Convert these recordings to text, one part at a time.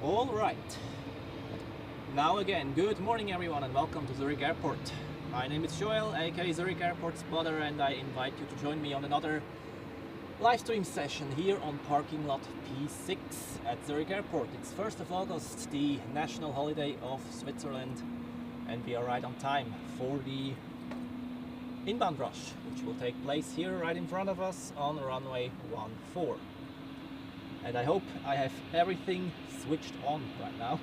All right. Now again, good morning everyone and welcome to Zurich Airport. My name is Joel, aka Zurich Airport Spotter, and I invite you to join me on another live stream session here on parking lot P6 at Zurich Airport. It's 1st of August, the national holiday of Switzerland, and we are right on time for the inbound rush, which will take place here right in front of us on runway 14. And I hope I have everything switched on right now.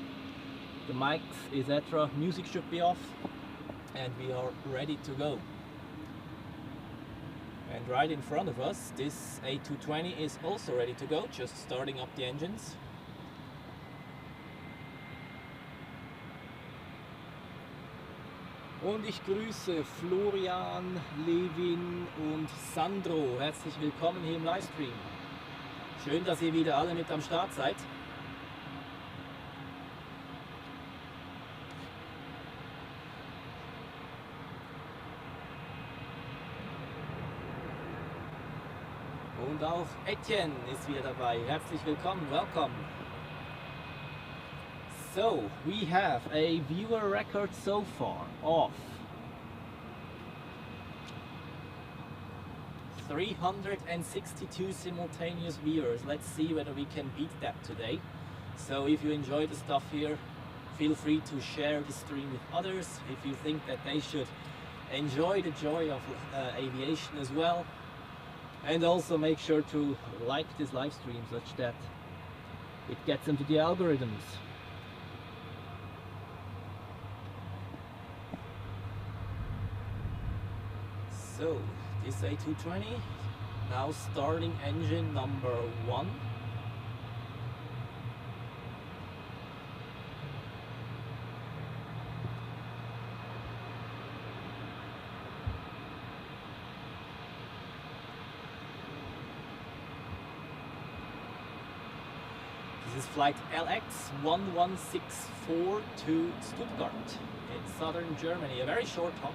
The mics, etc., music should be off, and we are ready to go. And right in front of us, this A220 is also ready to go, just starting up the engines. Und ich grüße Florian, Levin und Sandro. Herzlich willkommen hier im Livestream. Schön, dass ihr wieder alle mit am Start seid. Und auch Etienne ist wieder dabei. Herzlich willkommen, welcome. So, we have a viewer record so far of 362 simultaneous viewers. Let's see whether we can beat that today. So if you enjoy the stuff here, feel free to share the stream with others. If you think that they should enjoy the joy of aviation as well. And also make sure to like this live stream such that it gets into the algorithms. So, this A220, now starting engine number 1. This is flight LX1164 to Stuttgart in southern Germany, a very short hop,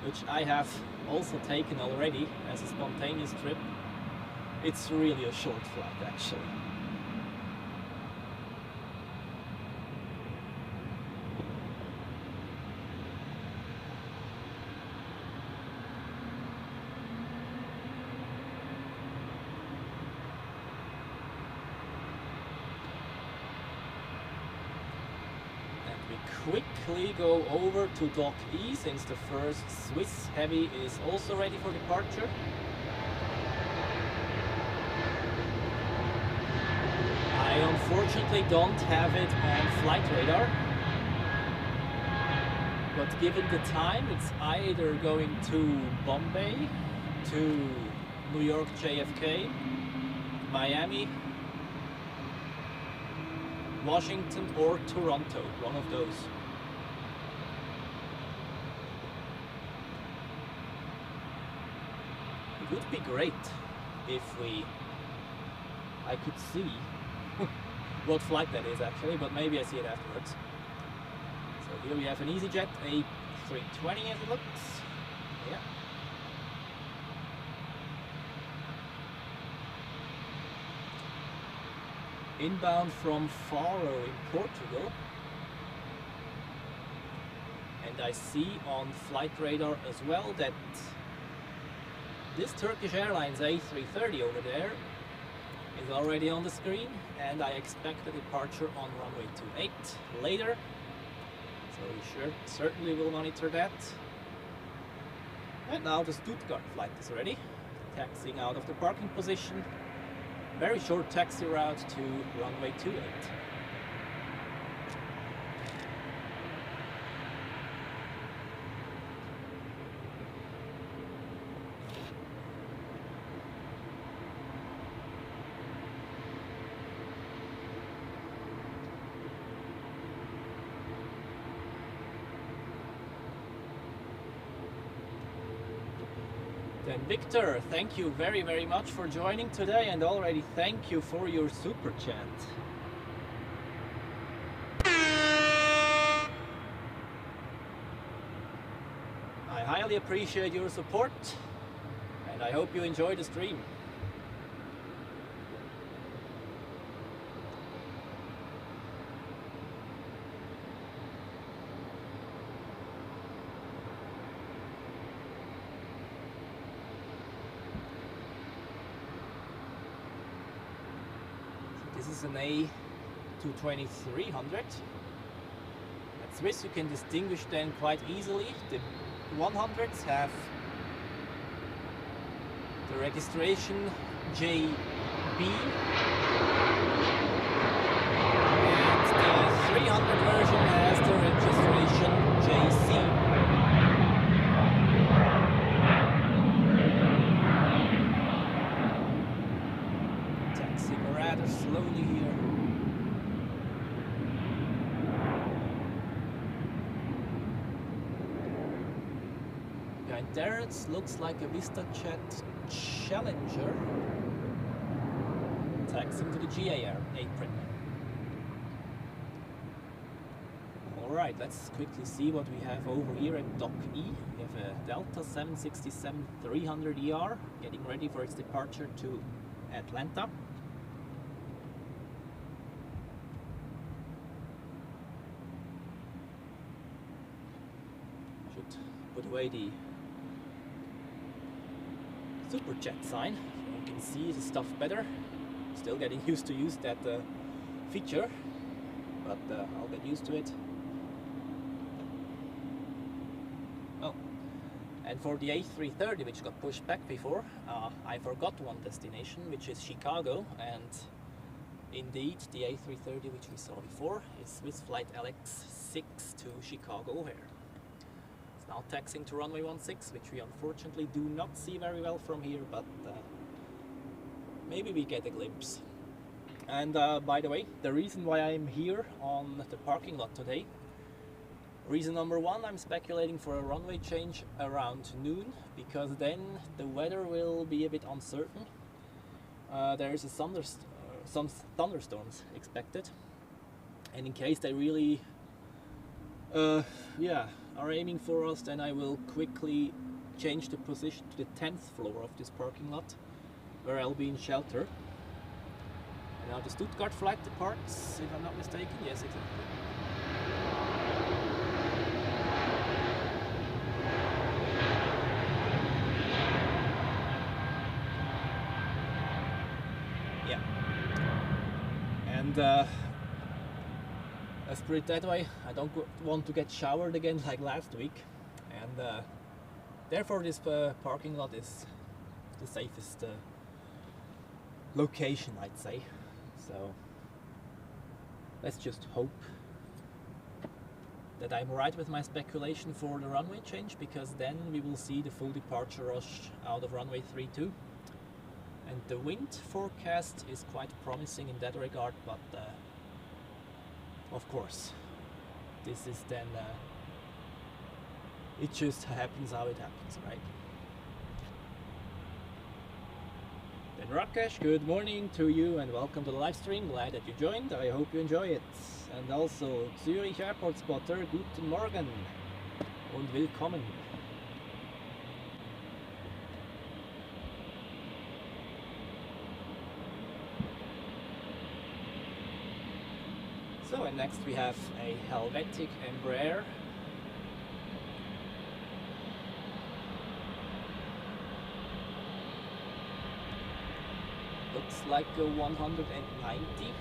which I have also taken already as a spontaneous trip. It's really a short flight actually. Quickly go over to Dock E, since the first Swiss Heavy is also ready for departure. I unfortunately don't have it on flight radar, but given the time, it's either going to Bombay, to New York JFK, Miami, Washington or Toronto, one of those. It would be great if I could see what flight that is actually, but maybe I see it afterwards. So here we have an EasyJet A320 as it looks. Yeah. Inbound from Faro in Portugal, and I see on flight radar as well that this Turkish Airlines A330 over there is already on the screen, and I expect a departure on runway 28 later, so we certainly will monitor that. And now the Stuttgart flight is ready, taxiing out of the parking position. Very short taxi route to runway 28. Then Victor, thank you very, very much for joining today, and already thank you for your super chat. I highly appreciate your support, and I hope you enjoy the stream. This is an A220-300. At Swiss you can distinguish them quite easily. The 100s have the registration JB, and the 300 version has the registration JC. Taxiing rather slowly here. Behind there it looks like a VistaJet Challenger taxiing to the GA apron. Alright, let's quickly see what we have over here at Dock E. We have a Delta 767-300ER getting ready for its departure to Atlanta. Should put away the Superjet sign, so you can see the stuff better. Still getting used to use that feature, but I'll get used to it. Oh, and for the A330, which got pushed back before, I forgot one destination, which is Chicago, and indeed the A330, which we saw before, is Swiss flight LX6 to Chicago O'Hare. Now taxiing to runway 16, which we unfortunately do not see very well from here, but maybe we get a glimpse. And by the way, the reason why I'm here on the parking lot today, reason number one, I'm speculating for a runway change around noon, because then the weather will be a bit uncertain. There's some thunderstorms expected, and in case they really are aiming for us, then I will quickly change the position to the 10th floor of this parking lot, where I'll be in shelter. And now the Stuttgart flight departs, if I'm not mistaken. Yes, exactly. Yeah. And let's put it that way, I don't want to get showered again like last week, and therefore this parking lot is the safest location, I'd say. So let's just hope that I'm right with my speculation for the runway change, because then we will see the full departure rush out of runway 32. And the wind forecast is quite promising in that regard, but of course, this is then, it just happens how it happens, right? Then Rakesh, good morning to you and welcome to the live stream. Glad that you joined, I hope you enjoy it. And also Zurich Airport spotter, guten Morgen und willkommen. So, and next we have a Helvetic Embraer. Looks like a 190.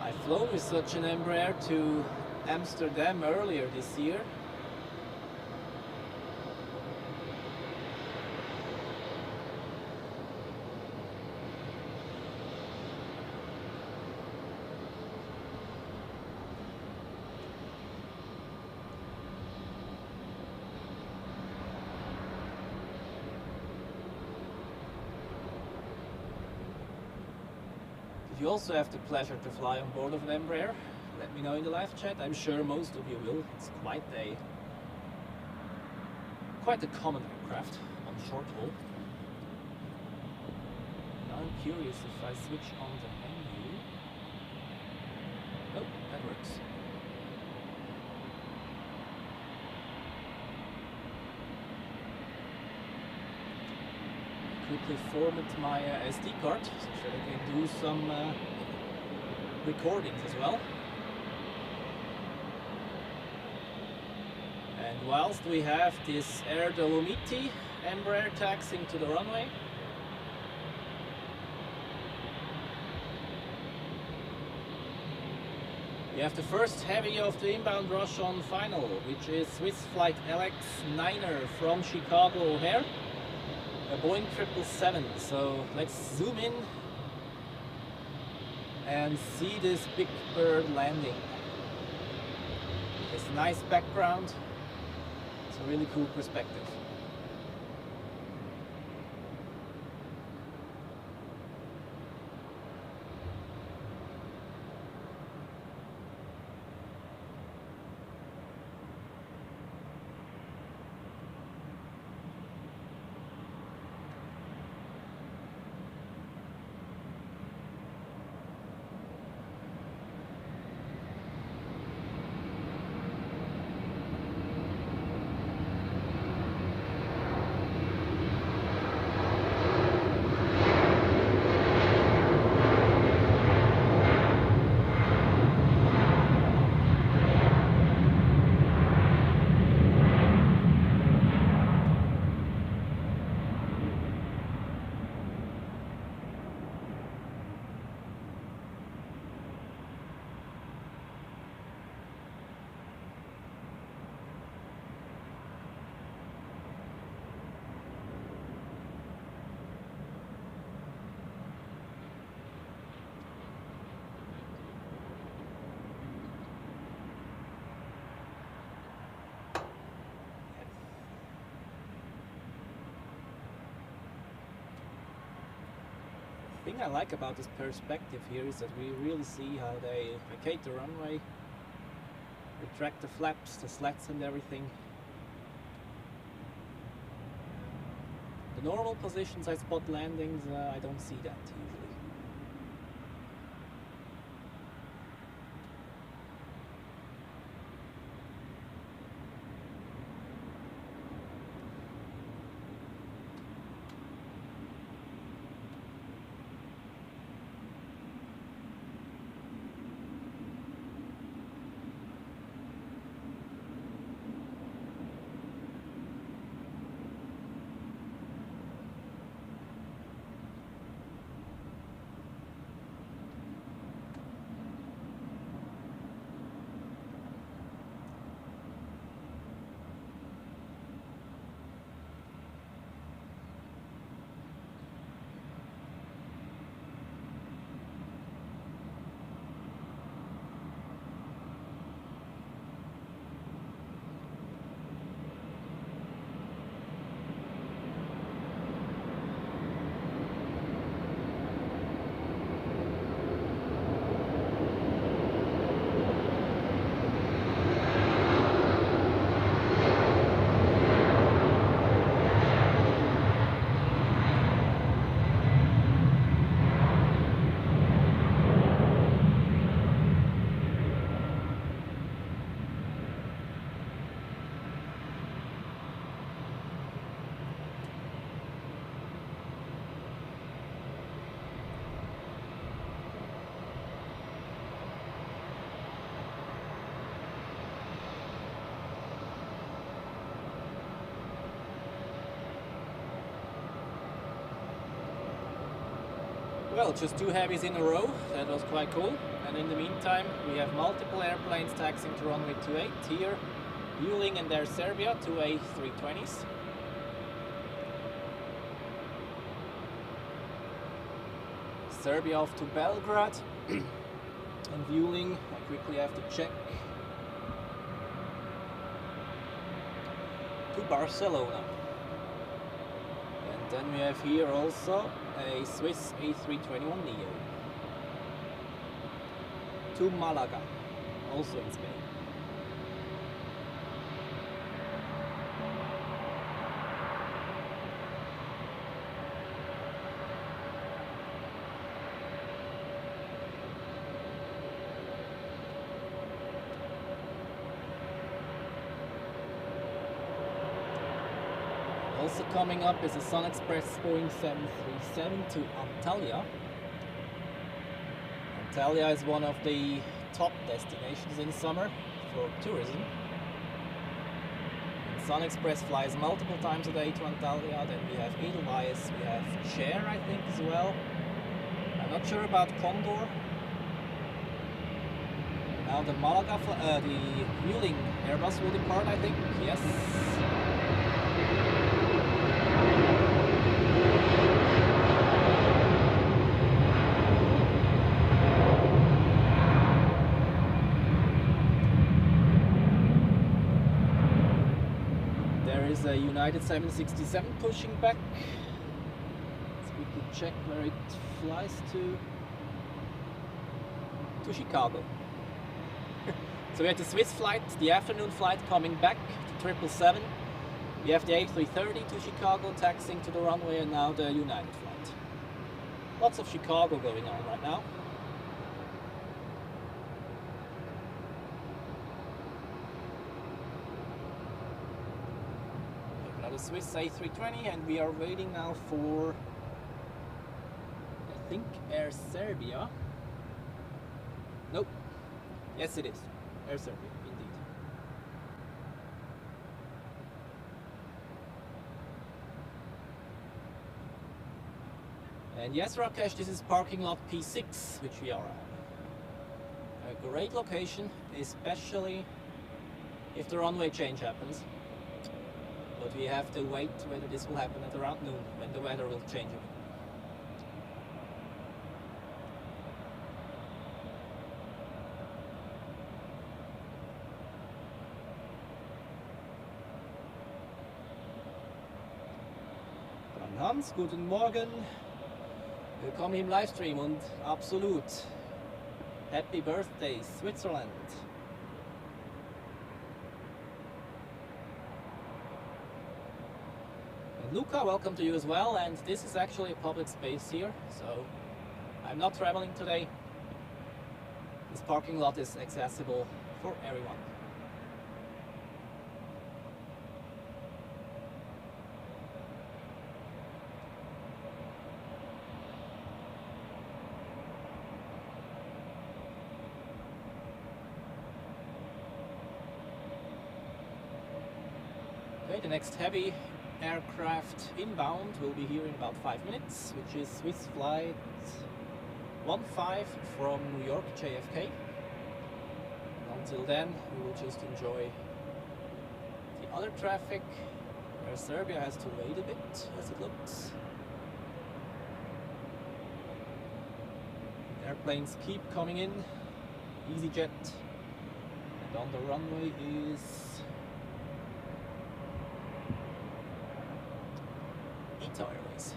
I flew with such an Embraer to Amsterdam earlier this year. If you also have the pleasure to fly on board of an Embraer, let me know in the live chat. I'm sure most of you will. It's quite a common aircraft on short haul. Now I'm curious if I switch on the menu. Oh, that works. Quickly format my SD card so that I can do some recordings as well. And whilst we have this Air Dolomiti Embraer taxiing to the runway, we have the first heavy of the inbound rush on final, which is Swiss flight LX9er from Chicago O'Hare, a Boeing 777. So let's zoom in and see this big bird landing. This nice background, it's a really cool perspective. The thing I like about this perspective here is that we really see how they vacate the runway, retract the flaps, the slats and everything. The normal positions I spot landings, I don't see that usually. Well, just two heavies in a row, that was quite cool. And in the meantime, we have multiple airplanes taxiing to runway 28 here, Vueling and Air Serbia, two A320s. Serbia off to Belgrade, and Vueling, I quickly have to check, to Barcelona. And then we have here also a Swiss A321 Neo to Malaga, also in Spain. Also coming up is a Sun Express Boeing 737 to Antalya. Antalya is one of the top destinations in summer for tourism. Sun Express flies multiple times a day to Antalya. Then we have Edelweiss, we have Share, I think, as well. I'm not sure about Condor. Now the Malaga, the Vueling Airbus will depart, I think. Yes. There is a United 767 pushing back. Let's quickly check where it flies to Chicago. So we have the Swiss flight, the afternoon flight coming back to 777. We have the A330 to Chicago taxiing to the runway, and now the United flight. Lots of Chicago going on right now. Another Swiss A320, and we are waiting now for, I think, Air Serbia. Nope. Yes, it is. Air Serbia, indeed. And yes, Rakesh, this is parking lot P6, which we are at. A great location, especially if the runway change happens. But we have to wait whether this will happen at around noon, when the weather will change a bit. Hans, guten Morgen. Willkommen im Livestream und absolut Happy Birthday, Switzerland. And Luca, welcome to you as well. And this is actually a public space here, so I'm not traveling today. This parking lot is accessible for everyone. The next heavy aircraft inbound will be here in about 5 minutes, which is Swiss flight 15 from New York JFK. Until then, we will just enjoy the other traffic. Air Serbia has to wait a bit, as it looks. Airplanes keep coming in. EasyJet, and on the runway is Airways.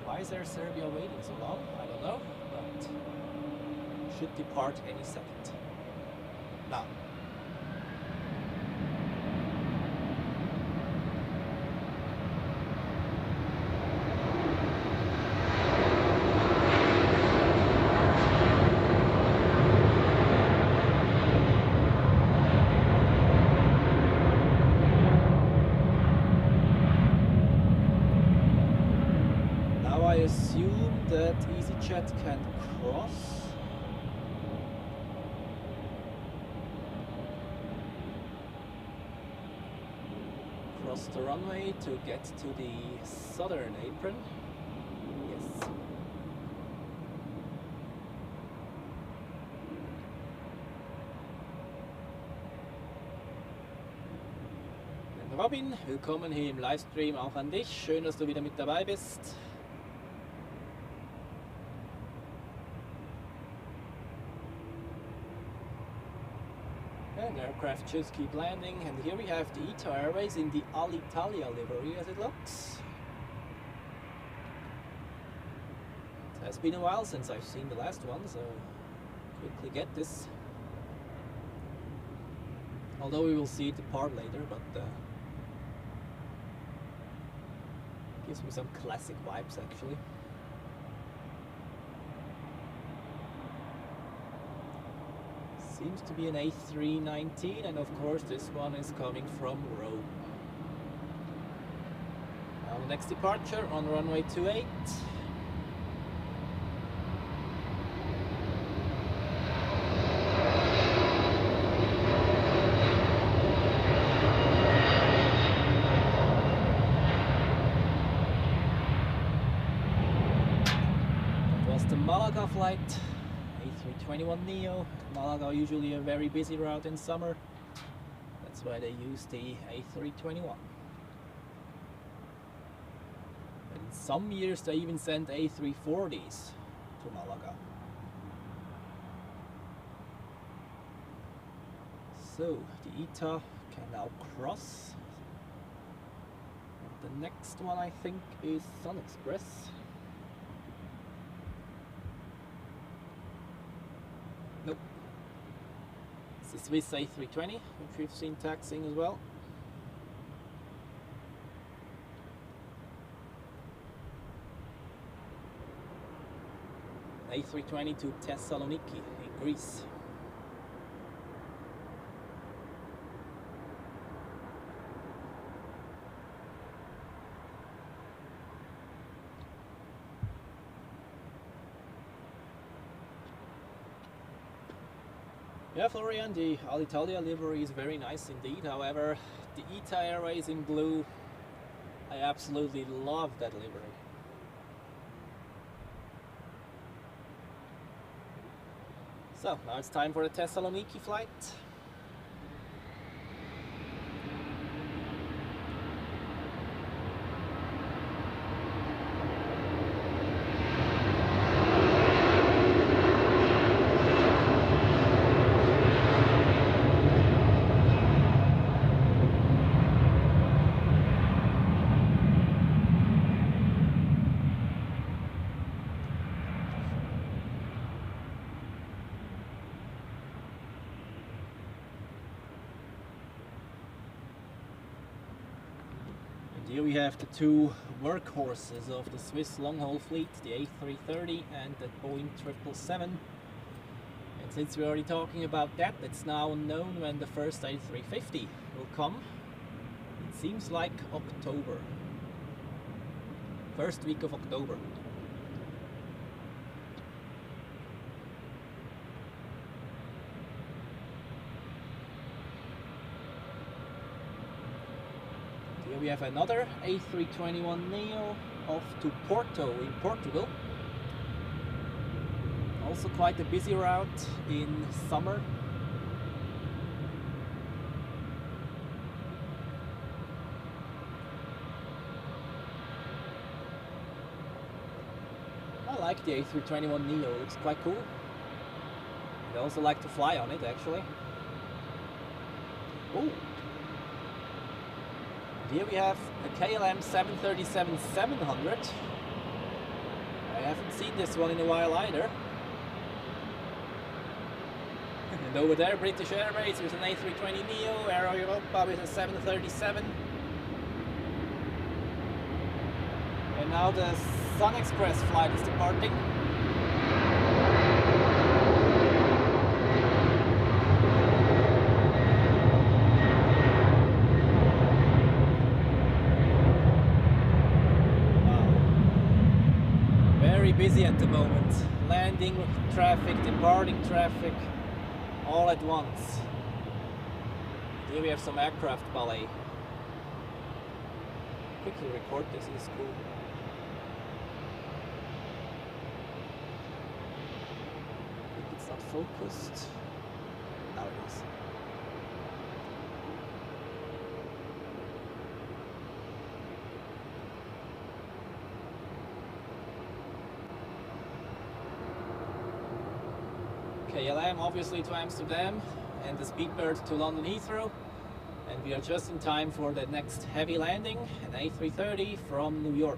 Why is Air Serbia waiting so long? I don't know, but should depart any second. Now. That EasyJet can cross the runway to get to the southern apron. Yes. Und Robin, willkommen hier im Livestream auch an dich. Schön, dass du wieder mit dabei bist. And aircraft just keep landing, and here we have the ITA Airways in the Alitalia livery, as it looks. It has been a while since I've seen the last one, so quickly get this. Although we will see it depart later, but gives me some classic vibes actually. Seems to be an A319, and of course this one is coming from Rome. Now the next departure on runway 28. was the Malaga flight, A321neo. Malaga usually a very busy route in summer. That's why they use the A321. And in some years they even sent A340s to Malaga. So the ITA can now cross. And the next one I think is Sun Express. Nope. It's the Swiss A320, which we've seen taxiing as well. A320 to Thessaloniki in Greece. Yeah, Florian, the Alitalia livery is very nice indeed. However, the ITA Airways in blue, I absolutely love that livery. So, now it's time for the Thessaloniki flight. Here we have the two workhorses of the Swiss long-haul fleet, the A330 and the Boeing 777. And since we're already talking about that, it's now known when the first A350 will come. It seems like October. First week of October. Here we have another A321neo off to Porto in Portugal. Also quite a busy route in summer. I like the A321neo, looks quite cool. I also like to fly on it actually. Oh. Here we have a KLM 737-700. I haven't seen this one in a while either. And over there, British Airways with an A320neo, Air Europa with a 737. And now the Sun Express flight is departing. Busy at the moment. Landing traffic, departing traffic, all at once. Here we have some aircraft ballet. Quickly record this, is cool. I think it's not focused. Now it is. KLM obviously to Amsterdam and the Speedbird to London Heathrow, and we are just in time for the next heavy landing, an A330 from New York.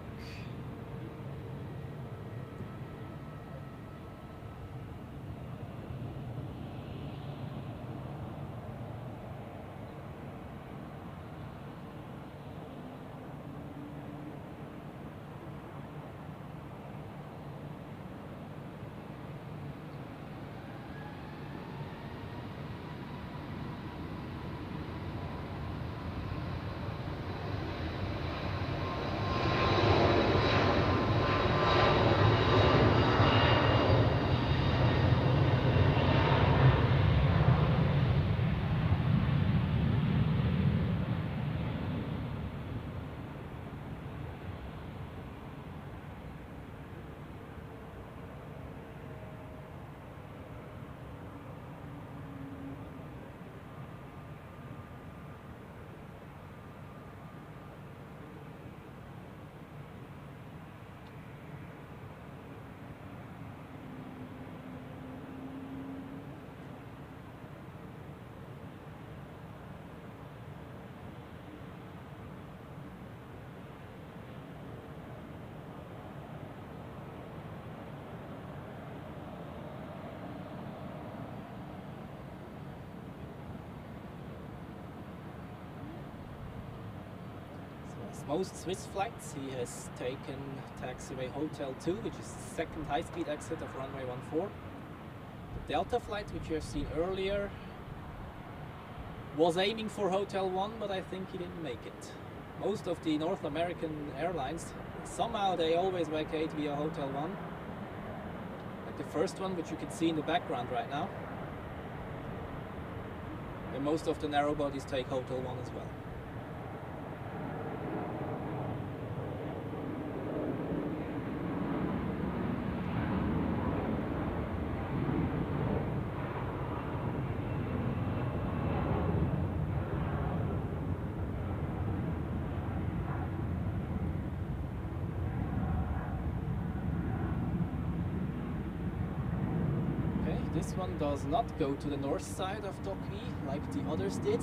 most Swiss flights. He has taken taxiway Hotel 2, which is the second high-speed exit of runway 14. The Delta flight, which you have seen earlier, was aiming for Hotel 1, but I think he didn't make it. Most of the North American airlines, somehow they always vacate via Hotel 1. Like the first one, which you can see in the background right now. And most of the narrow bodies take Hotel 1 as well. This one does not go to the north side of Dock E like the others did.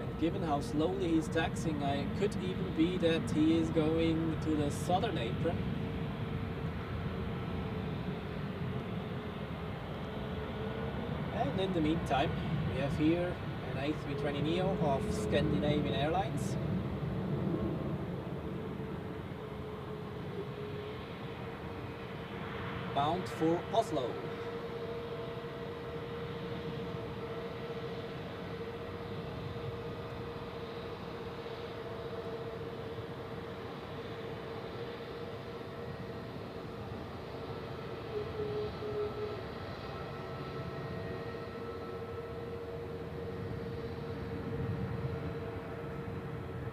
And given how slowly he's taxiing, it could even be that he is going to the southern apron. And in the meantime, we have here an A320neo of Scandinavian Airlines. Bound for Oslo.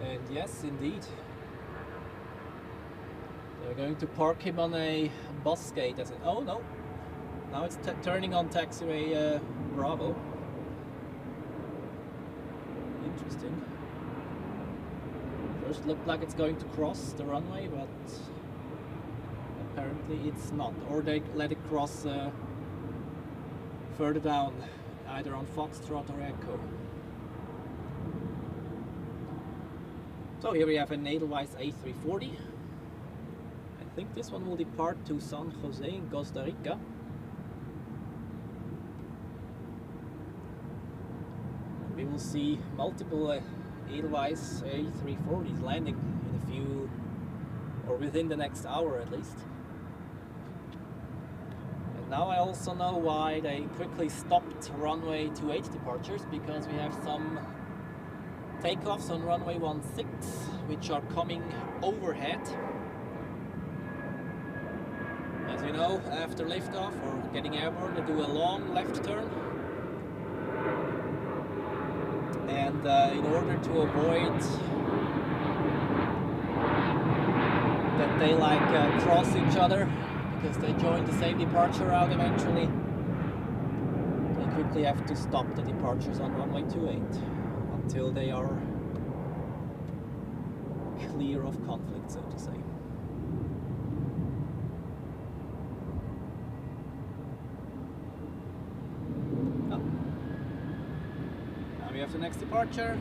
And yes, indeed. They're going to park him on a bus gate. As oh no, now it's turning on taxiway Bravo. Interesting. First looked like it's going to cross the runway, but apparently it's not. Or they let it cross further down, either on Foxtrot or Echo. So here we have an Edelweiss A340. I think this one will depart to San Jose in Costa Rica. We will see multiple Edelweiss A340s landing in a few, or within the next hour at least. And now I also know why they quickly stopped runway 28 departures, because we have some takeoffs on runway 16 which are coming overhead. As you know, after liftoff or getting airborne, they do a long left turn. And in order to avoid that they cross each other, because they join the same departure route eventually, they quickly have to stop the departures on runway 28 until they are clear of conflict, so to say. We have the next departure.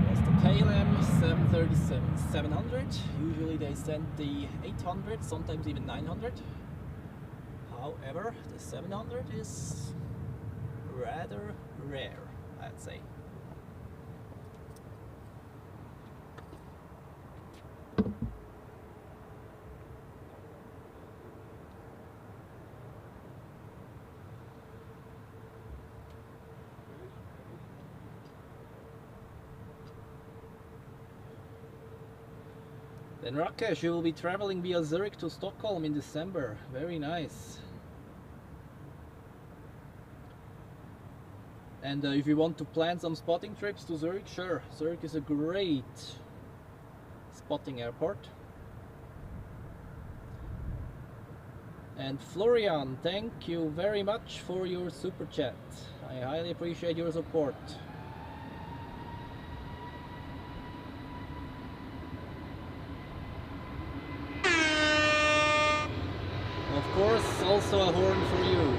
That's the KLM 737-700. Usually they send the 800, sometimes even 900. However, the 700 is rather rare, I'd say. Then Rakesh, you will be traveling via Zurich to Stockholm in December. Very nice. And if you want to plan some spotting trips to Zurich, sure. Zurich is a great spotting airport. And Florian, thank you very much for your super chat. I highly appreciate your support. Of course, also a horn for you.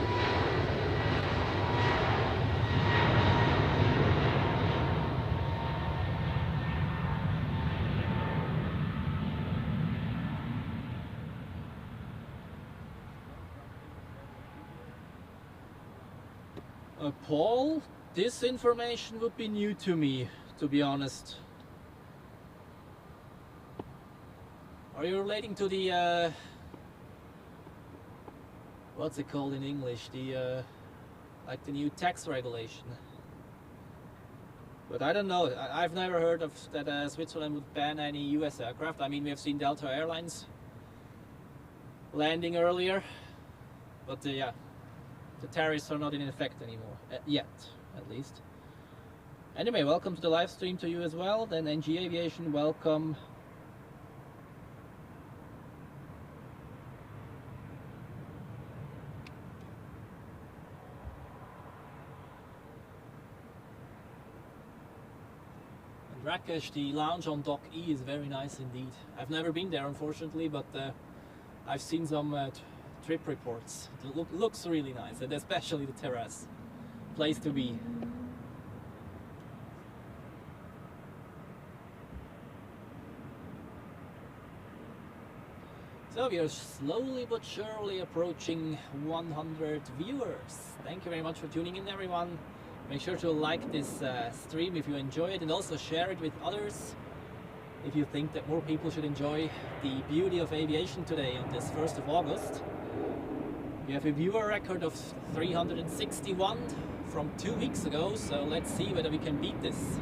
Paul, this information would be new to me, to be honest. Are you relating to the what's it called in English? The like the new tax regulation? But I don't know. I've never heard of that Switzerland would ban any US aircraft. I mean, we have seen Delta Airlines landing earlier, but yeah, the tariffs are not in effect anymore, yet, at least. Anyway, welcome to the live stream to you as well. Then NG Aviation, welcome. Rakesh, the lounge on Dock E is very nice indeed. I've never been there, unfortunately, but I've seen some trip reports. It looks really nice, and especially the terrace. Place to be. So we are slowly but surely approaching 100 viewers. Thank you very much for tuning in, everyone. Make sure to like this stream if you enjoy it, and also share it with others if you think that more people should enjoy the beauty of aviation today on this 1st of August. We have a viewer record of 361 from 2 weeks ago, so let's see whether we can beat this.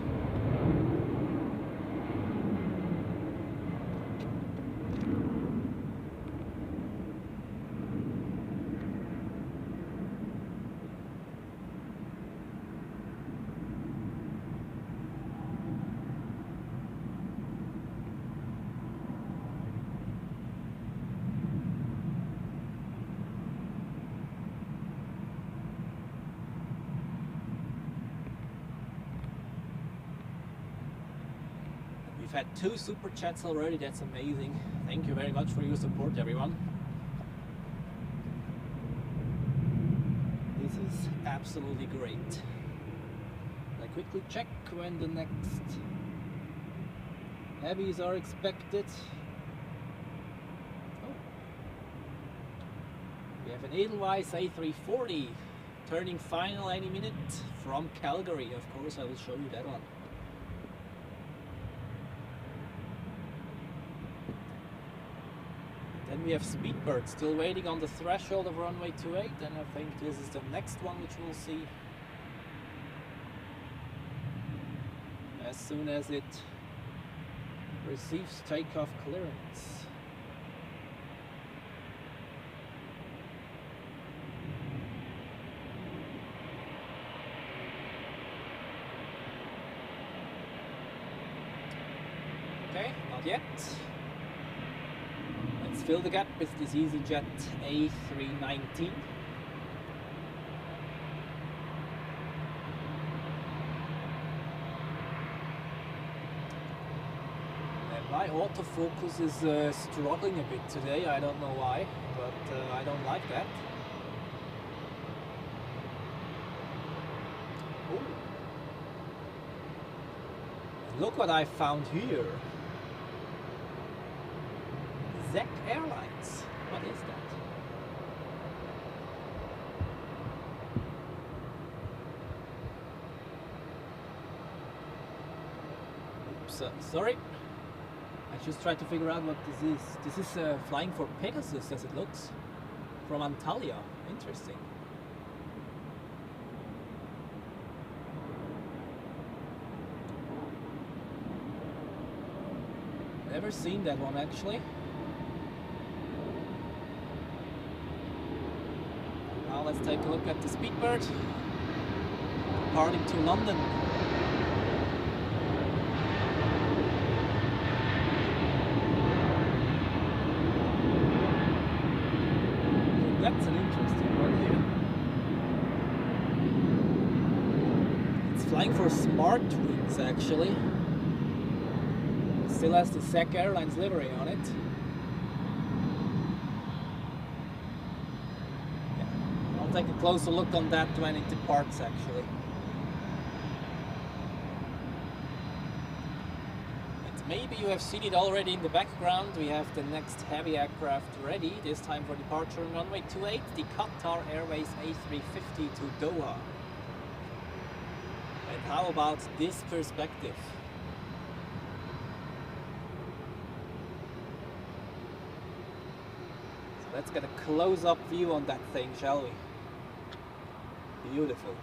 We've had 2 super chats already, that's amazing. Thank you very much for your support, everyone. This is absolutely great. I quickly check when the next heavies are expected. Oh. We have an Edelweiss A340 turning final any minute from Calgary. Of course, I will show you that one. Then we have Speedbird still waiting on the threshold of runway 28, and I think this is the next one which we'll see as soon as it receives takeoff clearance. Okay, not yet. Let's fill the gap with this EasyJet A319. My autofocus is struggling a bit today. I don't know why, but I don't like that. Oh. And look what I found here. ZRH Airlines. What is that? Oops, sorry. I just tried to figure out what this is. This is flying for Pegasus, as it looks, from Antalya. Interesting. Never seen that one actually. Now let's take a look at the Speedbird departing to London. That's an interesting one here. It's flying for Smart Wings actually. Still has the Zurich Airlines livery on it. Yeah, I'll take a closer look on that when it departs actually. Maybe you have seen it already in the background. We have the next heavy aircraft ready, this time for departure on runway 28, the Qatar Airways A350 to Doha. how about this perspective? So let's get a close-up view on that thing, shall we? Beautiful.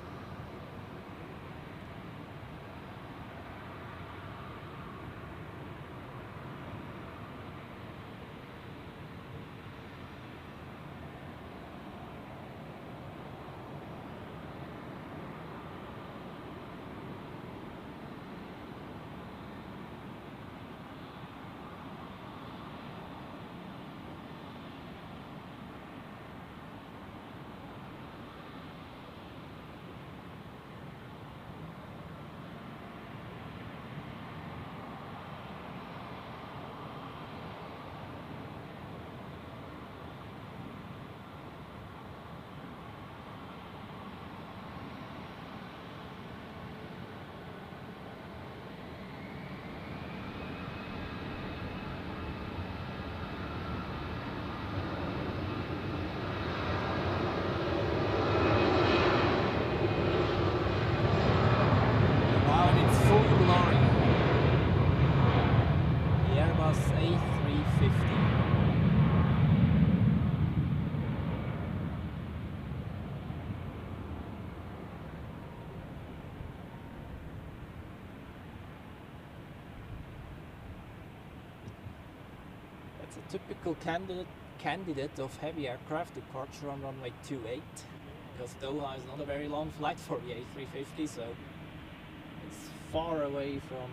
A350. That's a typical candidate of heavy aircraft departure on runway 28, because Doha is not a very long flight for the A350, so it's far away from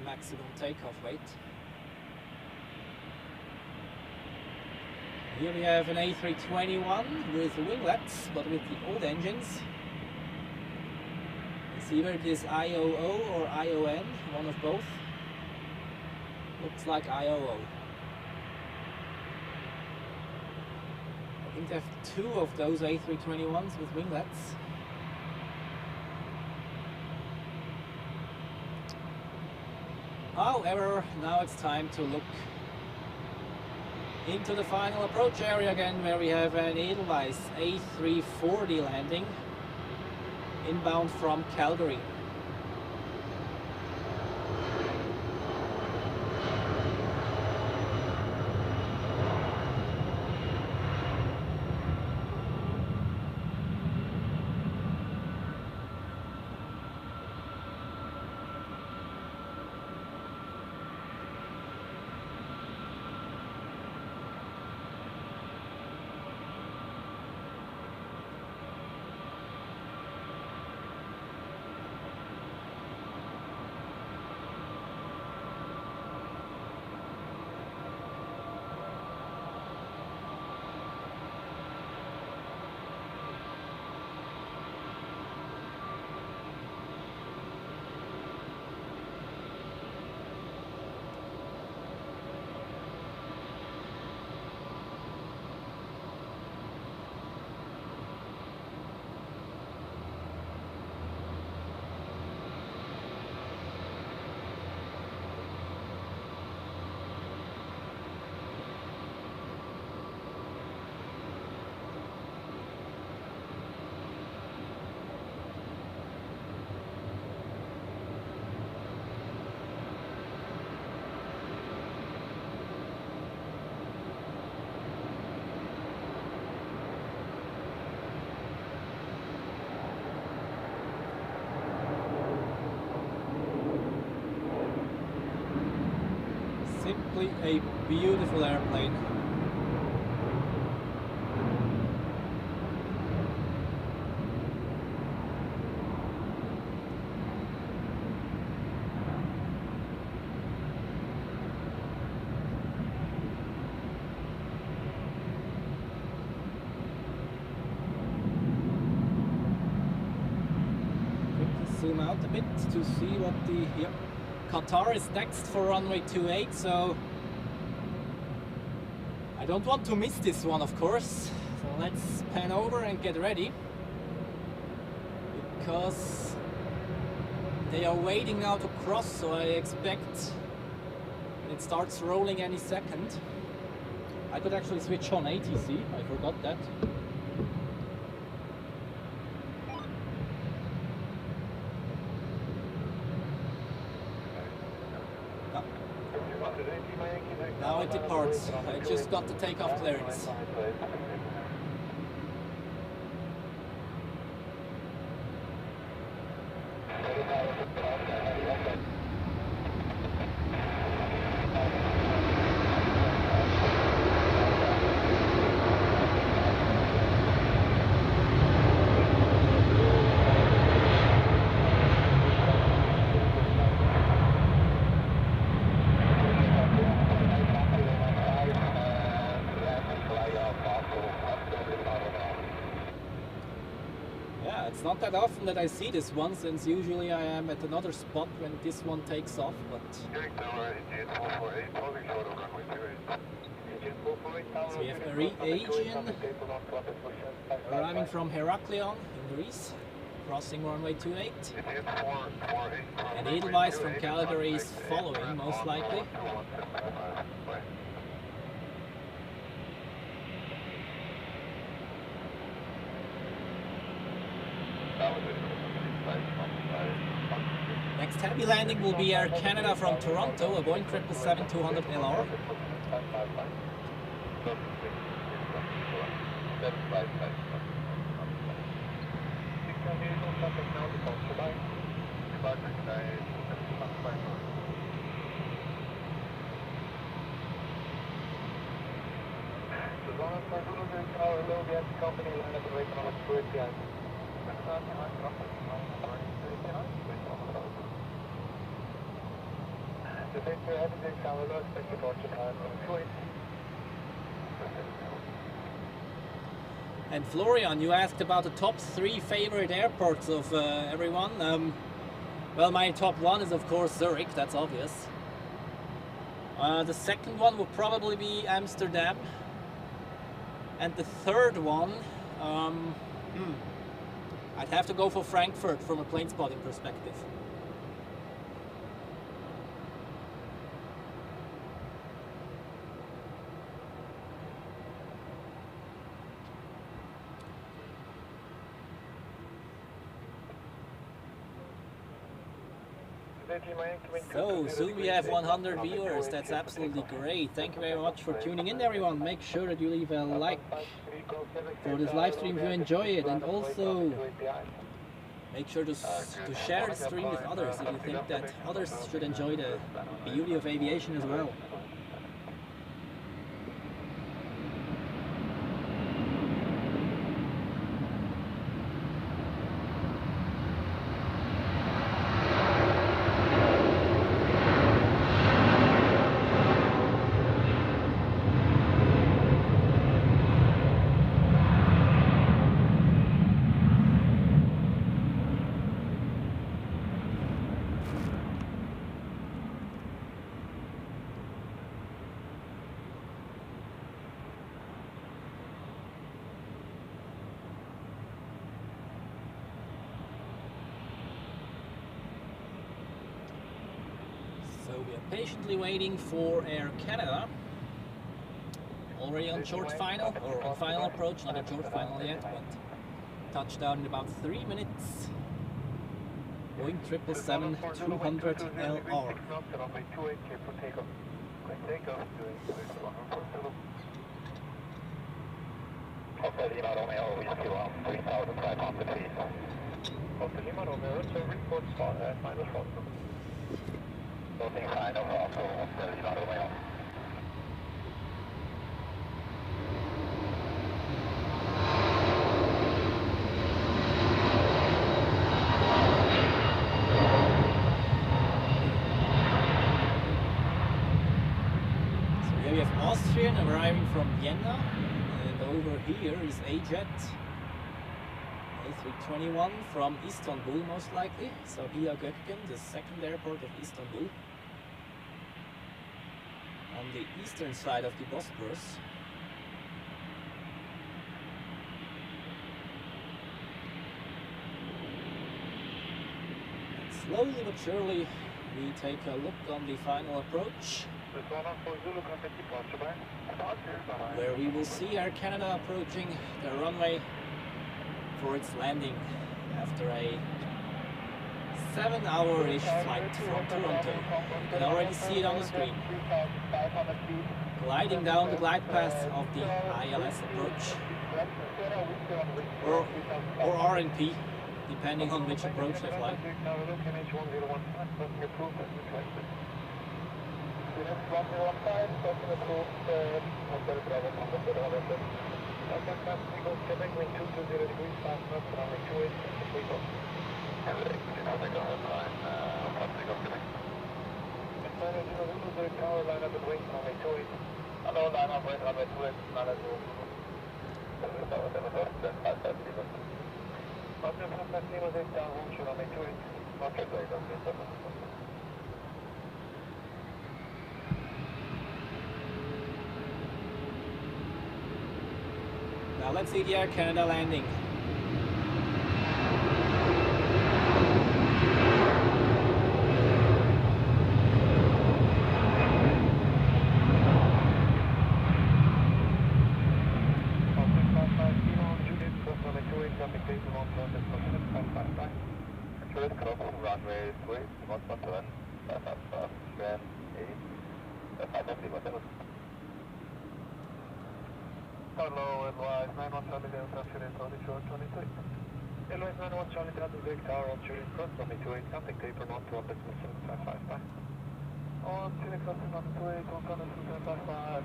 maximum takeoff weight. Here we have an A321 with winglets, but with the old engines. Let's see whether it is IOO or ION, one of both. Looks like IOO. I think they have two of those A321s with winglets. However, now it's time to look into the final approach area again, where we have an Edelweiss A340 landing inbound from Calgary. Simply a beautiful airplane. Quickly zoom out a bit to see what the Qatar is next for runway 28, so I don't want to miss this one, of course. So let's pan over and get ready, because they are waiting now to cross, so I expect it starts rolling any second. I could actually switch on ATC, I forgot that. Now it departs. I just got the takeoff clearance. It's not that often that I see this one, since usually I am at another spot when this one takes off, but... So we have a re-agent arriving from Heraklion in Greece, crossing runway 28. And Edelweiss from Calgary is following, most likely. Next heavy landing will be Air Canada from Toronto, a Boeing 777-200 LR. And Florian, you asked about the top 3 favorite airports of everyone. Well, my top 1 is of course Zurich, that's obvious. The second one will probably be Amsterdam. And the third one, I'd have to go for Frankfurt from a plane spotting perspective. So, soon we have 100 viewers, that's absolutely great. Thank you very much for tuning in, everyone. Make sure that you leave a like for this live stream if you enjoy it, and also make sure to share the stream with others if you think that others should enjoy the beauty of aviation as well. Patiently waiting for Air Canada, already on short final, or on final approach, not a short final yet, but touchdown in about 3 minutes. Boeing 777-200 LR. Austrian arriving from Vienna, and over here is A-Jet A321 from Istanbul, most likely, Sabiha Gökçen, the second airport of Istanbul, on the eastern side of the Bosporus. And slowly but surely we take a look on the final approach, where we will see Air Canada approaching the runway for its landing after a 7-hour-ish flight from Toronto. You can already see it on the screen. Gliding down the glide path of the ILS approach. Or RNP, depending on which approach they fly. Hello, line up with runway 28, Now let's see the Air Canada landing. Hello, Edelweiss 91 Charlie Delta, short 23. Edelweiss 91 Charlie Delta, Zurich Tower, on shooting cross, runway 28, contact taper, not to orbit, 755, bye. On shooting cross, runway 28, on contact 755.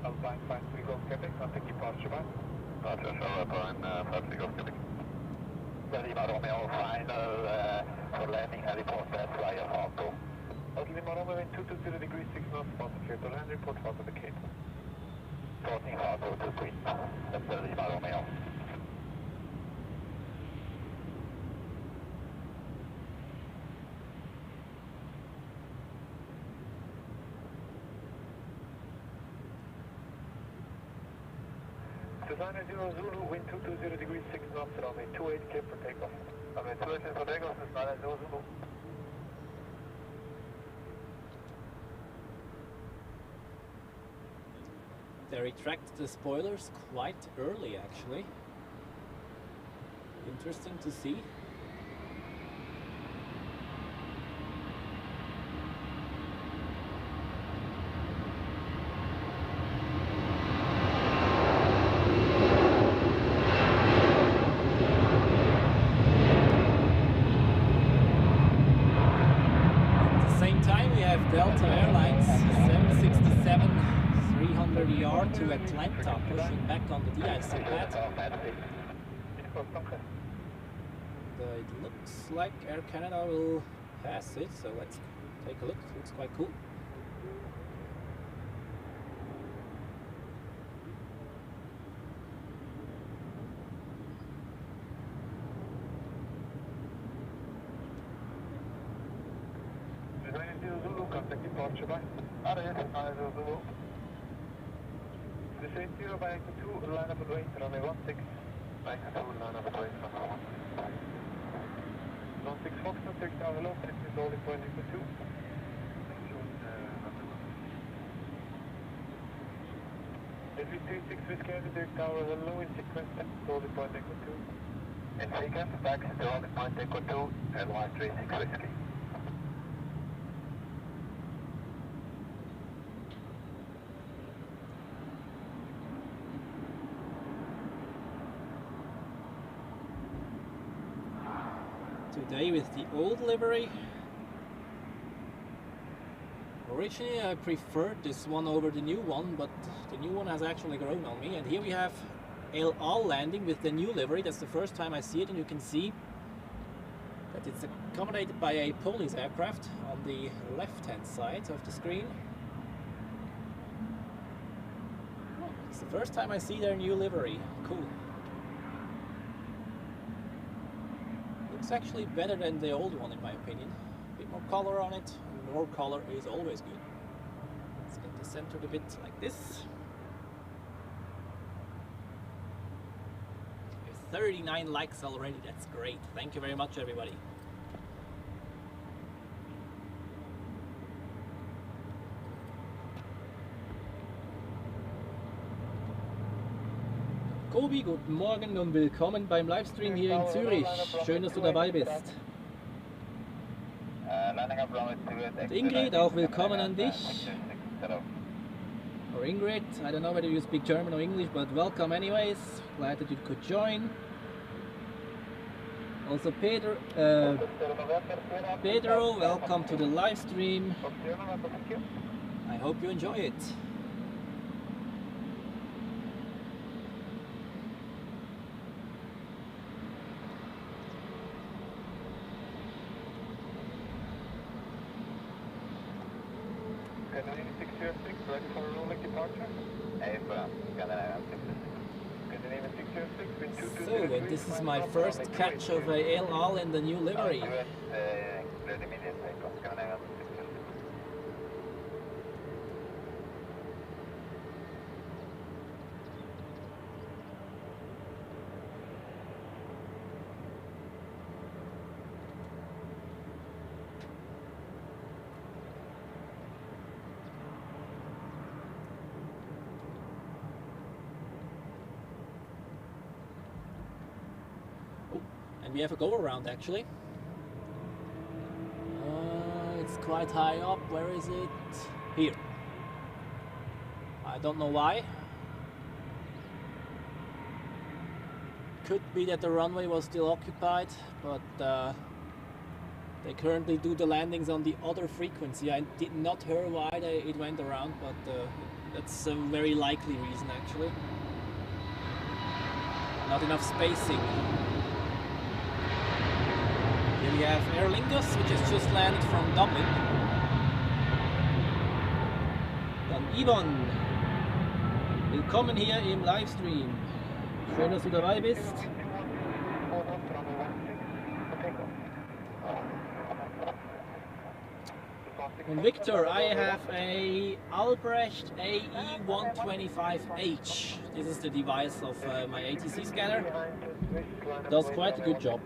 Alpine 53 Golf Quebec, contact departure, bye. Departure, Alpine 53 Golf Quebec. Lima Romeo, final for landing, report that via Falco. Lima Romeo, wind 220 degrees, 6 knots, sponsor clear to land, report Falco the Cape. 14 Falco to Queen, that's the Lima Romeo. Designer 0 Zulu, wind 220 degrees, 6 knots, runway 28, clear for takeoff. Runway 28 clear for takeoff, Designer 0 Zulu. They retracted the spoilers quite early, actually. Interesting to see. At the same time, we have Delta Airlines 767 300ER to Atlanta, pushing back on the de-icing pad. It looks like Air Canada will pass it, so let's take a look. It looks quite cool. Contact departure by Airlines Boeing. This 80 by 2, line up and wait, runway 16. By 2, line up and wait, runway 16. 16 Fox, take down hello, this is only pointing to 2. LV36 Whiskey, take tower hello in sequence, only pointing to 2. In sequence, back to only pointing to 2, and 136 Whiskey. Today with the old livery. Originally I preferred this one over the new one, but the new one has actually grown on me. And here we have El Al landing with the new livery. That's the first time I see it, and you can see that it's accommodated by a police aircraft on the left hand side of the screen. It's the first time I see their new livery. Cool. It's actually better than the old one in my opinion. A bit more color on it. More color is always good. Let's get this centered a bit like this. 39 likes already, that's great. Thank you very much everybody. Kobi, guten Morgen und willkommen beim Livestream hier in Zürich. Schön, dass du dabei bist. Und Ingrid, auch willkommen an dich. Or Ingrid, I don't know whether you speak German or English, but welcome anyways. Glad that you could join. Also Pedro, welcome to the live stream. I hope you enjoy it. Canada 606, ready for rolling departure? Affirm, Canada 606. So, and this is my first catch of a El Al in the new livery. And we have a go around actually. It's quite high up. Where is it? Here. I don't know why. Could be that the runway was still occupied, but they currently do the landings on the other frequency. I did not hear why it went around, but that's a very likely reason actually. Not enough spacing. Here we have Aer Lingus, which has just landed from Dublin. Dann Yvonne. Willkommen hier im Livestream. Schön, dass du dabei bist. Und Victor, I have a Albrecht AE125H. This is the device of my ATC scanner. Does quite a good job.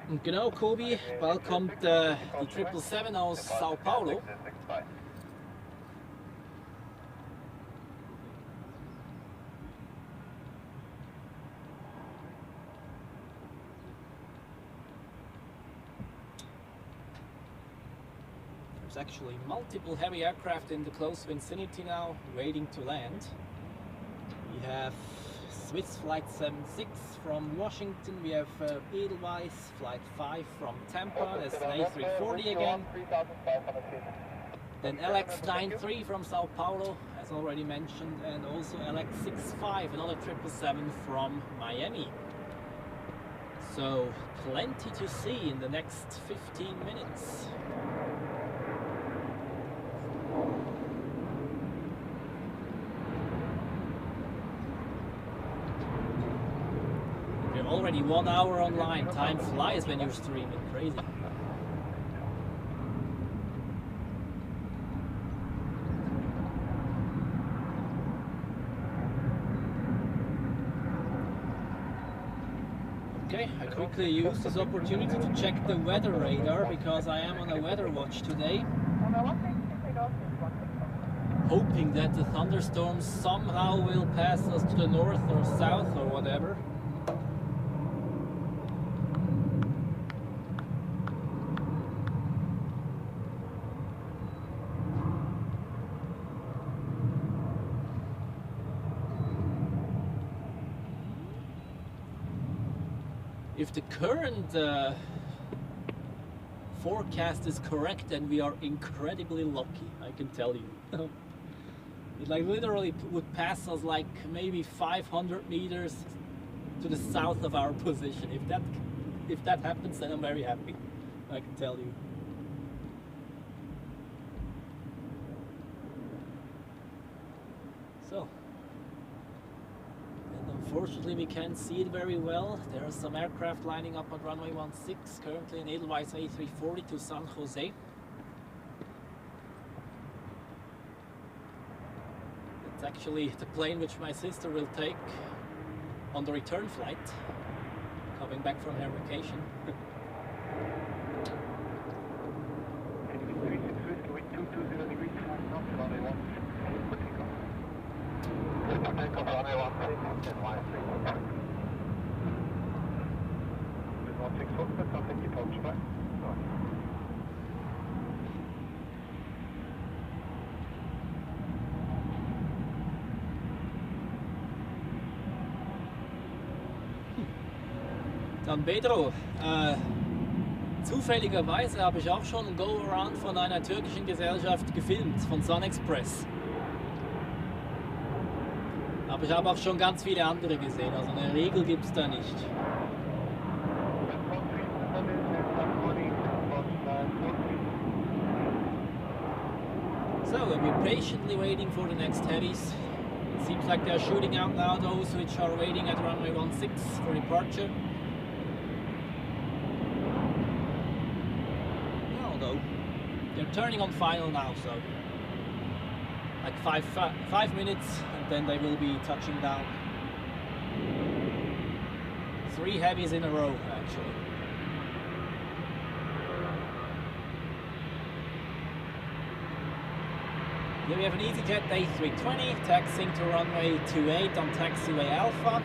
Und genau, Kobi, bald kommt die 777 aus Sao Paulo. There's actually multiple heavy aircraft in the close vicinity now, waiting to land. We have Swiss Flight 76 from Washington, we have Edelweiss Flight 5 from Tampa, that's an A340 again. Then LX93 from Sao Paulo, as already mentioned, and also LX65, another 777 from Miami. So, plenty to see in the next 15 minutes. Already 1 hour online. Time flies when you're streaming. Crazy. Okay, I quickly use this opportunity to check the weather radar because I am on a weather watch today. Hoping that the thunderstorms somehow will pass us to the north or south or whatever. If the current forecast is correct, then we are incredibly lucky, I can tell you. It like literally would pass us like maybe 500 meters to the south of our position. If that happens, then I'm very happy, I can tell you. So. Unfortunately, we can't see it very well. There are some aircraft lining up on runway 16, currently an Edelweiss A340 to San Jose. It's actually the plane which my sister will take on the return flight, coming back from her vacation. 16 line 343. 16 foot, contact departure back. Dann Pedro, zufälligerweise habe ich auch schon ein Go-Around von einer türkischen Gesellschaft gefilmt, von Sun Express. Aber ich habe auch schon ganz viele andere gesehen, also eine Regel gibt es da nicht. So, we're patiently waiting for the next heavies. It seems like they're shooting out now those which are waiting at runway 16 for departure. They're turning on final now, so like five minutes and then they will be touching down. 3 heavies in a row actually. Here we have an EasyJet A320 taxiing to runway 28 on taxiway Alpha.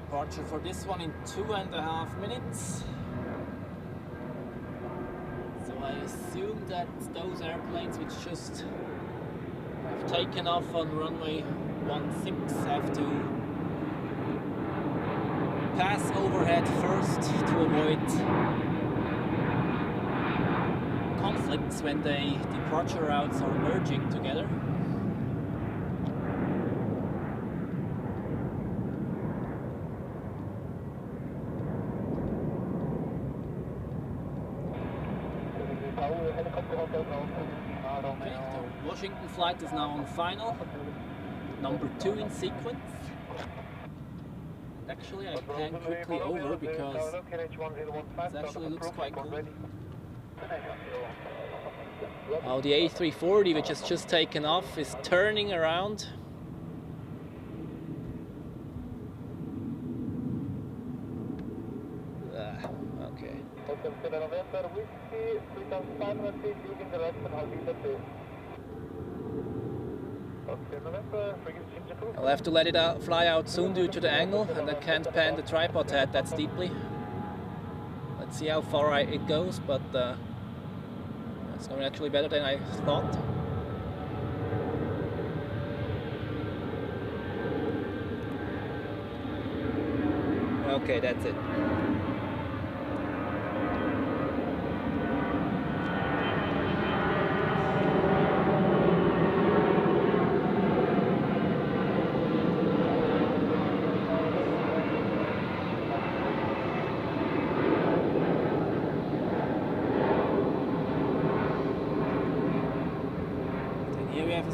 Departure for this one in 2.5 minutes. So I assume that those airplanes which just have taken off on runway 16 have to pass overhead first to avoid conflicts when the departure routes are merging together. Okay, the Washington flight is now on final, number 2 in sequence. Actually, I pan quickly over because it actually looks quite cool. Oh, the A340, which has just taken off, is turning around. Okay. I'll have to let it fly out soon due to the angle, and I can't pan the tripod head that steeply. Let's see how far it goes, but it's going actually better than I thought. Okay, that's it.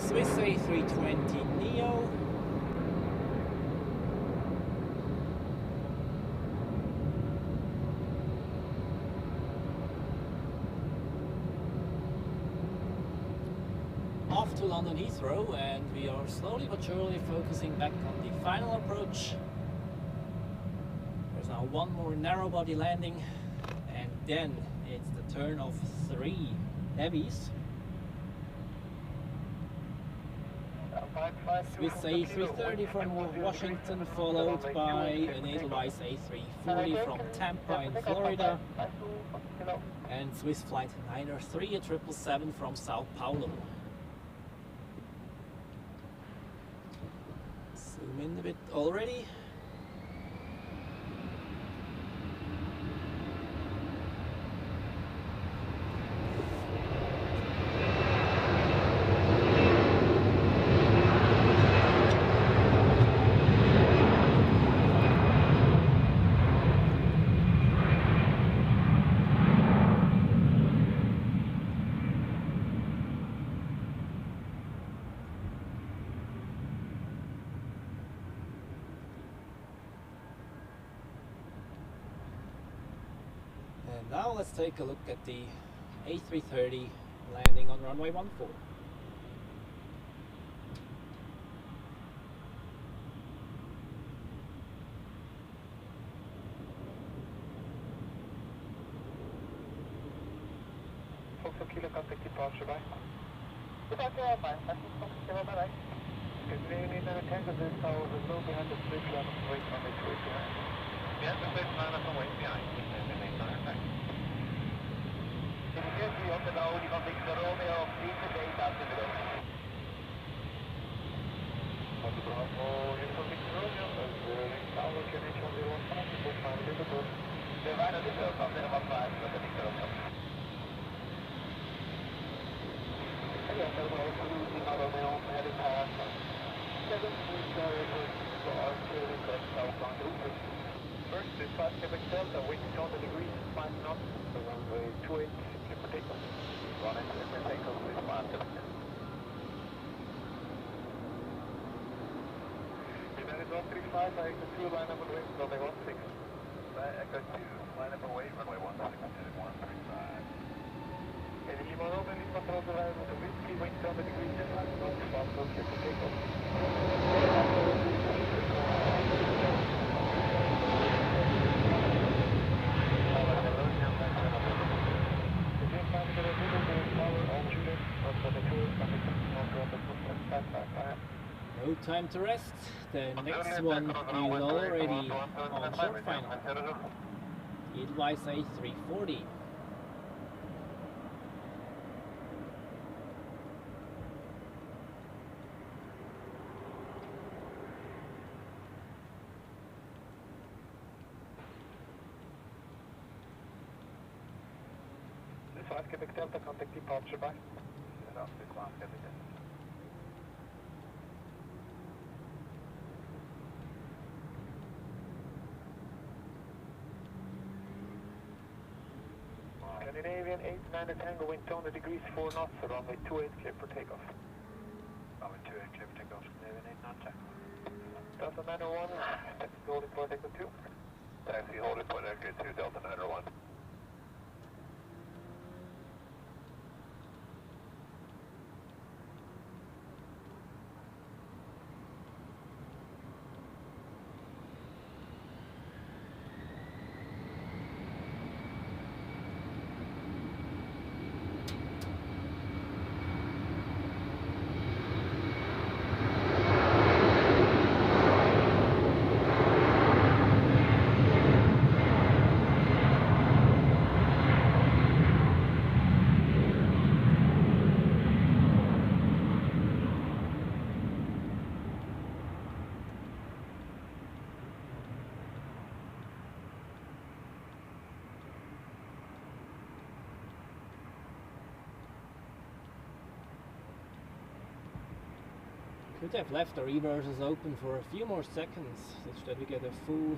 Swiss A320 Neo. Off to London Heathrow, and we are slowly but surely focusing back on the final approach. There's now one more narrow body landing, and then it's the turn of 3 heavies. Swiss A330 from Washington, followed by an Edelweiss A340 from Tampa in Florida, and Swiss Flight 903, a 777 from Sao Paulo. Zoom in a bit already. Now let's take a look at the A330 landing on runway 14. Foxtrot Kilo, contact departure by. Departure all fine, Foxtrot Kilo, bye bye. Good evening, Tango, this tower is low behind the bridge, line of wait on the way behind. Behind the bridge, line of wait behind. Die onderhouding van Victor Romeo, 7 after the road. Van de Bravo, Uniform Victor Romeo, tower can reach 115, both find Liverpool. We waren de beeld van 015, dat is Victor Romeo. En ja, dat was losing out Romeo, heading past. 7 weeks to our clearing correct southbound route. First, this 5 Quebec Delta, wind 200 degrees, 5 knots, runway 28. Takeoff. One and takeoff with 5 Quebec. United 135, I echo 2, line up and wing, runway 16. Echo 2, line up and wing, runway 16, 135. And Lima Roman, Lima Control arrival with the whiskey, wind 200 degrees, 5 knots, possible clear for takeoff. No time to rest. The next one is already on short final. Edelweiss A340. This 5 Quebec Delta, contact departure by. Set off this 5 Quebec Delta. Scandinavian 890 Tango, wind 200 degrees, 4 knots, runway 28, clear for takeoff. Runway 28, clear for takeoff, Scandinavian 890 Tango. Delta 901, taxi holding point Echo 2. Taxi holding point Echo 2, Delta 901. Could have left the reversers open for a few more seconds, such that we get a full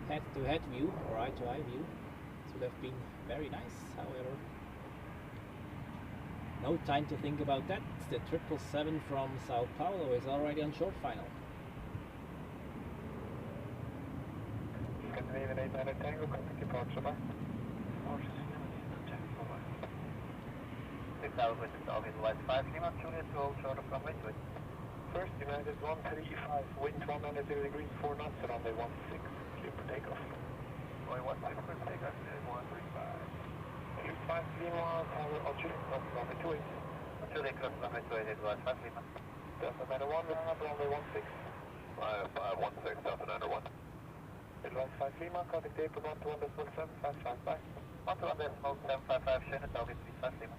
head-to-head view, or eye-to-eye view. This would have been very nice, however. No time to think about that. The 777 from Sao Paulo is already on short final. Scandinavian 890 Tango, contact departure by. 6 hours with the Edelweiss 5 Lima, Juliet to hold short of runway 2. First, United 135, wind 100 degrees, 4 knots, runway 16, clear for takeoff. Runway 16, clear for takeoff, 135. 5 Lima, tower on Juliet, runway 28. Juliet, cross runway 28, Edelweiss 5 Lima. Delta 901, line up runway 16. 516, Delta 901. Edelweiss 5 Lima, contact airport 121.755, bye. 121.755, Shannon, target 35 Lima.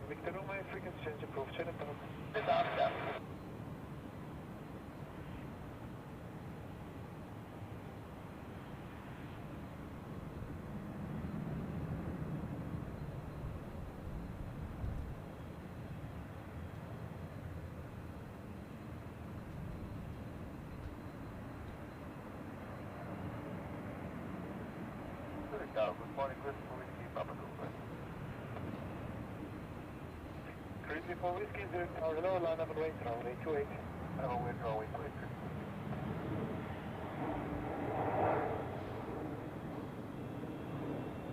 Victor Romeo, frequency change approved, Shannon, this after. Good morning, Chris. We'll keep up a little bit. 30 34 Whiskey, Zurich Tower, hello, line up and wait, runway 28. Hello, we're runway 28.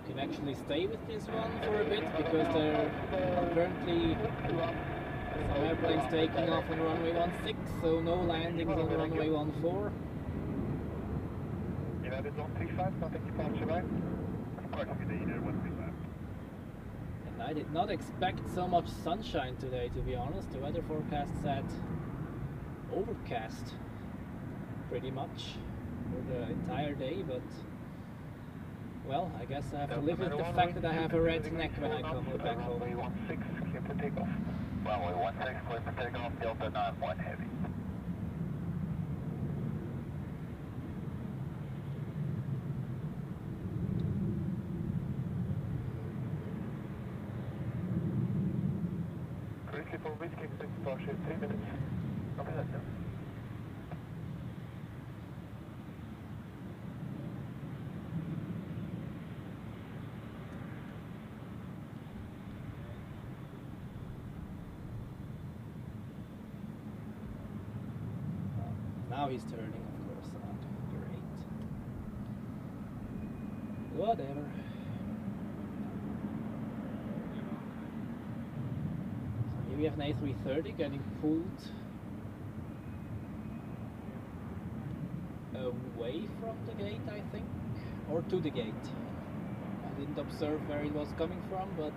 You can actually stay with this one for a bit because there are currently some airplanes taking off on runway 16, so no landings on runway 14. United 135, contact departure line. Departure with United 135. And I did not expect so much sunshine today, to be honest. The weather forecast said overcast pretty much for the entire day, but well, I guess I have to live with the fact that I have a red neck when I come back home. Runway 16, clear for takeoff. Runway 16, clear for takeoff, Delta 91 heavy. Correctly for Whiskey, expect departure in 3 minutes. Copy that, sir. Now he's turning, of course, great. Whatever. So here we have an A330 getting pulled away from the gate, I think, or to the gate. I didn't observe where it was coming from, but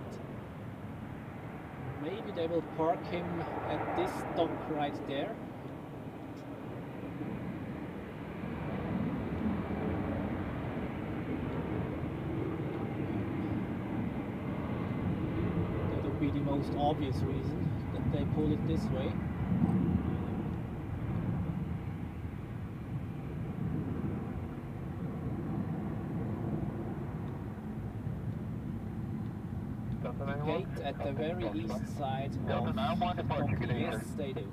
maybe they will park him at this dock right there. The most obvious reason that they pull it this way. Gate at the very east side of the dock. Yes, they do.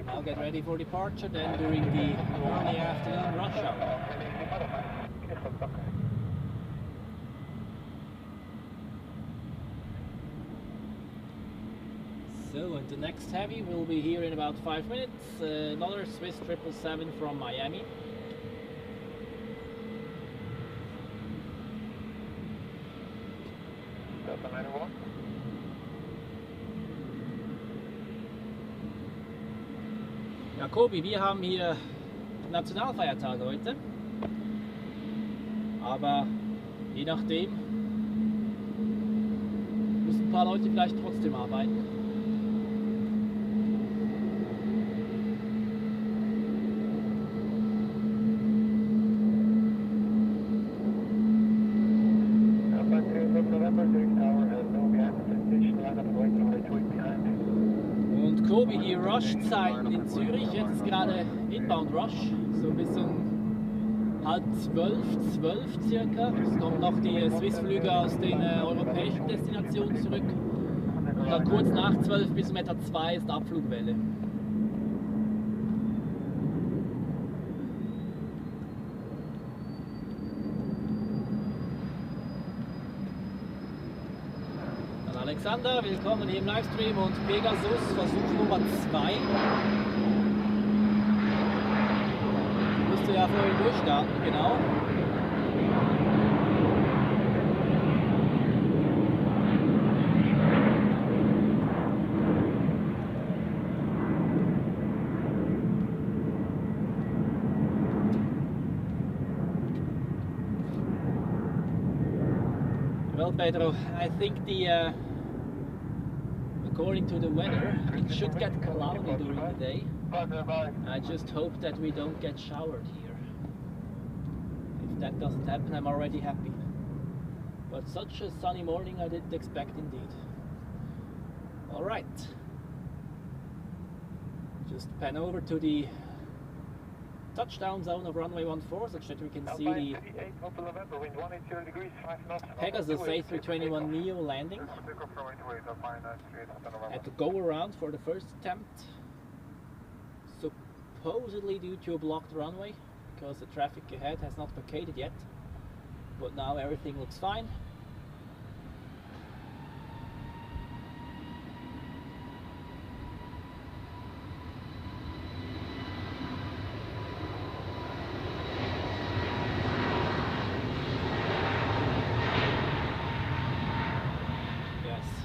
Now get ready for departure, then during the early afternoon rush hour. So, and the next heavy will be here in about 5 minutes. Another Swiss 777 from Miami. Delta 91. Jacobi, wir haben hier Nationalfeiertag heute, aber je nachdem müssen ein paar Leute vielleicht trotzdem arbeiten. Und Kobi, die Rush-Zeiten in Zürich, jetzt ist gerade Inbound Rush, so bis um 11:30, circa. Es kommen noch die Swiss-Flüge aus den europäischen Destinationen zurück. Und dann kurz nach 12 bis um etwa 2 ist Abflugwelle. Alexander, willkommen hier im Livestream und Pegasus, Versuch Nummer 2. Müsste ja vorhin durchstarten, genau. Well, Pedro, I think according to the weather, it should get cloudy during the day. I just hope that we don't get showered here. If that doesn't happen, I'm already happy. But such a sunny morning I didn't expect indeed. Alright. Just pan over to the touchdown zone of runway 14 such that we can see the Pegasus A321neo landing. Had to go around for the first attempt, supposedly due to a blocked runway because the traffic ahead has not vacated yet, but now everything looks fine.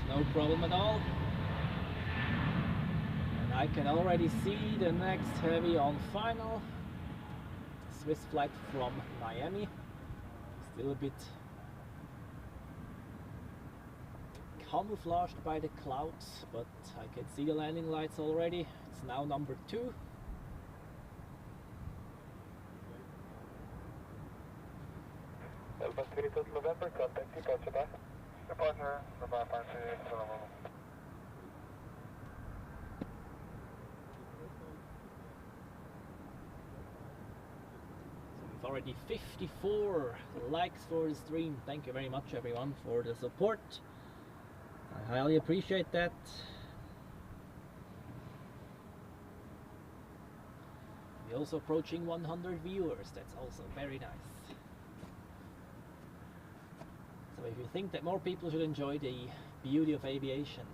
No problem at all. And I can already see the next heavy on final. Swiss flag from Miami. Still a bit camouflaged by the clouds, but I can see the landing lights already. It's now number 2. Airbus A330 November, contact departure by. Departure, November, We've already 54 likes for the stream. Thank you very much everyone for the support. I highly appreciate that. We're also approaching 100 viewers. That's also very nice. So if you think that more people should enjoy the beauty of aviation,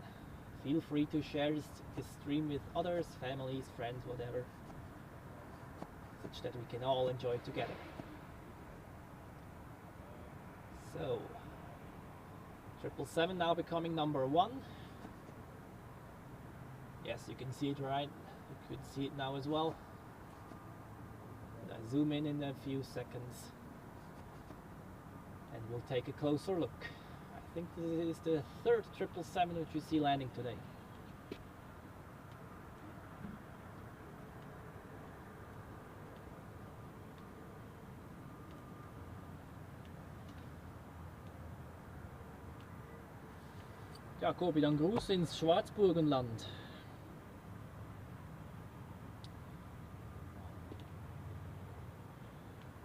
feel free to share this stream with others, families, friends, whatever, such that we can all enjoy together. So, 777 now becoming number 1. Yes, you can see it right. You could see it now as well. And I zoom in a few seconds. And we'll take a closer look. I think this is the 3rd 777 which we see landing today. Jakobi, dann Gruß ins Schwarzburgenland.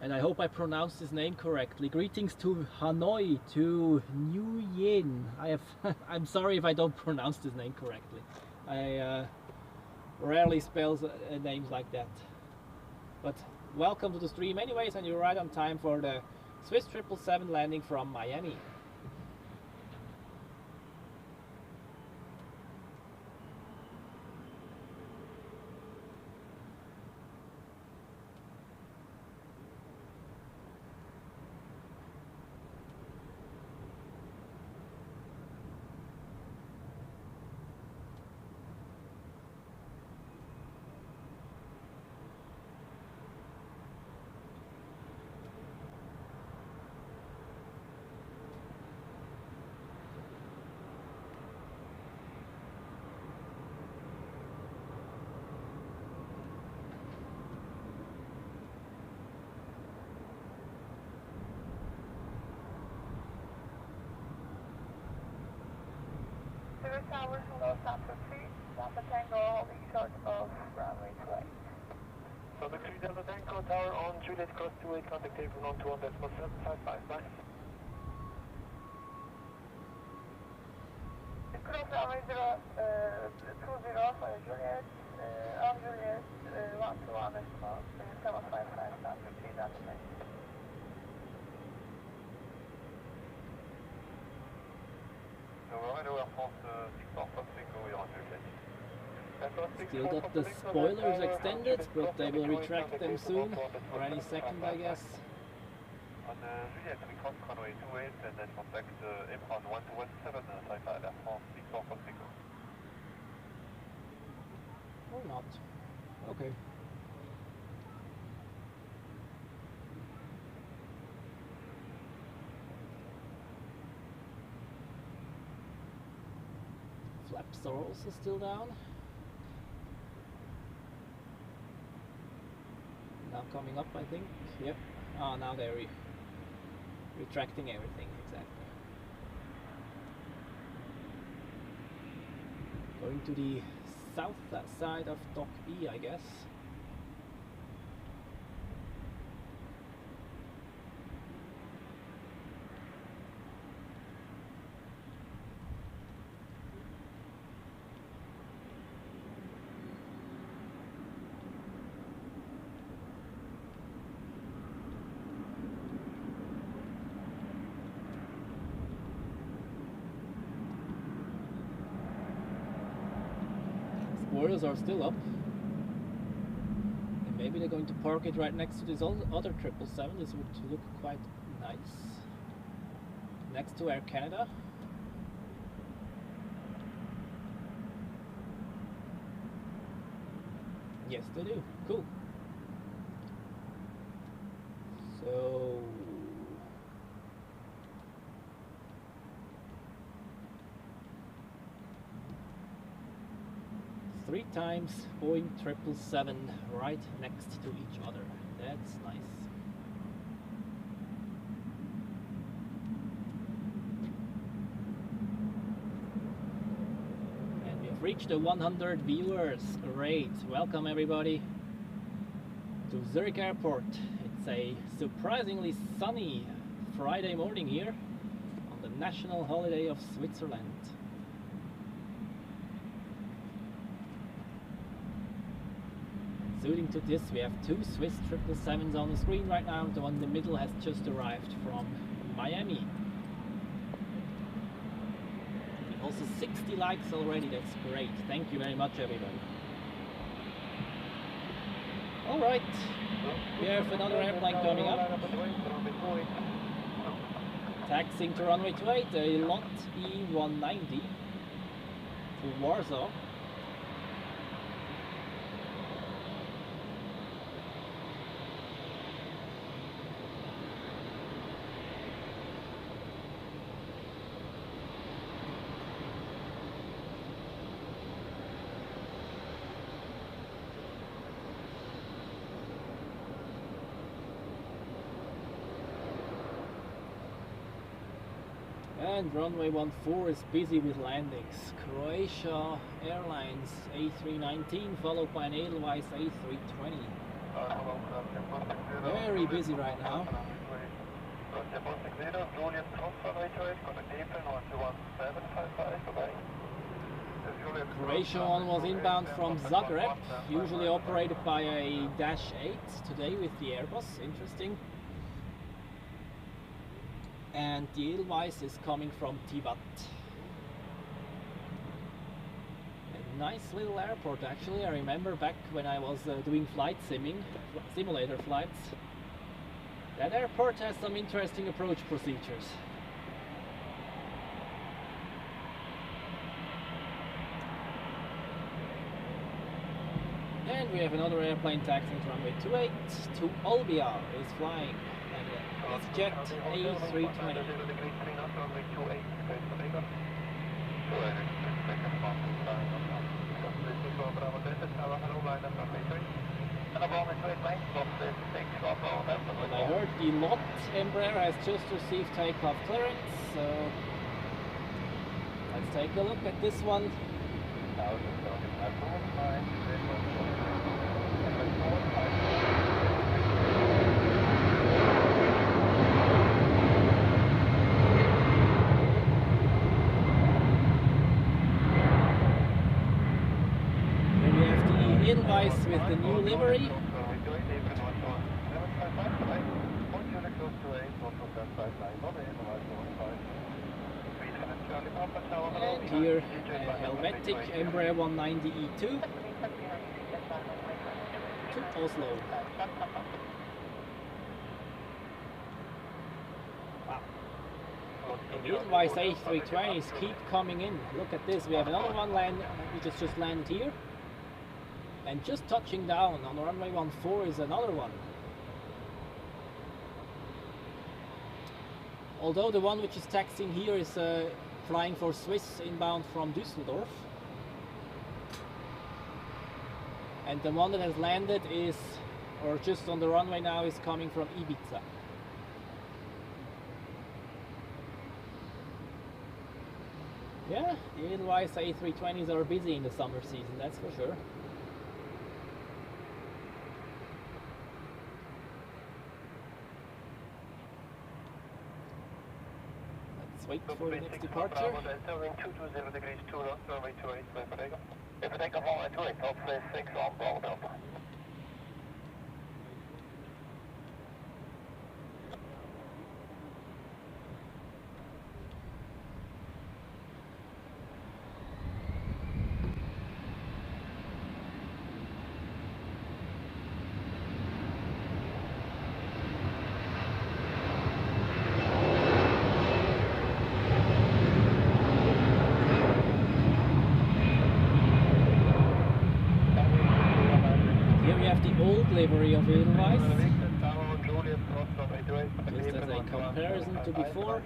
And I hope I pronounced his name correctly. Greetings to Hanoi, to Nguyen. I'm sorry if I don't pronounce his name correctly. I rarely spell names like that. But welcome to the stream anyways, and you're right on time for the Swiss 777 landing from Miami. Towers, hello, San Francisco, Delta Tango, holding short of runway 28. So the 3 Delta Tango Tower on Juliet Cross 28, contact table on 21.755, bye. Cross runway 20 for Juliet, on Juliet, 121 response, 755, San Francisco, Delta Tango. Still got the spoilers extended, but they will retract them soon, or any second I guess. On Juliet, we cross runway 28 and then contact Emron 1217, Saifa Air France 6440. Or not. Okay. Flaps are also still down. Now coming up, I think. Yep. Ah, now they're retracting everything, exactly. Going to the south side of Dock E, I guess. Spoilers are still up, and maybe they're going to park it right next to this other 777. This would look quite nice, next to Air Canada. Yes, they do. Cool. So three times Boeing 777 right next to each other. That's nice. And we have reached the 100 viewers. Great. Welcome everybody to Zurich Airport. It's a surprisingly sunny Friday morning here on the national holiday of Switzerland. Zooming to this, we have two Swiss 777s on the screen right now. The one in the middle has just arrived from Miami. Also 60 likes already, that's great. Thank you very much everybody. Alright, we have another airplane coming up. Taxiing to runway 28, a lot E190 to Warsaw. And runway 14 is busy with landings. Croatia Airlines A319 followed by an Edelweiss A320. Very busy right now. Croatia one was inbound from Zagreb, usually operated by a -8, today with the Airbus, interesting. And the Edelweiss is coming from Tivat. A nice little airport actually. I remember back when I was doing flight simulator flights. That airport has some interesting approach procedures. And we have another airplane taxiing to runway 28 to Olbia is flying. It's Jet A320. And I heard the lot Embraer has just received takeoff clearance, so let's take a look at this one. Edelweiss with the new livery. And here a Helvetic Embraer 190E2 to Oslo. Wow. And the Edelweiss A320s keep coming in. Look at this, we have another one which has just landed here. And just touching down on runway 14 is another one. Although the one which is taxiing here is flying for Swiss inbound from Düsseldorf. And the one that has landed is, or just on the runway now, is coming from Ibiza. Yeah, the Edelweiss A320s are busy in the summer season, that's for sure. Let's wait for the next departure. Wind 220 degrees 2 knots, runway 28, clear for takeoff. Clear for takeoff, runway 28, top 6 on Bravo Delta. Livery of Edelweiss, just as a comparison to before.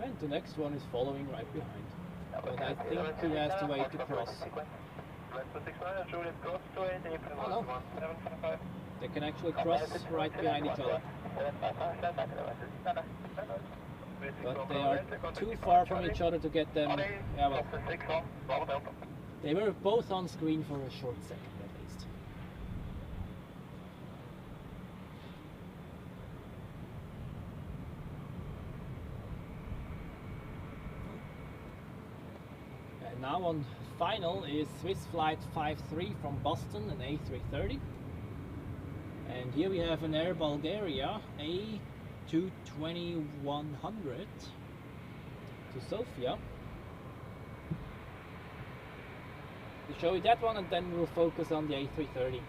And the next one is following right behind, but I think he has to wait to cross. Oh no, they can actually cross right behind each other, but they are too far from each other to get them. Yeah, well, they were both on screen for a short second at least. And now on final is Swiss Flight 53 from Boston, an A330. And here we have an Air Bulgaria A220 100 to Sofia. We'll show you that one and then we'll focus on the A330.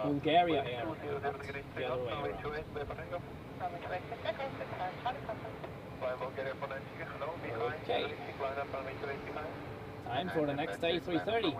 Bulgaria Air, the other way around. Okay, time for the next A330.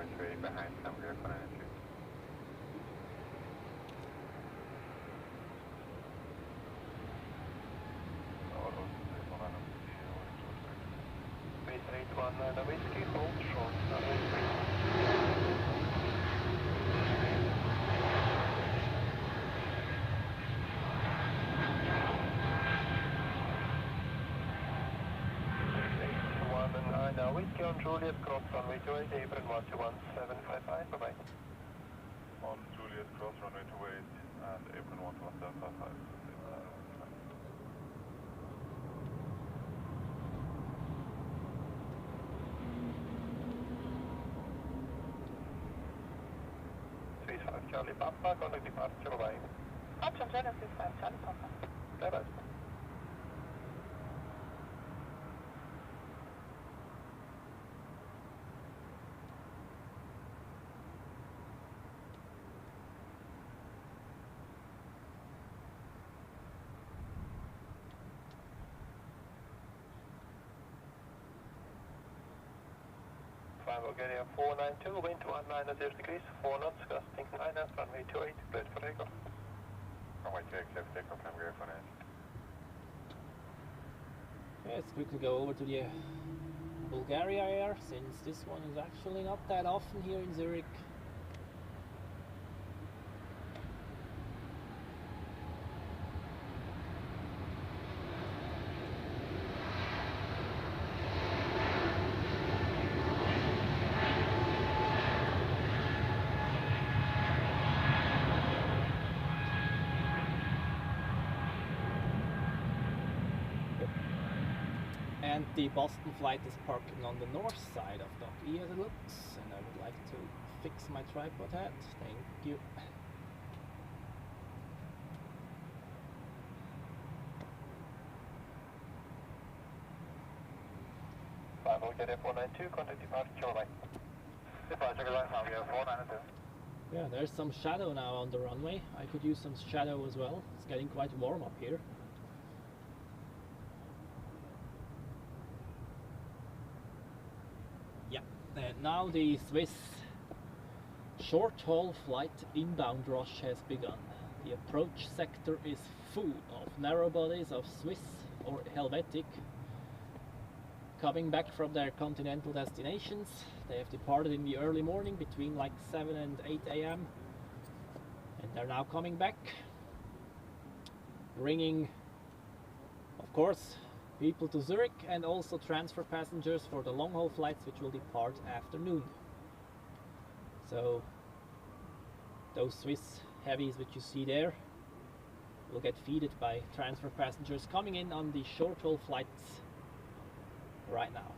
Whiskey on Juliet, cross runway 28, apron 121.755, bye-bye. On Juliet, cross runway 28 and apron 121.755. Swiss 5 Charlie Papa, contact departure, bye-bye. Option 7, Swiss 5 Charlie Papa. Bye-bye. Bulgaria 492, wind 19 degrees, 4 knots, gusting 9 knots, runway 28, cleared for takeoff. Runway 28, cleared for takeoff, Bulgaria 492. Let's quickly go over to the Bulgaria Air, since this one is actually not that often here in Zurich. And the Boston flight is parking on the north side of Dock E as it looks, and I would like to fix my tripod hat. Thank you. Bulgaria 492, contact departure, bye. Departure, Bulgaria 492. Yeah, there's some shadow now on the runway. I could use some shadow as well. It's getting quite warm up here. And now the Swiss short-haul flight inbound rush has begun. The approach sector is full of narrow bodies of Swiss or Helvetic coming back from their continental destinations. They have departed in the early morning between like 7 and 8 a.m. And they're now coming back, bringing, of course, people to Zurich and also transfer passengers for the long-haul flights which will depart afternoon. So those Swiss heavies which you see there will get feeded by transfer passengers coming in on the short-haul flights right now.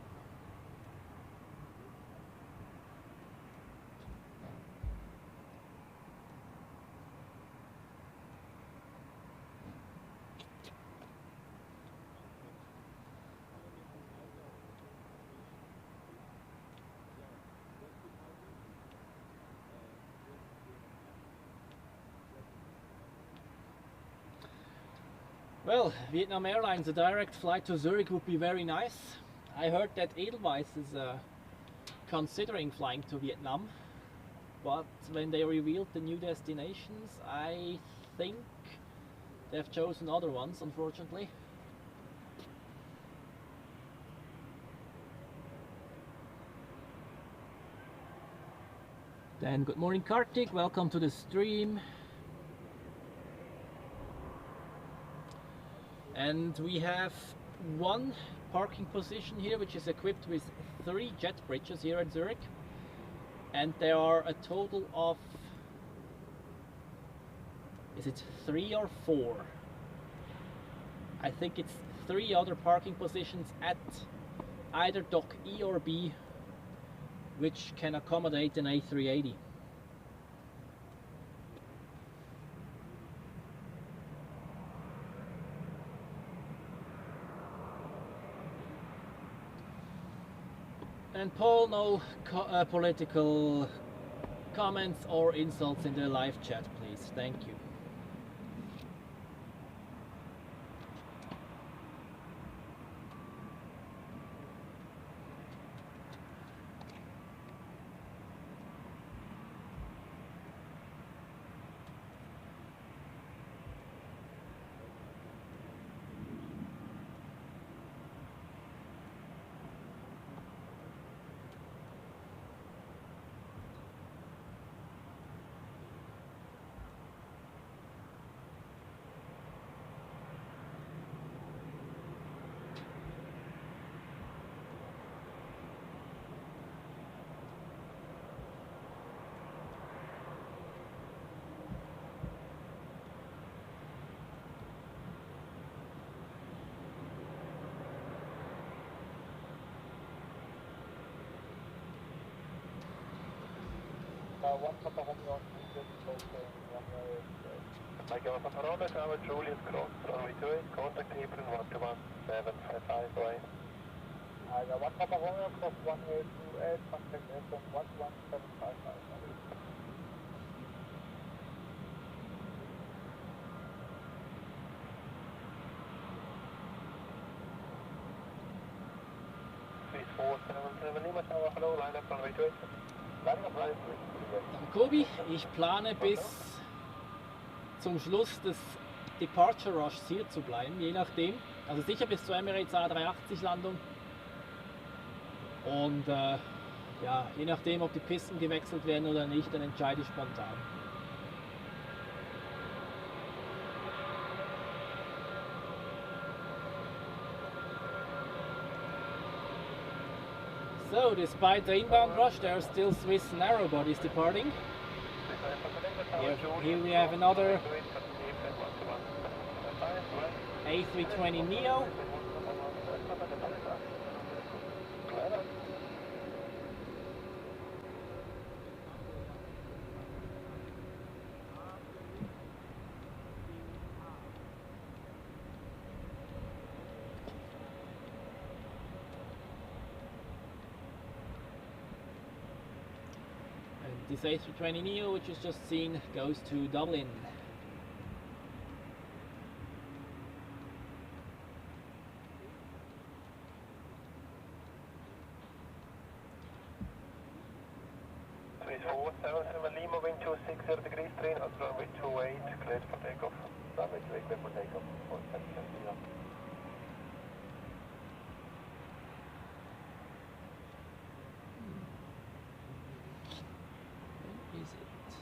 Well, Vietnam Airlines, a direct flight to Zurich would be very nice. I heard that Edelweiss is considering flying to Vietnam, but when they revealed the new destinations, I think they've chosen other ones, unfortunately. Then good morning Kartik, welcome to the stream. And we have one parking position here which is equipped with 3 jet bridges here at Zurich, and there are a total of, is it 3 or 4? I think it's 3 other parking positions at either dock E or B which can accommodate an A380. And Paul, no political comments or insults in the live chat, please. Thank you. One Papa Romeo on Mike Alpha Parole, Tower Julius Cross, runway 28, contact April 11755, right? One Papa Romeo, cross 1828, contact April 11755. Please 477 Lima Tower, hello, line up runway 28. Line up runway 28. Kobi, ich plane bis zum Schluss des Departure Rushs hier zu bleiben, je nachdem. Also sicher bis zur Emirates A380 Landung. Und ja, je nachdem, ob die Pisten gewechselt werden oder nicht, dann entscheide ich spontan. So, despite the inbound rush, there are still Swiss narrow bodies departing. Here we have another A320 Neo. This A320 Neo, which is just seen, goes to Dublin. Lima, wind 260 degrees, 3 knots, runway 28, cleared for takeoff. Runway 28, cleared for takeoff. 470. Where is it?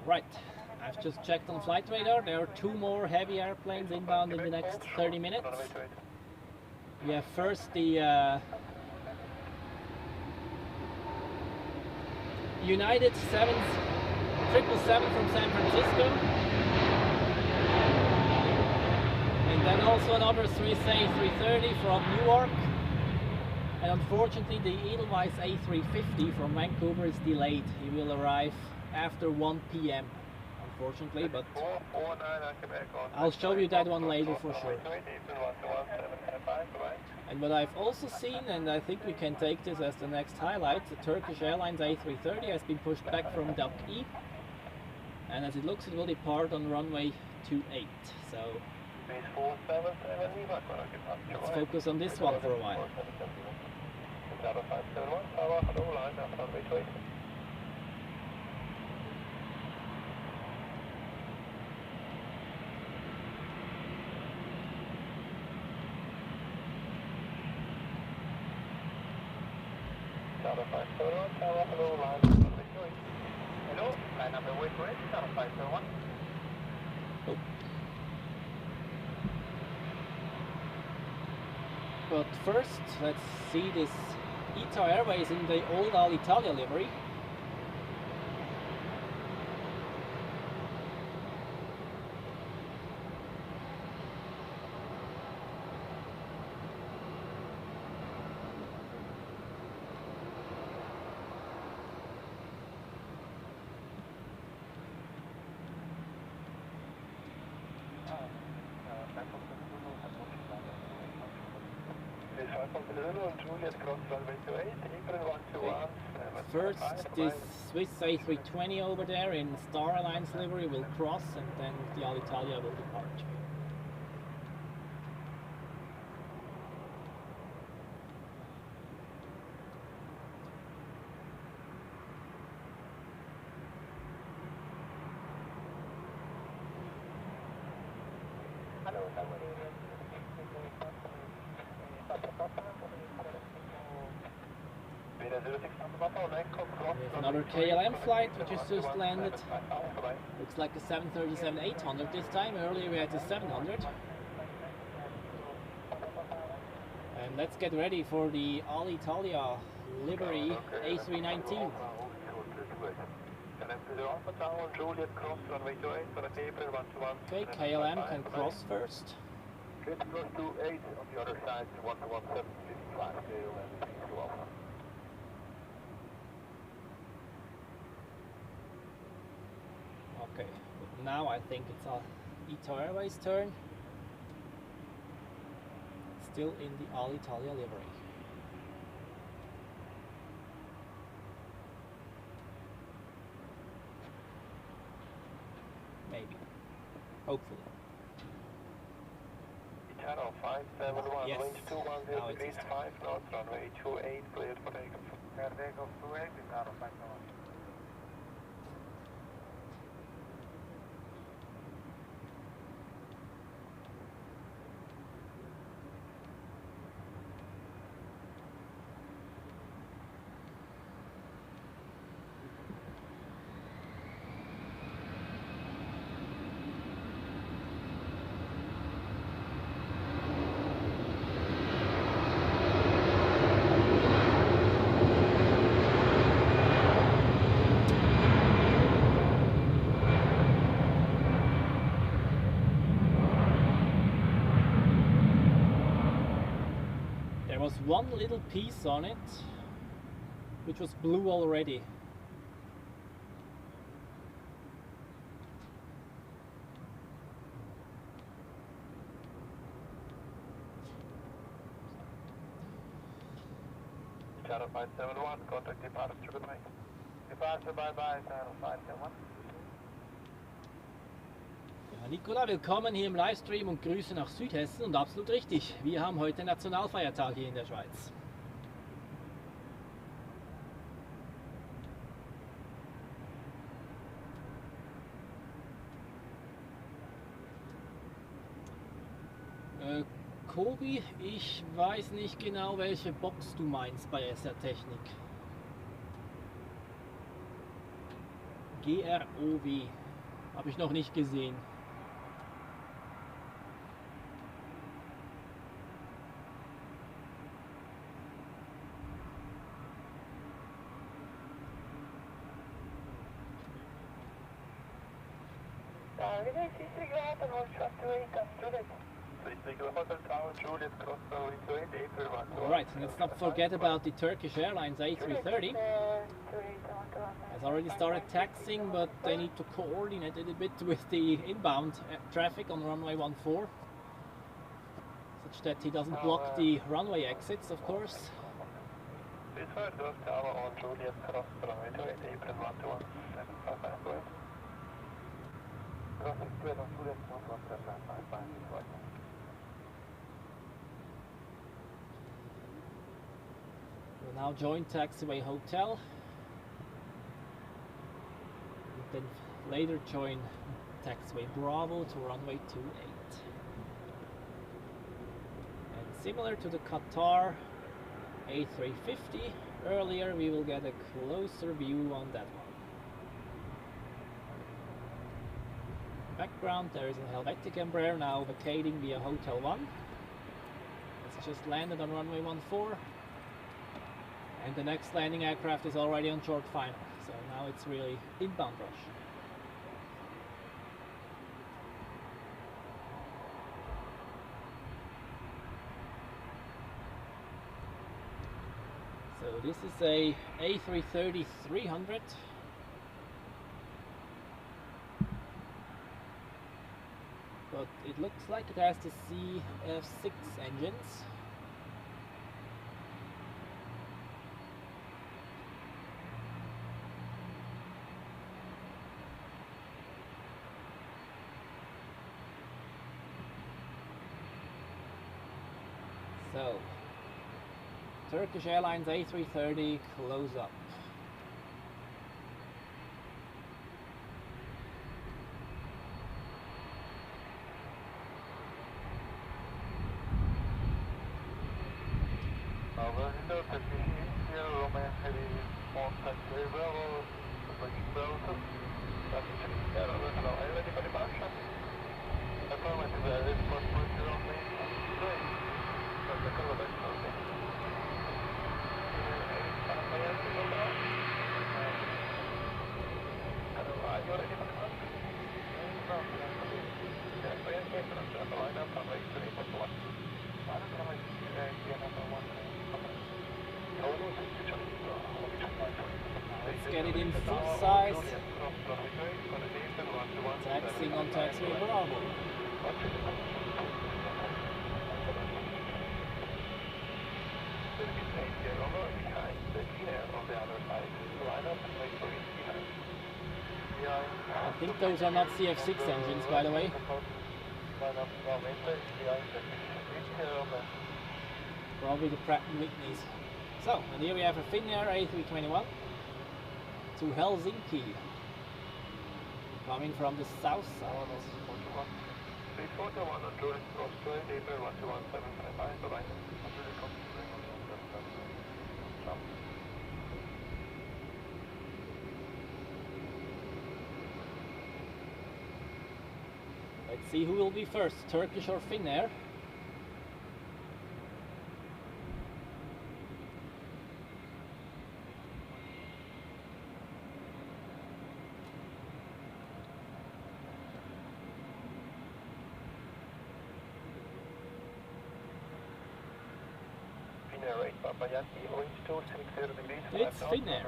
Right, I've just checked on flight radar. There are 2 more heavy airplanes inbound in the next 30 minutes. We have first the United 777 from San Francisco, and then also another Swiss A330 from Newark, and unfortunately the Edelweiss A350 from Vancouver is delayed. He will arrive after 1 p.m. unfortunately, but I'll show you that one later for sure. And what I've also seen, and I think we can take this as the next highlight, the Turkish Airlines A330 has been pushed back from Dock E, and as it looks it will depart on runway 28. So let's focus on this one for a while. Hello, line number wait for it, 501. Oh. But first, let's see this ITA Airways in the old Alitalia livery. First, this Swiss A320 over there in Star Alliance livery will cross, and then the Alitalia will depart. Another KLM flight which has just landed. Looks like a 737-800 this time. Earlier we had the 700. And let's get ready for the Alitalia livery A319. Okay, KLM can cross first. Close to 8 on the other side, 11755 KLM. Okay, now I think it's ITA Airways turn. Still in the Alitalia livery. Maybe. Hopefully. Channel 571, yes. range 210 Now degrees 5 knots, runway 28, cleared for takeoff. Takeoff 28, Channel 571. There was one little piece on it which was blue already. Channel 571, contact departure, good night. Departure, bye-bye, Channel 571. Ja, Nicola, willkommen hier im Livestream und Grüße nach Südhessen, und absolut richtig, wir haben heute Nationalfeiertag hier in der Schweiz. Kobi, ich weiß nicht genau, welche Box du meinst bei SR Technik. GROW. Habe ich noch nicht gesehen. Airways A330 and 128 and Zurich. Alright, let's not forget about the Turkish Airlines A330. Has already started taxiing, but they need to coordinate it a bit with the inbound traffic on runway 14, such that he doesn't block the runway exits, of course. We'll now join taxiway hotel, and then later join taxiway Bravo to runway 28. And similar to the Qatar A350 earlier, we will get a closer view on that one. Background, there is a Helvetic Embraer now vacating via Hotel 1. It's just landed on runway 14. And the next landing aircraft is already on short final, so now it's really inbound rush. So this is a A330-300. But it looks like it has the CF6 engines. So, Turkish Airlines A330 close up. Let's get it in full size. Taxiing on taxiway Bravo. I think those are not CF6 engines, by the way. Probably the Pratt & Whitneys. So, and here we have a Finnair A321 to Helsinki, coming from the south side. Let's see who will be first, Turkish or Finnair. It's Finnair.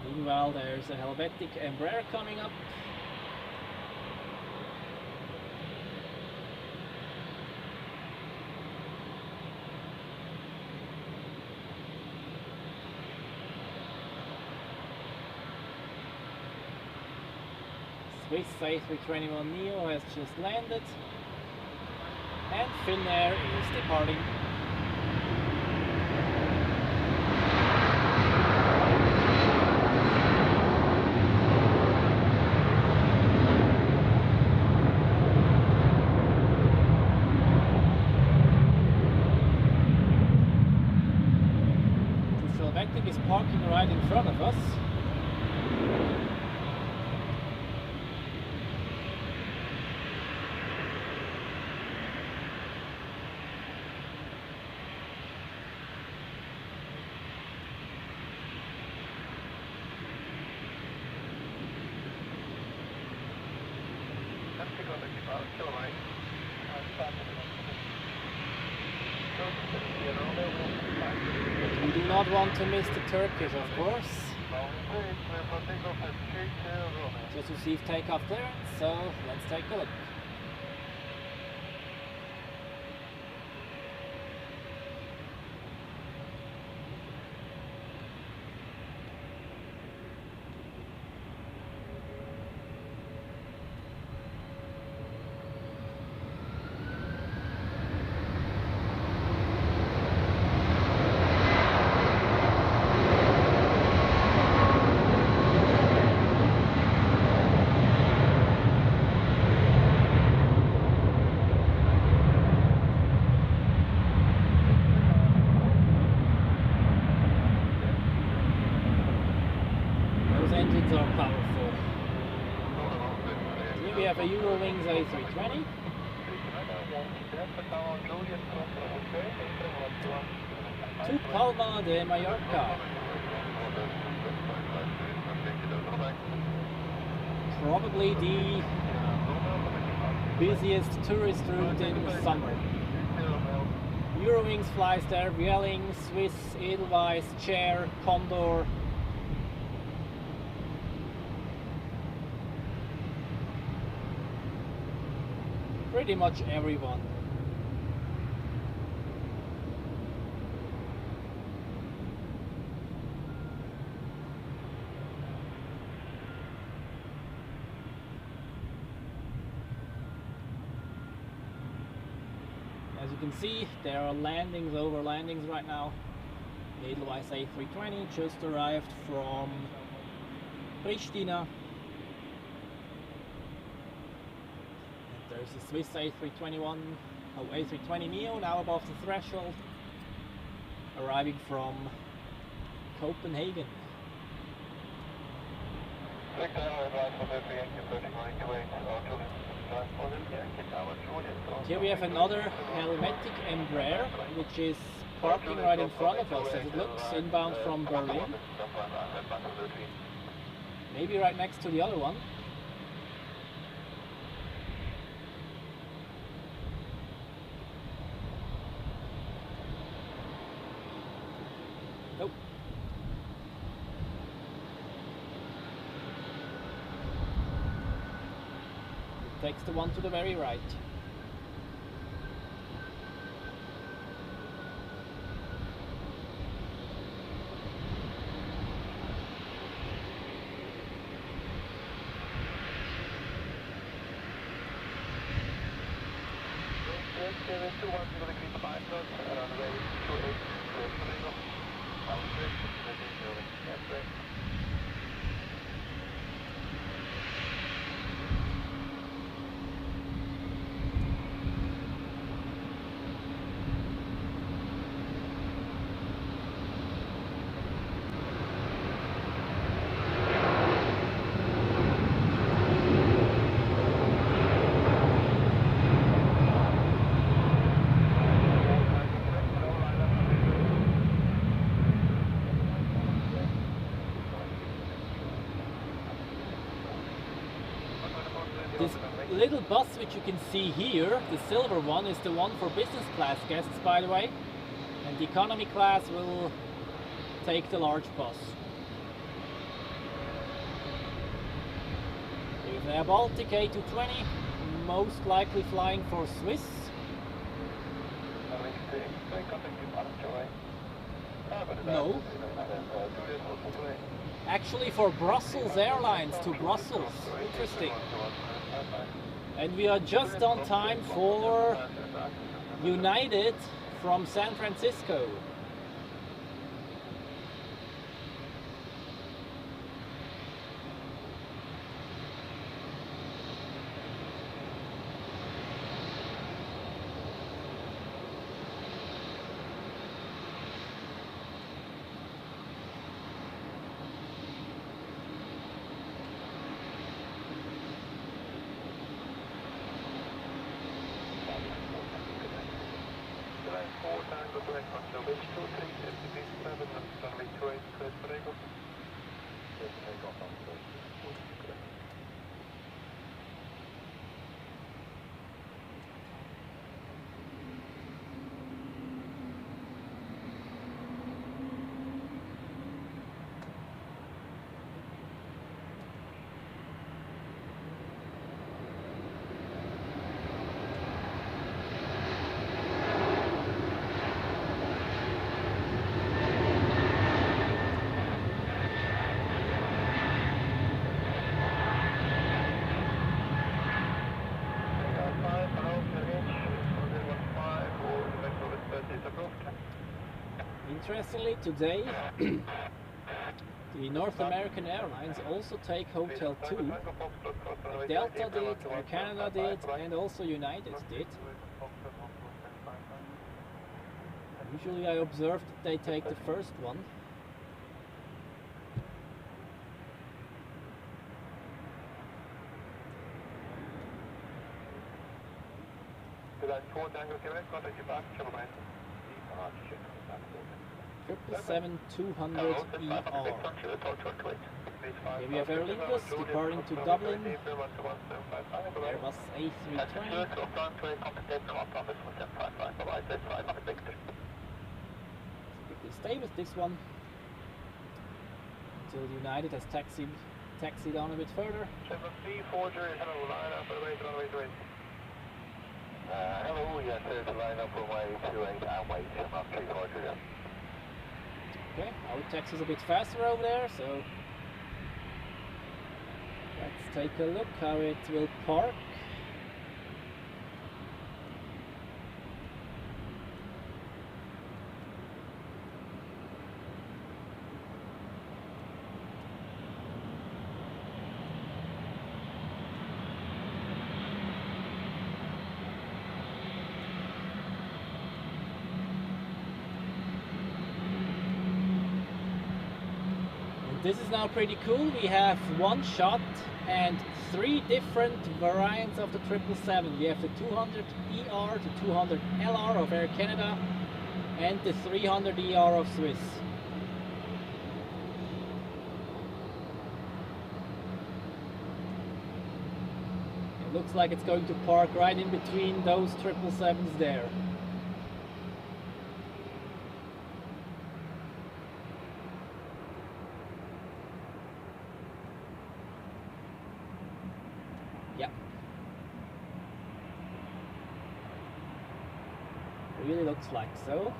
Meanwhile, there's a Helvetic Embraer coming up. Swiss A321neo has just landed, and Finnair is departing. parking right in front of us. We do not want to miss the Turkish, of course. Just received takeoff clearance, so let's take a look. Engines are powerful. Here we have a Eurowings A320. To Palma de Mallorca. Probably the busiest tourist route in the summer. Eurowings flies there, Vueling, Swiss, Edelweiss, Chair, Condor. Pretty much everyone. As you can see, there are landings over landings right now. The Edelweiss A320 just arrived from Pristina. There's the Swiss A320 Neo now above the threshold, arriving from Copenhagen. Here we have another Helvetic Embraer, which is parking right in front of us as it looks, inbound from Berlin. Maybe right next to the other one. Nope. It takes the one to the very right. This little bus which you can see here, the silver one, is the one for business class guests, by the way, and the economy class will take the large bus. Here's the Baltic A220, most likely flying for Swiss. No. Actually for Brussels Airlines to Brussels. Interesting. And we are just on time for United from San Francisco. 4 Tango Quebec, runway 23, 57, runway 28, cleared for takeoff. Cleared for takeoff on the Interestingly, today the North American airlines also take Hotel 2, like Delta did, Air Canada did, and also United did. Usually I observed that they take the first one. Triple 200 ER. Here we have Aer Lingus departing to Dublin. Airbus A320. Quickly stay with this one until United has taxied on a bit further. Hello, yes, there's a line up runway 28 and wait, not 340 yet. Okay, our taxi is a bit faster over there, so let's take a look how it will park. This is now pretty cool. We have one shot and 3 different variants of the 777. We have the 200 ER, the 200 LR of Air Canada, and the 300 ER of Swiss. It looks like it's going to park right in between those 777s there. Really looks like so.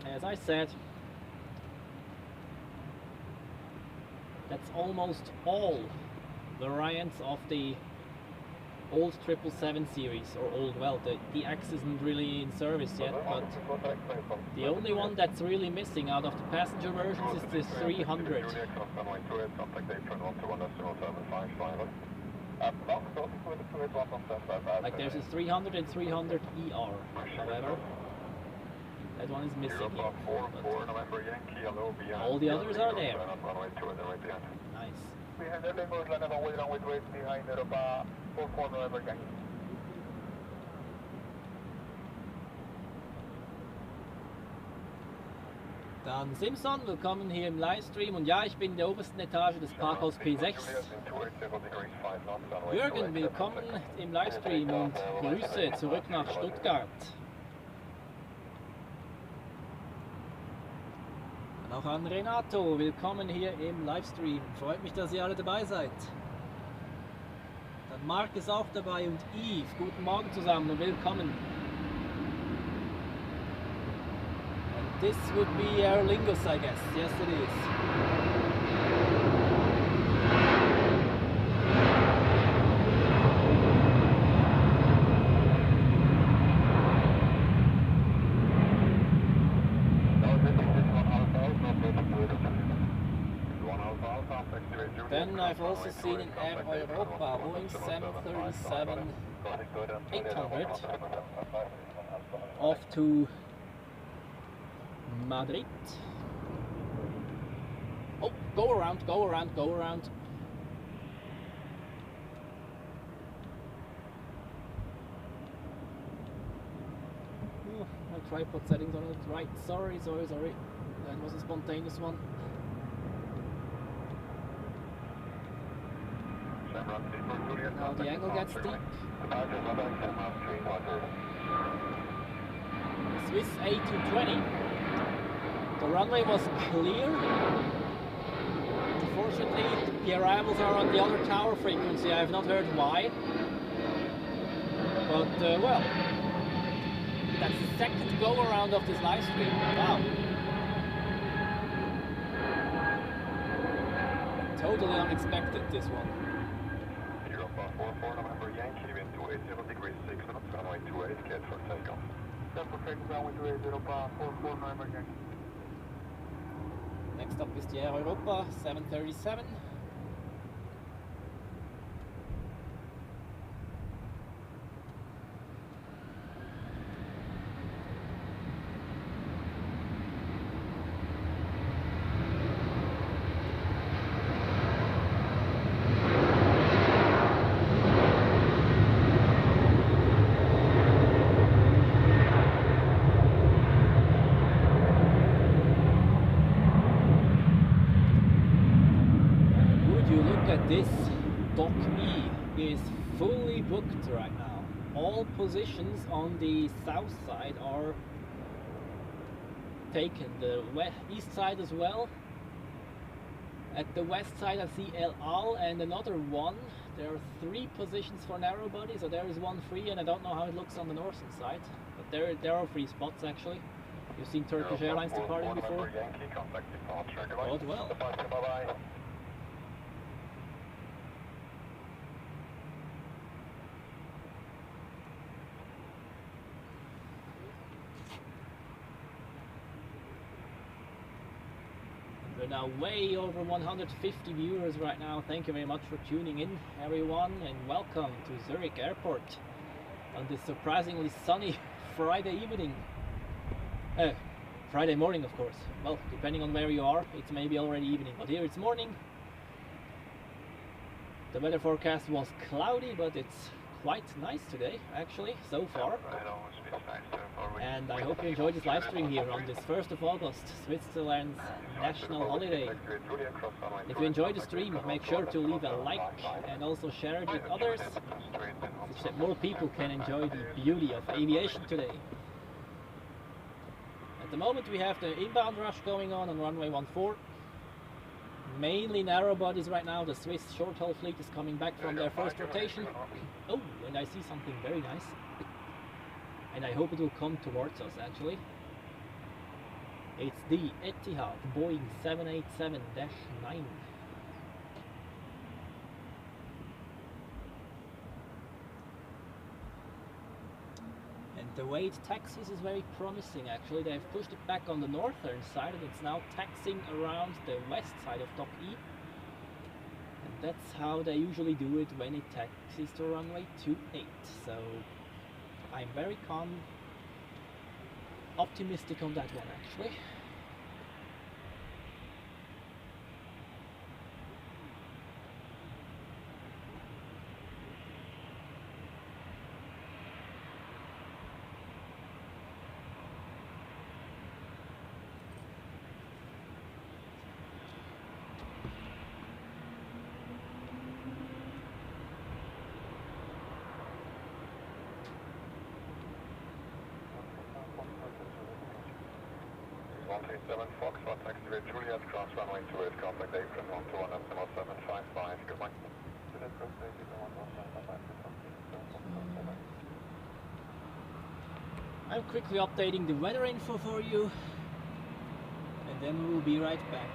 As I said, that's almost all variants of the old 777 series, or old, well, the X isn't really in service yet, but the only one that's really missing out of the passenger versions is the 300. Like there's a 300 and 300 ER, however, that one is missing yet, but all the others are there. Nice. Dann Simson, willkommen hier im Livestream und ja, ich bin in der obersten Etage des Parkhaus P6. Jürgen, willkommen im Livestream und Grüße zurück nach Stuttgart. Und auch an Renato, willkommen hier im Livestream. Freut mich, dass ihr alle dabei seid. Dann Marc ist auch dabei und Yves, guten Morgen zusammen und willkommen. This would be Aer Lingus, I guess. Yes, it is. Then I've also seen in Air Europa Boeing 737-800 off to Madrid. Oh, go around, go around, go around. tripod settings are not right. Sorry. That was a spontaneous one. Now the angle gets steep. Swiss A220. The runway was clear. Unfortunately, the arrivals are on the other tower frequency. I have not heard why. But, well, that's the second go-around of this live stream. Wow. Totally unexpected, this one. Europa 44 November Yankee, wind 280 degrees 6 minutes, runway 28, cleared for takeoff. That's okay, runway 28, Europa 44 November Yankee. Next up is the Air Europa 737. This Dock E is fully booked right now. All positions on the south side are taken. The east side as well. At the west side I see El Al and another one. There are 3 positions for narrow body, so there is one free, and I don't know how it looks on the northern side. But there are free spots actually. You've seen Turkish Airlines departing before. Oh well. We're now way over 150 viewers right now. Thank you very much for tuning in, everyone, and welcome to Zurich Airport on this surprisingly sunny Friday evening. Friday morning, of course. Well, depending on where you are, it's maybe already evening, but here it's morning. The weather forecast was cloudy, but it's quite nice today, actually, so far. And I hope you enjoyed this live stream here on this 1st of August, Switzerland's national holiday. If you enjoyed the stream, make sure to leave a like and also share it with others, so that more people can enjoy the beauty of aviation today. At the moment we have the inbound rush going on runway 14. Mainly narrow bodies right now. The Swiss short-haul fleet is coming back from their first rotation. Oh, and I see something very nice. And I hope it will come towards us actually. It's the Etihad Boeing 787-9. And the way it taxis is very promising actually. They've pushed it back on the northern side and it's now taxiing around the west side of Dock E. And that's how they usually do it when it taxis to runway 28. So I'm very optimistic on that one actually. Foxtrot, taxi with Juliet, cross runway 28, contact apron 121 at 755, good morning. I'm quickly updating the weather info for you, and then we will be right back.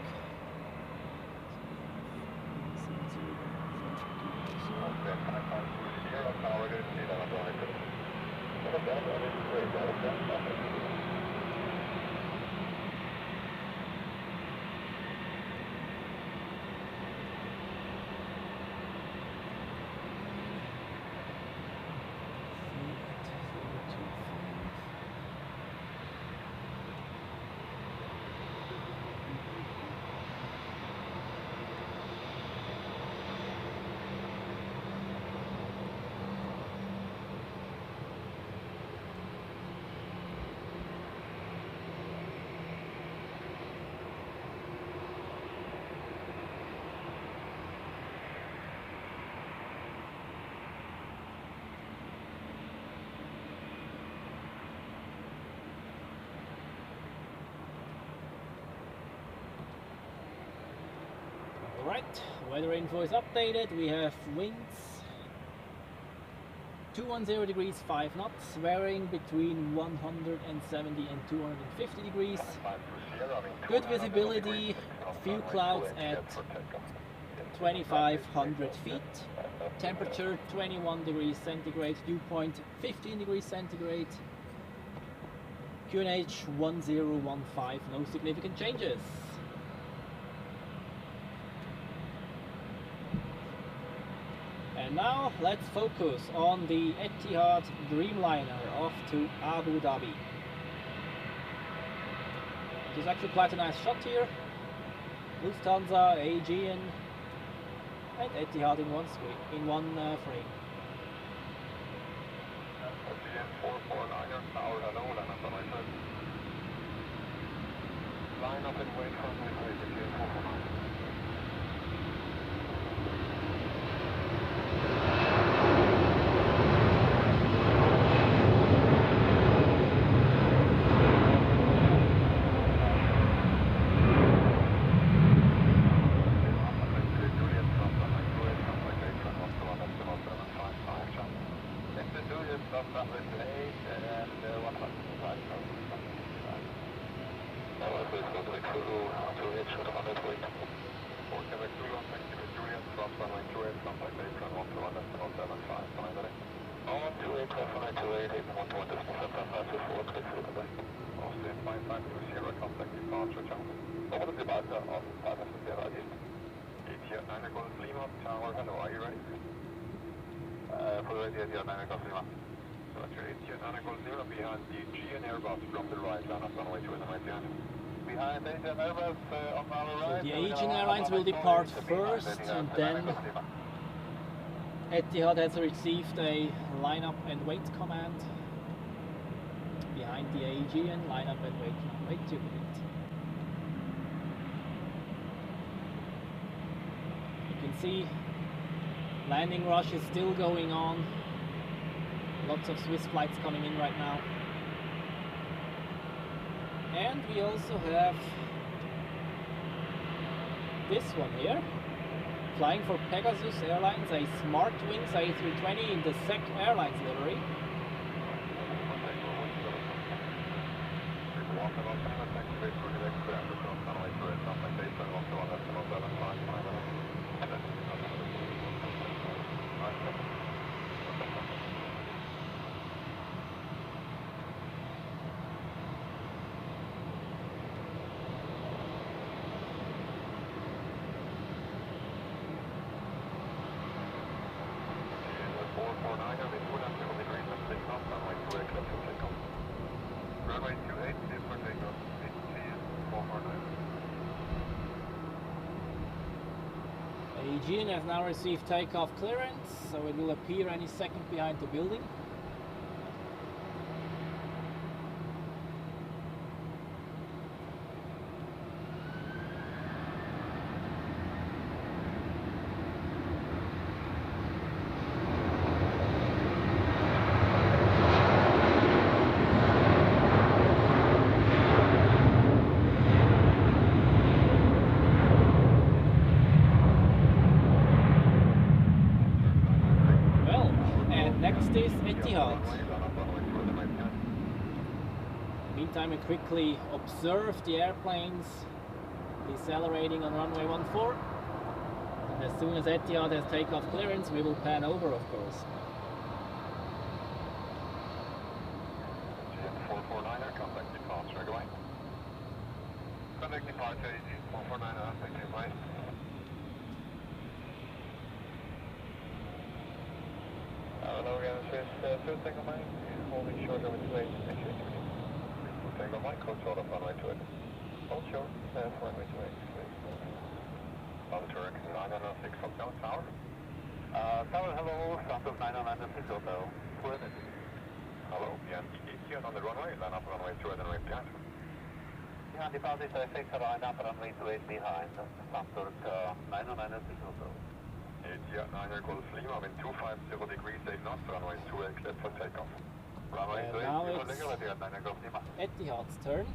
Alright, weather info is updated. We have winds 210 degrees 5 knots, varying between 170 and 250 degrees. Good visibility, few clouds at 2,500 feet. Temperature 21 degrees centigrade, dew point 15 degrees centigrade. QNH 1015, no significant changes. And now let's focus on the Etihad Dreamliner off to Abu Dhabi. It is actually quite a nice shot here. Lufthansa, Aegean and Etihad in one frame. Aegean 449er, tower hello, line up on my side. Line up and wait for my side, Aegean 449. Tower, hello, are you ready? For the radio, Etihad Golf Lima. Roger, Etihad Golf Lima behind the Aegean Airbus from the right, line up runway 2 in the right behind. Behind Aegean Airbus on our right. So the Aegean Airlines will depart first, and then Etihad has received a line-up and wait command. Behind the Aegean, line up and wait 2 minutes. You can see landing rush is still going on. Lots of Swiss flights coming in right now. And we also have this one here, flying for Pegasus Airlines, a Smart Wings A320 in the SEC Airlines livery. Aegean has now received takeoff clearance, so it will appear any second behind the building. Is Etihad. Meantime, we quickly observe the airplanes decelerating on runway 14. And as soon as Etihad has takeoff clearance, we will pan over, of course. 449er, contact departure, go away. Contact departure, 449er, thank you, bye. Hello again, Swiss 2 Tango Mike, holding short over 28, make sure you 2 Tango Mike, code short of runway 28. Hold short, runway 28, please. On the Zurich 906 Hotel Tower. Tower, hello, Santos 906 Hotel. Hello, behind Etihad on the runway, line up runway 2 and then right behind. Behind departure, effects are line up runway 28 behind, Santos 906 Hotel. Etihad 9 Golf Lima, wind 250 degrees 8 knots, runway 2 cleared for takeoff. Runway 2 now it's Etihad's turn.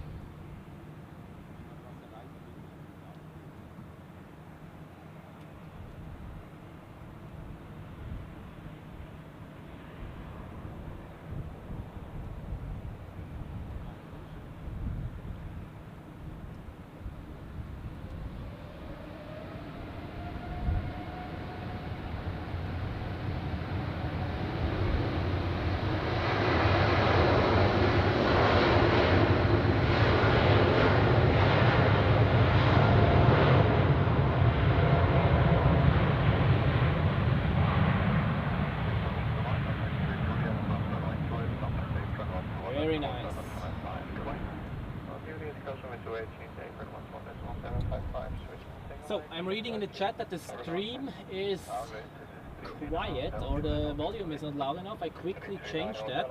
Very nice. So I'm reading in the chat that the stream is quiet or the volume is not loud enough. I quickly changed that.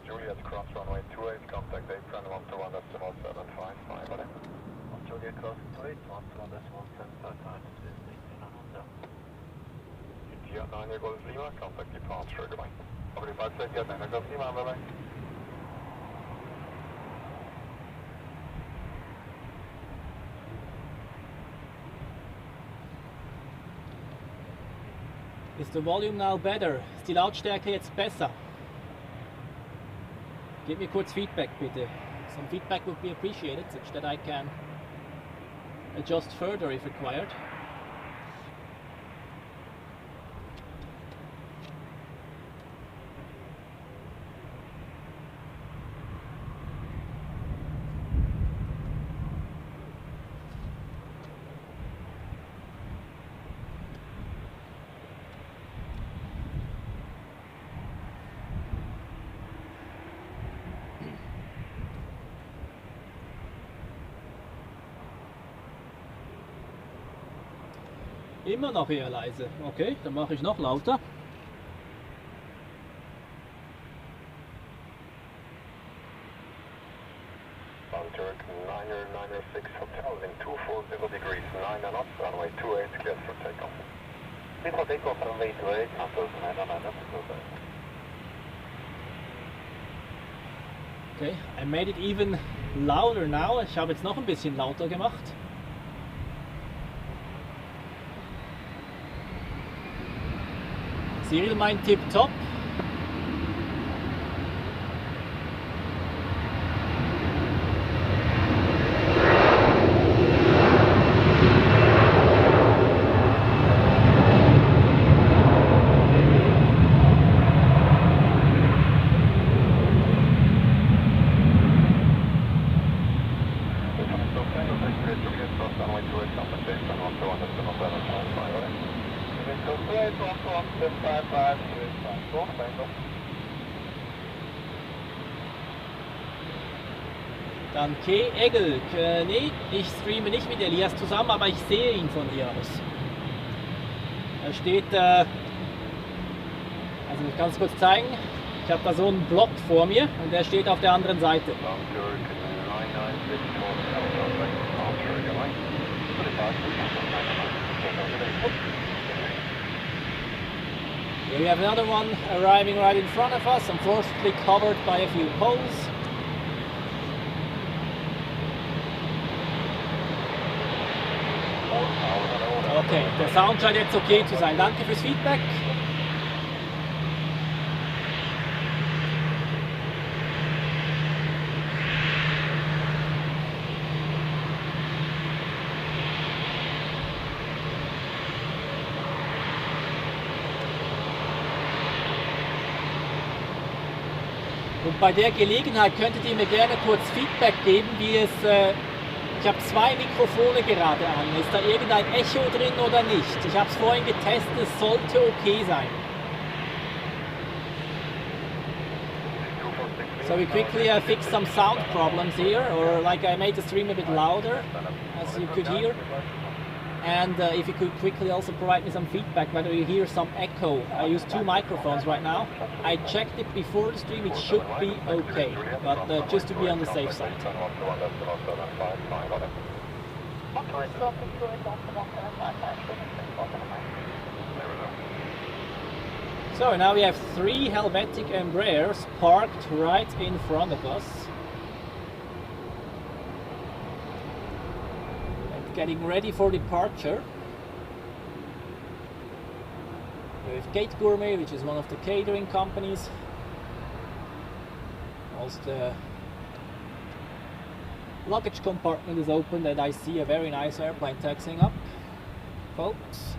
Juliet cross runway 28, contact apron 121.75. Juliet cross 28, 121.75. India 9 Golf Lima, contact departure, goodbye. 45 seconds, 9 Golf Lima, bye bye. Is the volume now better? Ist die Lautstärke jetzt besser? Gib mir kurz Feedback bitte. Some feedback would be appreciated such that I can adjust further if required. Immer noch eher leise. Okay, dann mache ich noch lauter. Zurich 906 Hotel in 240 degrees, 9 knots, runway 28 cleared for takeoff. Cleared for takeoff, runway 28, numbers 9 Okay, I made it even louder now. Ich habe jetzt noch ein bisschen lauter gemacht. Serial mein Tip-Top. Dann K. Egel. Nee, ich streame nicht mit Elias zusammen, aber ich sehe ihn von hier aus. Er steht, also ich kann es kurz zeigen. Ich habe da so einen Block vor mir und er steht auf der anderen Seite. Here we have another one arriving right in front of us, unfortunately covered by a few poles. Okay, der Sound scheint jetzt okay zu sein. Danke fürs Feedback. Und bei der Gelegenheit könntet ihr mir gerne kurz Feedback geben, wie es... ich habe zwei Mikrofone gerade an. Ist da irgendein Echo drin oder nicht? Ich habe es vorhin getestet, es sollte okay sein. So we quickly fixed some sound problems here, or like I made the stream a bit louder, as you could hear. And if you could quickly also provide me some feedback whether you hear some echo. I use two microphones right now. I checked it before the stream, it should be okay, but just to be on the safe side. So now we have three Helvetic Embraers parked right in front of us. Getting ready for departure. We have Gate Gourmet, which is one of the catering companies. Also the luggage compartment is open and I see a very nice airplane taxiing up. Folks,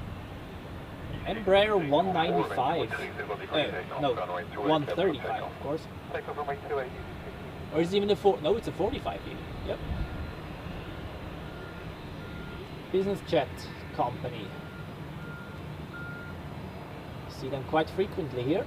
Embraer 195. No, 135 of course. Or is it even a 4? No, it's a 45 even. Yep. Business jet company. See them quite frequently here.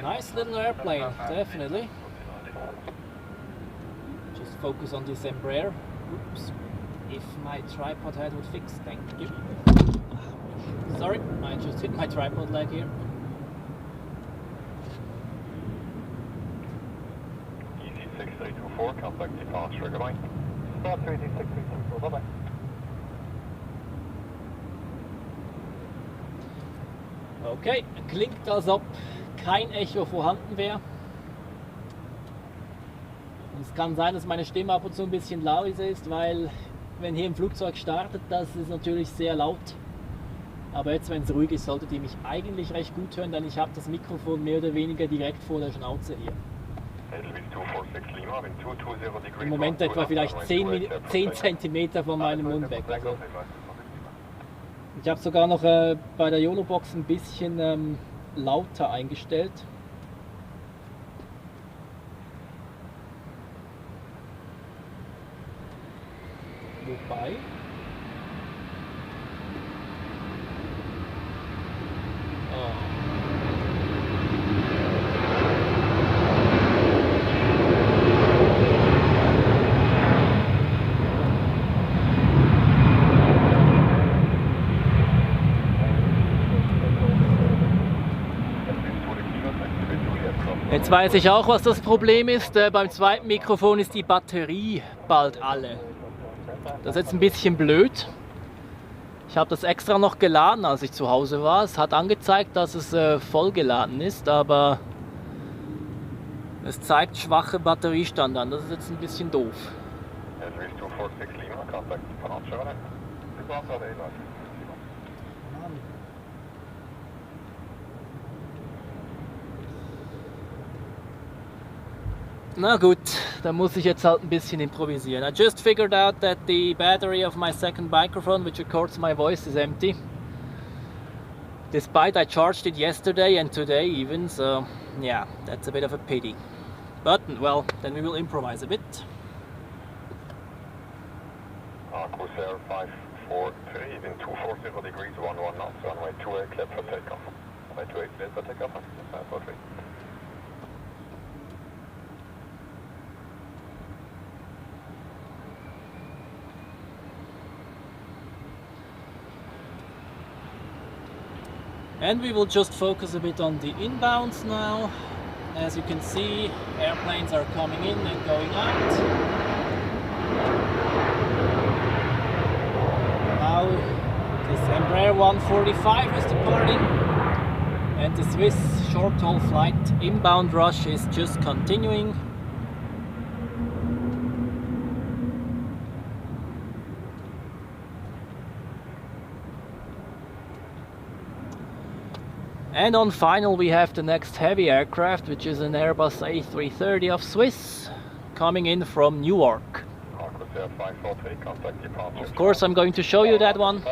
Nice little airplane, definitely. Just focus on this Embraer. Oops. If my tripod head would fix, thank you. Sorry, I just hit my tripod leg here. EC6324, contact departure, goodbye. Start 3D6324, bye bye. Okay, klingt, als ob kein Echo vorhanden wäre. Und es kann sein, dass meine Stimme ab und zu ein bisschen leise ist, weil wenn hier im Flugzeug startet, das ist natürlich sehr laut. Aber jetzt, wenn es ruhig ist, solltet ihr mich eigentlich recht gut hören, denn ich habe das Mikrofon mehr oder weniger direkt vor der Schnauze hier. Im Moment etwa vielleicht 10 cm von meinem Mund weg. Also ich habe sogar noch bei der YOLO-Box ein bisschen lauter eingestellt. Wobei... Jetzt weiß ich auch, was das Problem ist. Beim zweiten Mikrofon ist die Batterie bald alle. Das ist jetzt ein bisschen blöd. Ich habe das extra noch geladen, als ich zu Hause war. Es hat angezeigt, dass es voll geladen ist, aber es zeigt schwache Batteriestand an. Das ist jetzt ein bisschen doof. Na gut, da muss ich jetzt halt ein bisschen improvisieren. I just figured out that the battery of my second microphone, which records my voice, is empty. Despite I charged it yesterday and today even, so yeah, that's a bit of a pity. But, well, then we will improvise a bit. Corsair 543, even 240 degrees, 11 knots, runway 28, clear for takeoff. Runway 28, clear for takeoff, 543. And we will just focus a bit on the inbounds now. As you can see, airplanes are coming in and going out. Now this Embraer 145 is departing and the Swiss short-haul flight inbound rush is just continuing. And on final we have the next heavy aircraft, which is an Airbus A330 of Swiss, coming in from Newark. Of course I'm going to show you that one.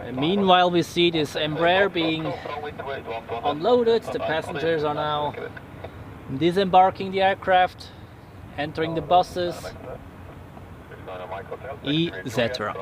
And meanwhile we see this Embraer being unloaded. The passengers are now disembarking the aircraft, entering the buses, etc.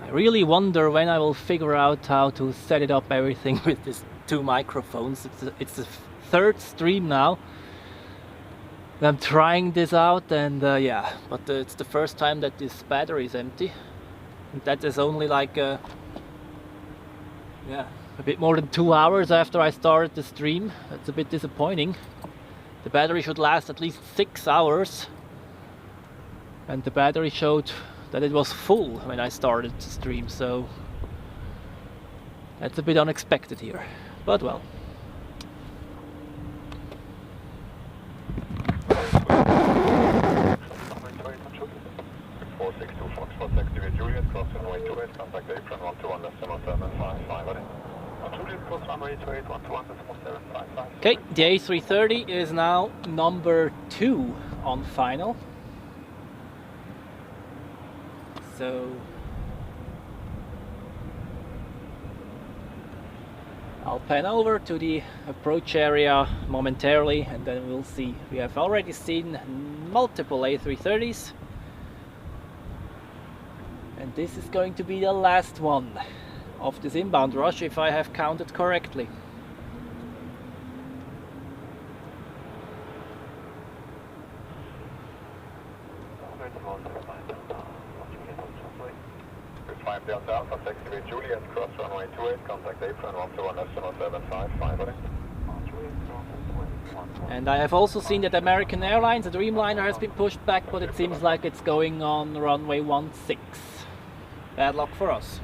I really wonder when I will figure out how to set it up everything with these two microphones. It's the third stream now. I'm trying this out and yeah, but it's the first time that this battery is empty. And that is only like yeah, a bit more than 2 hours after I started the stream. That's a bit disappointing. The battery should last at least 6 hours. And the battery showed that it was full when I started the stream, so that's a bit unexpected here, but well. 462 Foxtrot, taxi via Juliet, cross runway 28, contact apron 121, decimal 755, Juliet, cross runway 28, 121, decimal 755. Okay, the A330 is now number 2 on final. So I'll pan over to the approach area momentarily and then we'll see. We have already seen multiple A330s and this is going to be the last one of this inbound rush if I have counted correctly. Delta Alpha, taxi via Juliet, cross runway 28, contact apron 121, decimal 755, And I have also seen that American Airlines, the Dreamliner, has been pushed back, but it seems like it's going on runway 16. Bad luck for us.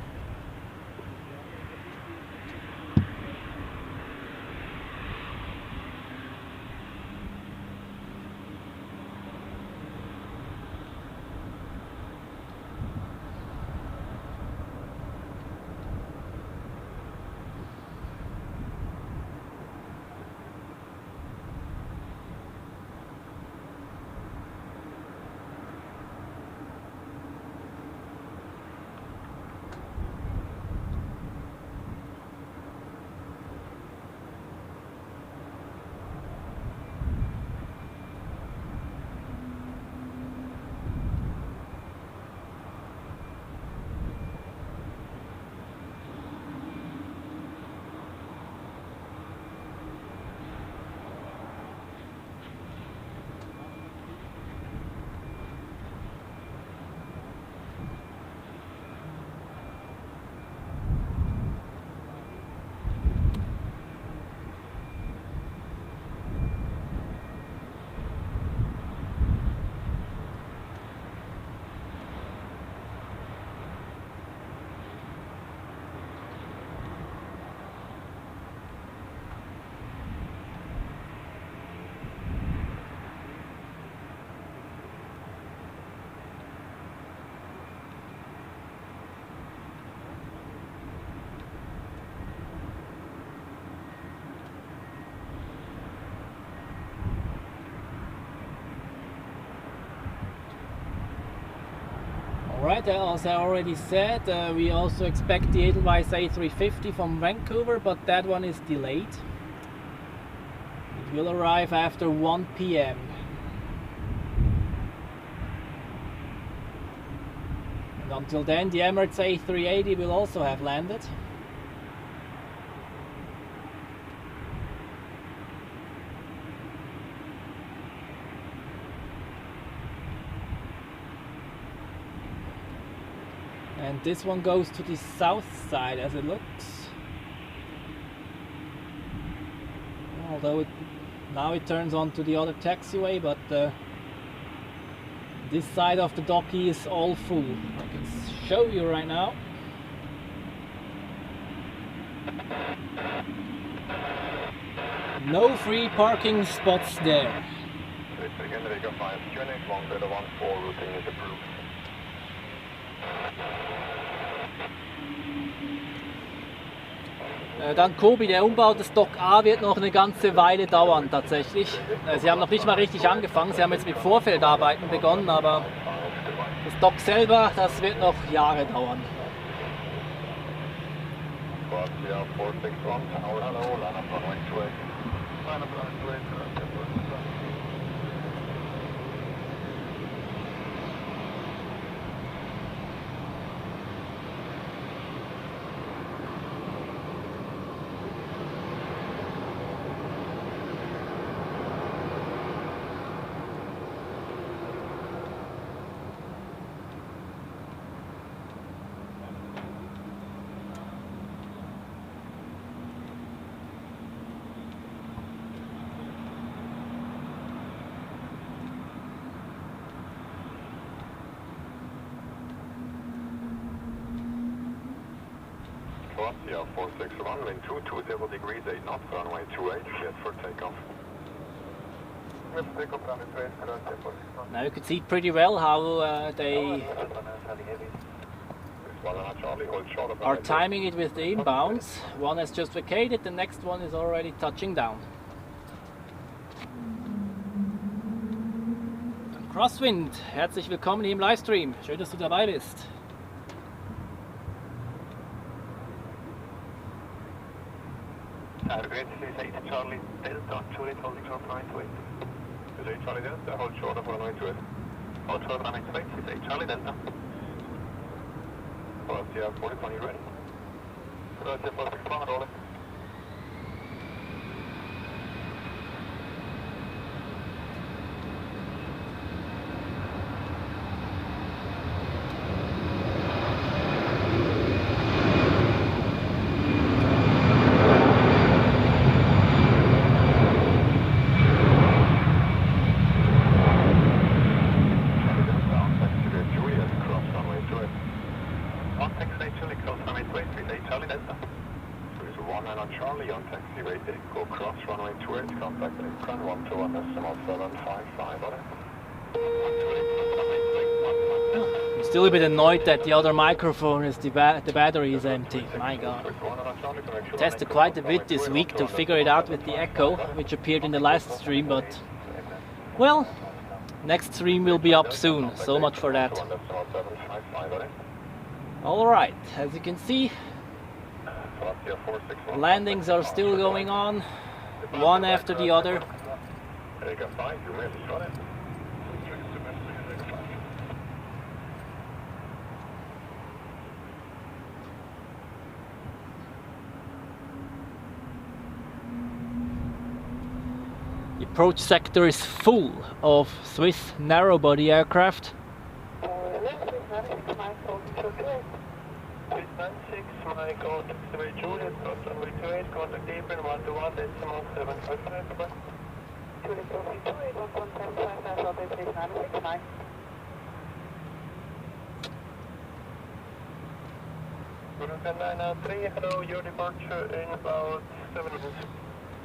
Alright, as I already said, we also expect the Edelweiss A350 from Vancouver, but that one is delayed. It will arrive after 1 p.m. And until then, the Emirates A380 will also have landed. And this one goes to the south side as it looks. Although now it turns onto the other taxiway, but this side of the docky is all full. I can show you right now. No free parking spots there. Again, Vega 5, Unit 1, Beta 14, routing is approved. Dann Kobi, der Umbau des Dock A wird noch eine ganze Weile dauern tatsächlich. Sie haben noch nicht mal richtig angefangen, sie haben jetzt mit Vorfeldarbeiten begonnen, aber das Dock selber, das wird noch Jahre dauern. Croatia 461, wind 220 degrees, 8 knots, runway 28, cleared for takeoff. Now you can see pretty well how they are timing it with the inbounds. One has just vacated, the next one is already touching down. Crosswind, herzlich willkommen hier im Livestream. Schön, dass du dabei bist. Charlie Delta, Juliet holding short runway 28. Charlie Delta, hold short of runway 28. Hold short runway 28, Charlie Delta. Roger, 40, you ready? Roger, 46, rolling. I'm still a bit annoyed that the other microphone is the battery is empty. My god. Tested quite a bit this week to figure it out with the echo, which appeared in the last stream, but well, next stream will be up soon, so much for that. Alright, as you can see, landings are still going on, one after the other. The approach sector is full of Swiss narrow-body aircraft.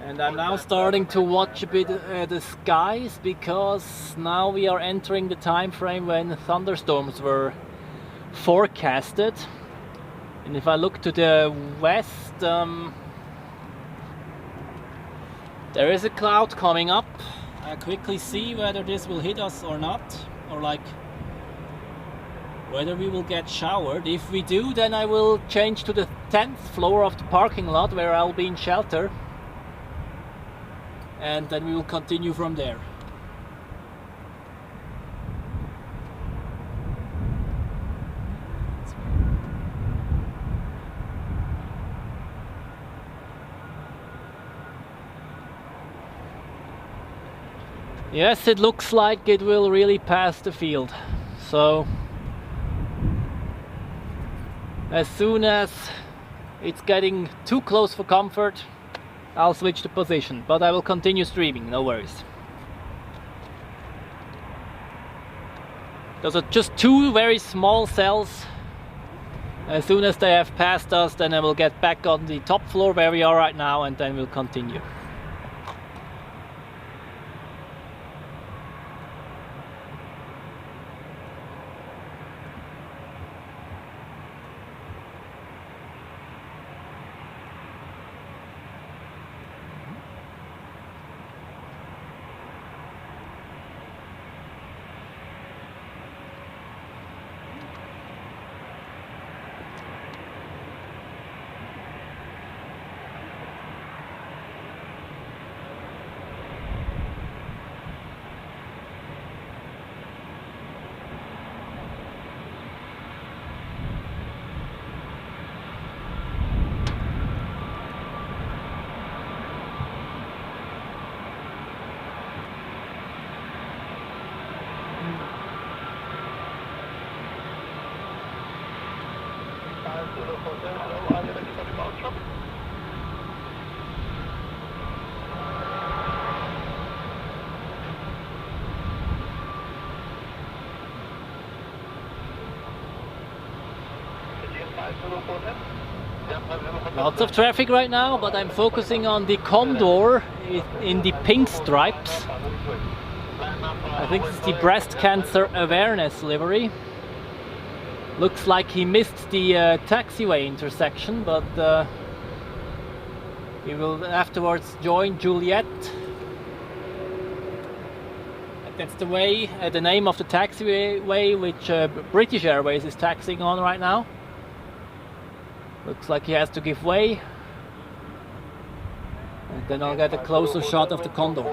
And I'm now starting to watch a bit the skies, because now we are entering the time frame when thunderstorms were forecasted. And if I look to the west, there is a cloud coming up. I quickly see whether this will hit us or not, or like whether we will get showered. If we do, then I will change to the 10th floor of the parking lot where I'll be in shelter, and then we will continue from there. Yes, it looks like it will really pass the field. So as soon as it's getting too close for comfort, I'll switch the position, but I will continue streaming, no worries. Those are just two very small cells. As soon as they have passed us, then I will get back on the top floor where we are right now, and then we'll continue. Lots of traffic right now, but I'm focusing on the Condor in the pink stripes. I think it's the breast cancer awareness livery. Looks like he missed the taxiway intersection, but he will afterwards join Juliet. That's the way, the name of the taxiway which British Airways is taxiing on right now. Looks like he has to give way. And then I'll get a closer shot of the Condor.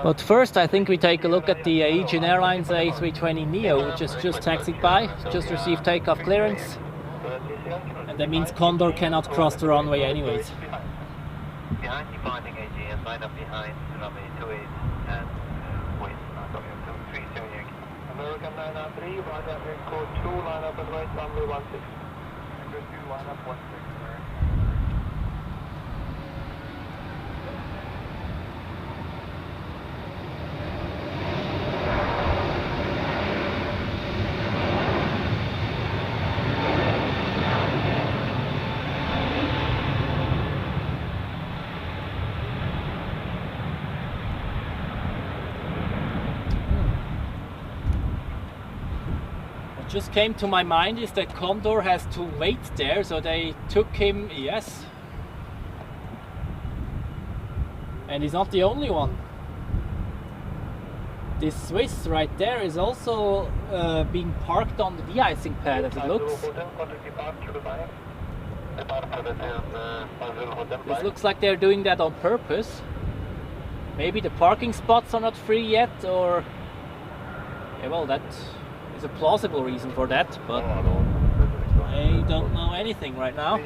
But first I think we take a look at the Aegean Airlines A320 Neo, which has just taxied by, just received takeoff clearance. And that means Condor cannot cross the runway anyways. Behind you finding AGM, line up behind, runway 28 and wait, American 993, line up in code 2, line up and right, runway 16. Code 2, line up 16, Just came to my mind is that Condor has to wait there, so they took him, yes. And he's not the only one. This Swiss right there is also being parked on the de-icing pad as it looks. This looks like they're doing that on purpose. Maybe the parking spots are not free yet, or... yeah, well, that is a plausible reason for that, but I don't know anything right now.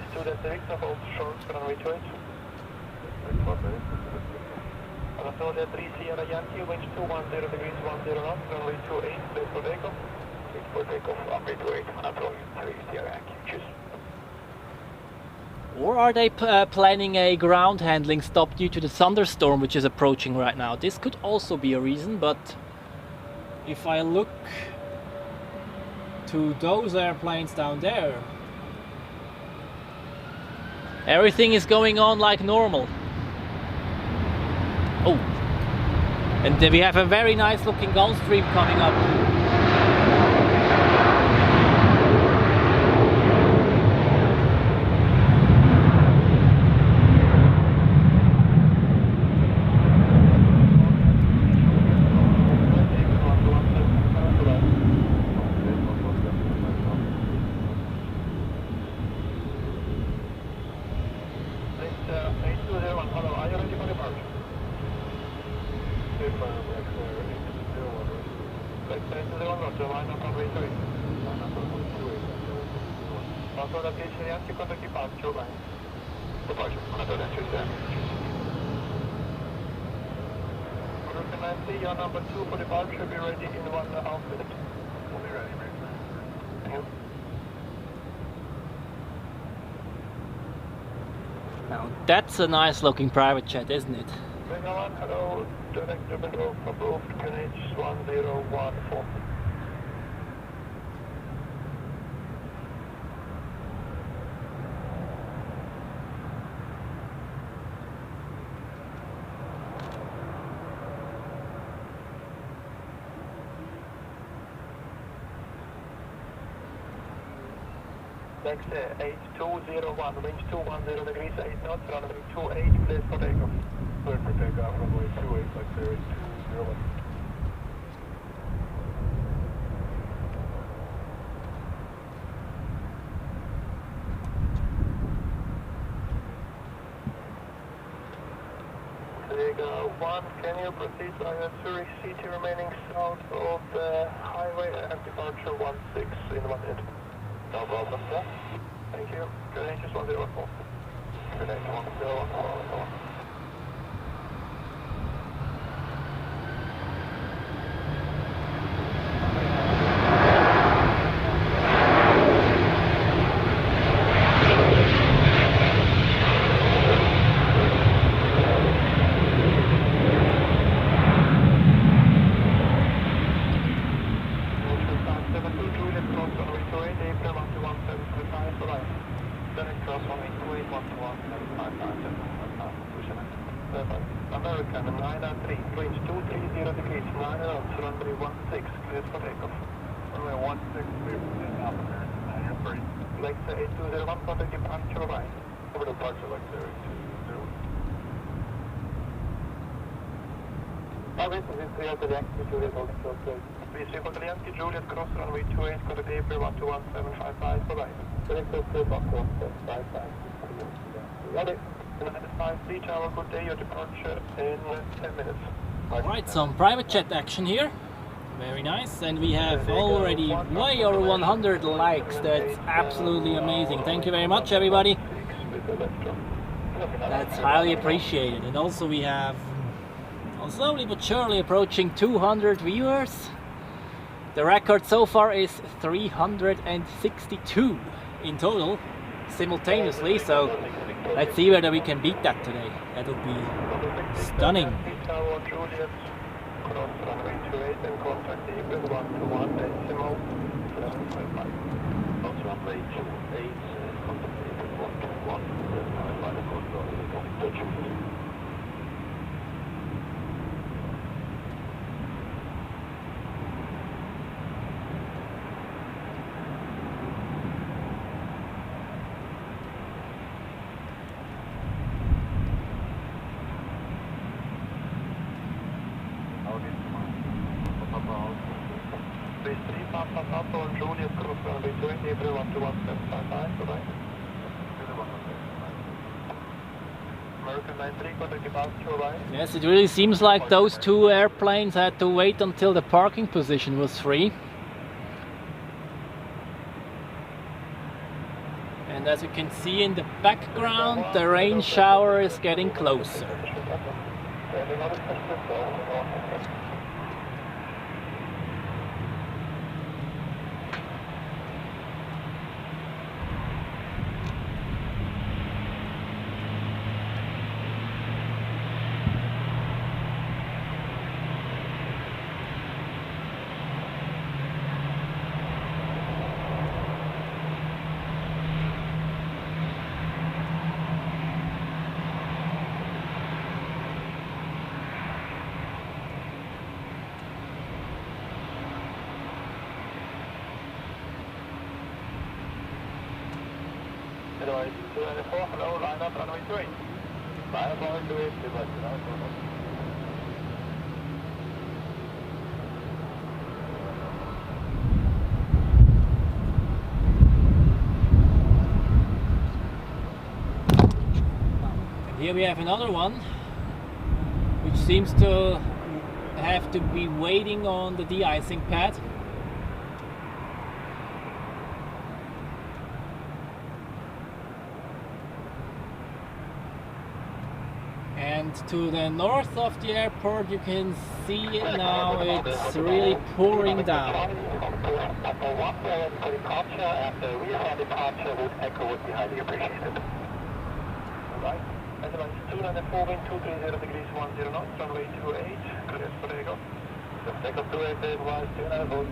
Or are they planning a ground handling stop due to the thunderstorm which is approaching right now? This could also be a reason, but if I look to those airplanes down there, everything is going on like normal. Oh, and then we have a very nice looking Gulfstream coming up. Your number 2 for departure, be ready in 1.5 minutes. We'll be ready, Thank you. Now that's a nice looking private jet, isn't it? Hello, director below, approved, QNH 1014. Next 8201, range 210 degrees, 8 knots, runway 28, clear for takeoff. Clear for takeoff, runway 28, like there is 201. Vega 1, can you proceed via Zurich City remaining south of the highway and departure 16 in 1 minute? No problem, sir. Thank you. Good H 104. Good H 104. American 903, range 230 degrees, 9 knots, runway 16, cleared for takeoff. Runway 16, cleared for takeoff, you're free. Lexer A201, contact departure, bye. Over departure, Lexer A201. This is clear to the Yankee Juliet, holding short place. Please report to the Yankee Juliet, cross runway 28, contact April 121755, bye-bye. Lexer A201, 17555. Okay. United 5 good day, your departure in 10 minutes. Alright, some private jet action here. Very nice, and we have already way over 100 likes. That's absolutely amazing. Thank you very much, everybody. That's highly appreciated. And also we have slowly but surely approaching 200 viewers. The record so far is 362 in total, simultaneously, so let's see whether we can beat that today. That'll be stunning. Yes, it really seems like those two airplanes had to wait until the parking position was free. And as you can see in the background, the rain shower is getting closer. Edelweiss 294, hello, line up runway 3. Line up runway 3, And here we have another one, which seems to have to be waiting on the de-icing pad. And to the north of the airport you can see it now, it's really pouring down. After we have departure would echo would be highly appreciated. Alright, Edelweiss 294, wind 230 degrees 10 knots, runway 28, clear for takeoff. Just takeoff 28, Edelweiss 294.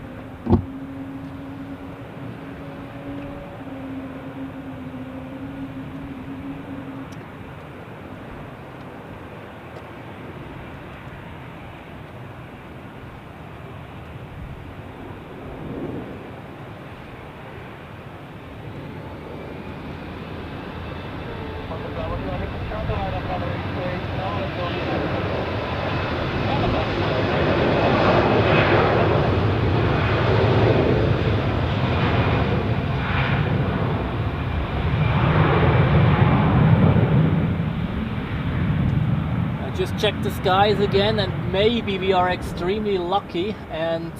Just check the skies again, and maybe we are extremely lucky and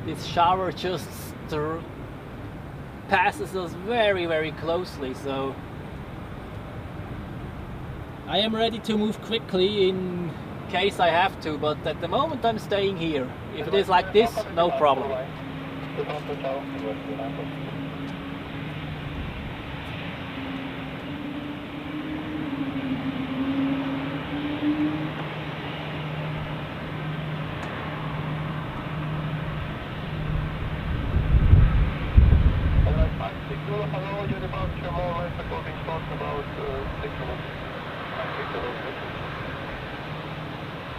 this shower just passes us very, very closely. So I am ready to move quickly in case I have to, but at the moment I'm staying here. If it is like this, no problem. Hello, your departure more or less according to about 6 minutes.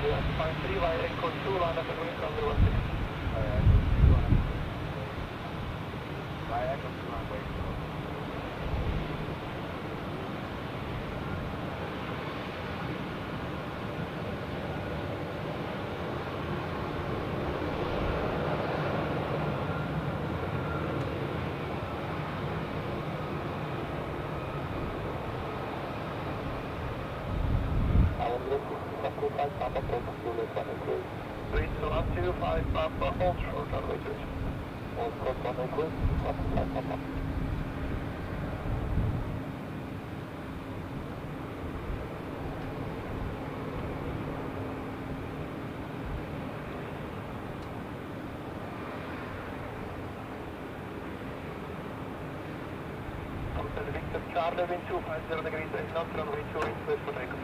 Yeah, fine 3 via Echo 2 line up and wind runway 16. Via Echo 2 runway. Breeze to 125 Papa, hold short runway 2. Hold short runway 2, 125 Papa. Hotel Victor Charlie, wind 250 degrees, not runway 2, request for takeoff.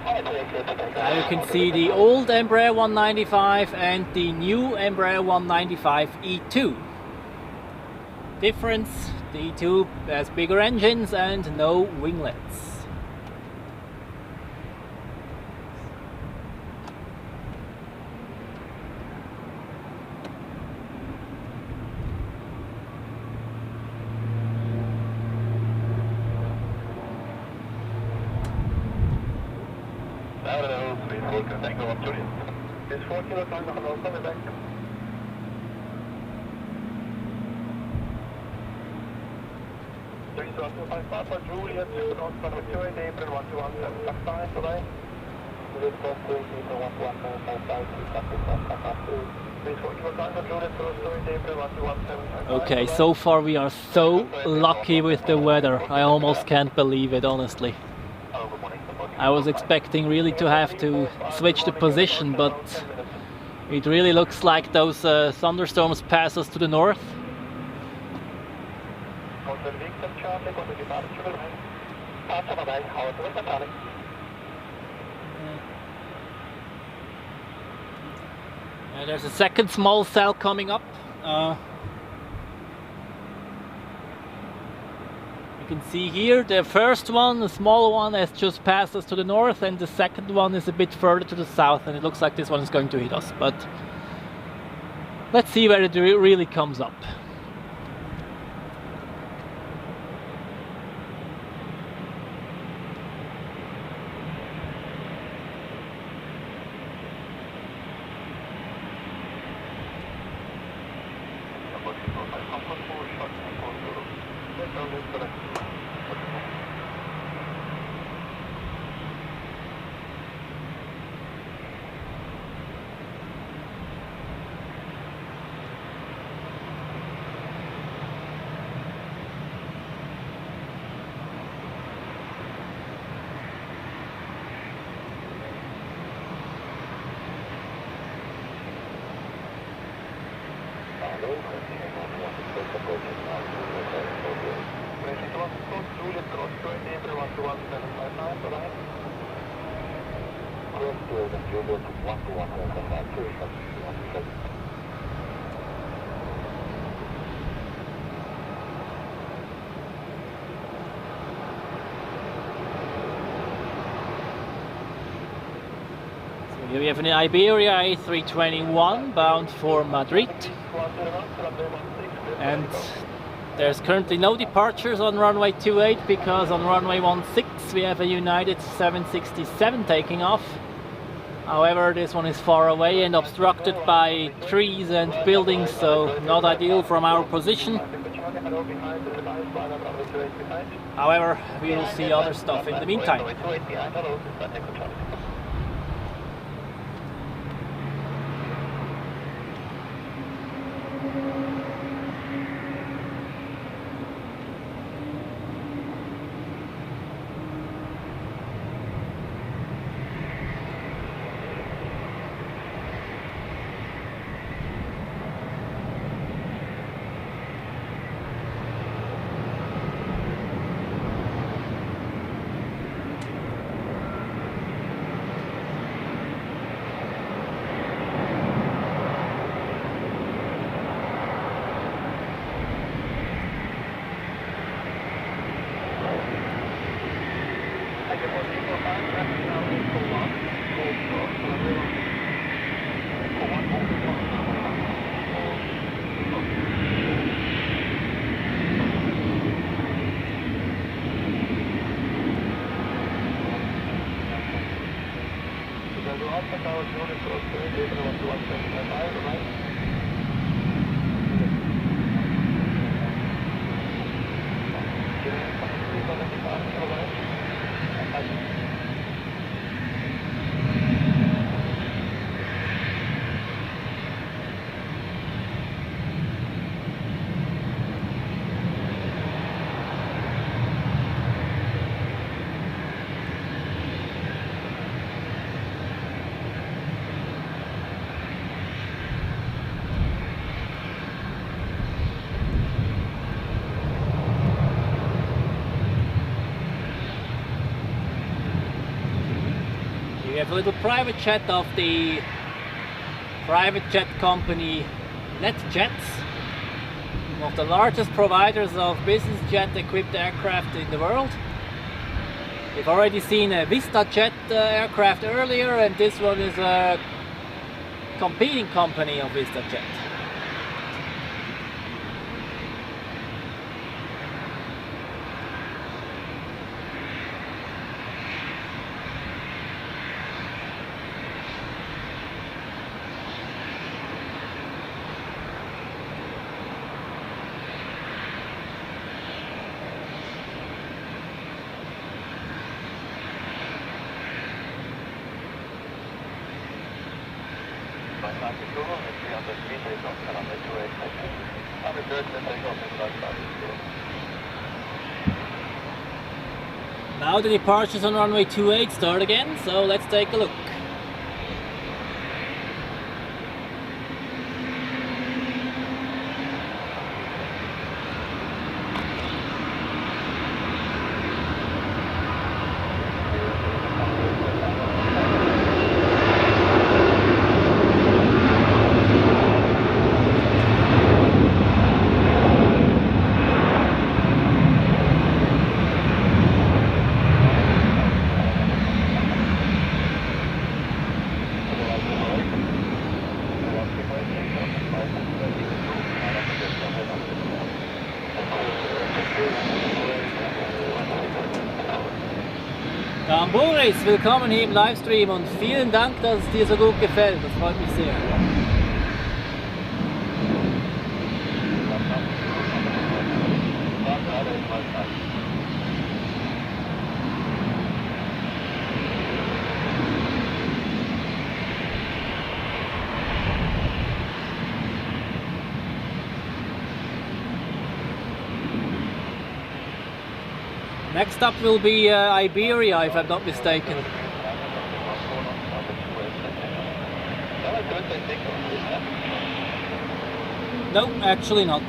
Now you can see the old Embraer 195 and the new Embraer 195 E2. Difference, the E2 has bigger engines and no winglets. Tango up Juliet. Is 4 kilo Tango, hello, coming back. Three to 125 Papa, Juliet, North Runway 28, April 1217, back time today. Juliet, cross 3, April 1217, Okay, so far we are so lucky with the weather. I almost can't believe it, honestly. I was expecting really to have to switch the position, but it really looks like those thunderstorms pass us to the north. And there's a second small cell coming up. You can see here the first one, the small one, has just passed us to the north, and the second one is a bit further to the south, and it looks like this one is going to hit us, but let's see where it really comes up. Here we have an Iberia A321 bound for Madrid, and there's currently no departures on runway 28 because on runway 16 we have a United 767 taking off. However, this one is far away and obstructed by trees and buildings, so not ideal from our position. However, we will see other stuff in the meantime. Alpha Tower, Zurich, Airport, 125, right? We have a little private jet of the private jet company NetJets, one of the largest providers of business jet equipped aircraft in the world. We've already seen a VistaJet aircraft earlier, and this one is a competing company of VistaJet. Now the departures on runway 28 start again, so let's take a look. Boris, willkommen hier im Livestream und vielen Dank, dass es dir so gut gefällt. Das freut mich sehr. Next up will be Iberia, if I'm not mistaken. No, actually not.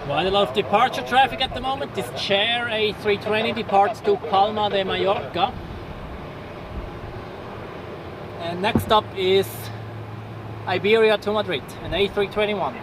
Quite a lot of departure traffic at the moment. This Chair A320 departs to Palma de Mallorca. And next up is Iberia to Madrid, an A321.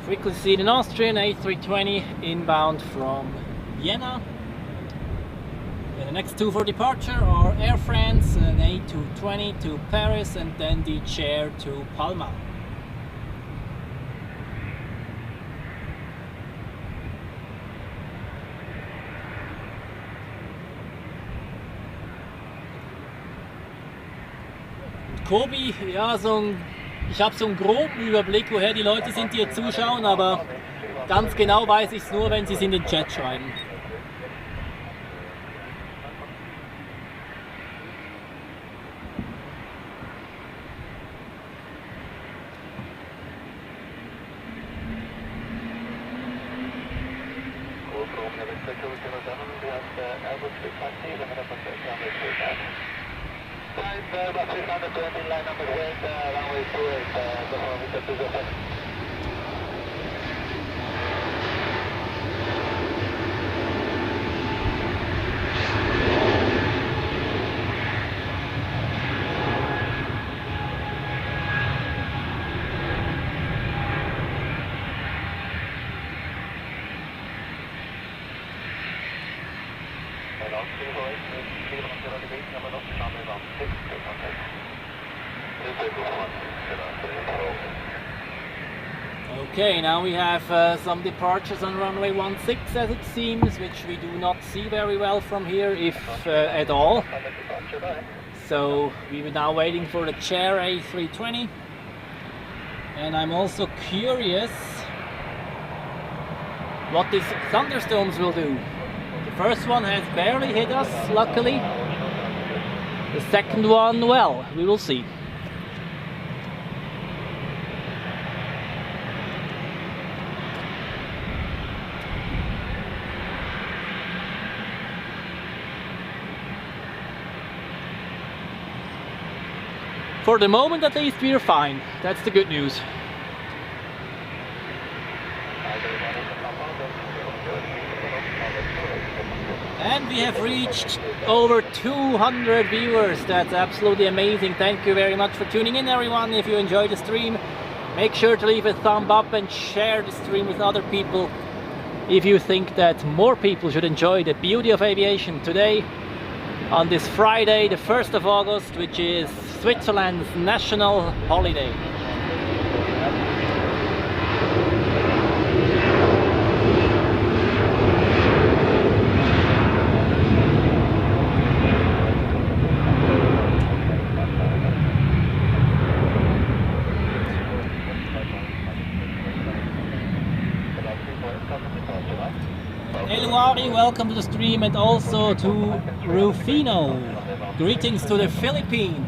Quickly see an Austrian A320 inbound from Vienna. And the next two for departure are Air France, an A220 to Paris, and then the chair to Palma. Kobi, ja, ich habe so einen groben Überblick, woher die Leute sind, die hier zuschauen, aber ganz genau weiß ich es nur, wenn sie es in den Chat schreiben. Airbus A330 line number wind, runway 28, perform with the 207. Okay, now we have some departures on runway 16 as it seems, which we do not see very well from here, if at all. So we are now waiting for the chair A320. And I'm also curious what these thunderstorms will do. The first one has barely hit us, luckily. The second one, well, we will see. For the moment at least we are fine. That's the good news. And we have reached over 200 viewers. That's absolutely amazing. Thank you very much for tuning in, everyone. If you enjoyed the stream, make sure to leave a thumb up and share the stream with other people if you think that more people should enjoy the beauty of aviation today on this Friday, the 1st of August, which is Switzerland's national holiday. Eluari, welcome to the stream, and also to Rufino. Greetings to the Philippines.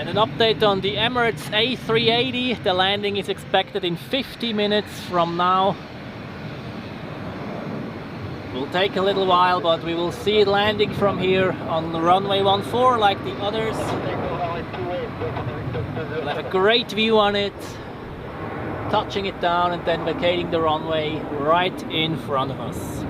An update on the Emirates A380. The landing is expected in 50 minutes from now. Will take a little while, but we will see it landing from here on the runway 14 like the others. We'll have a great view on it, touching it down and then vacating the runway right in front of us.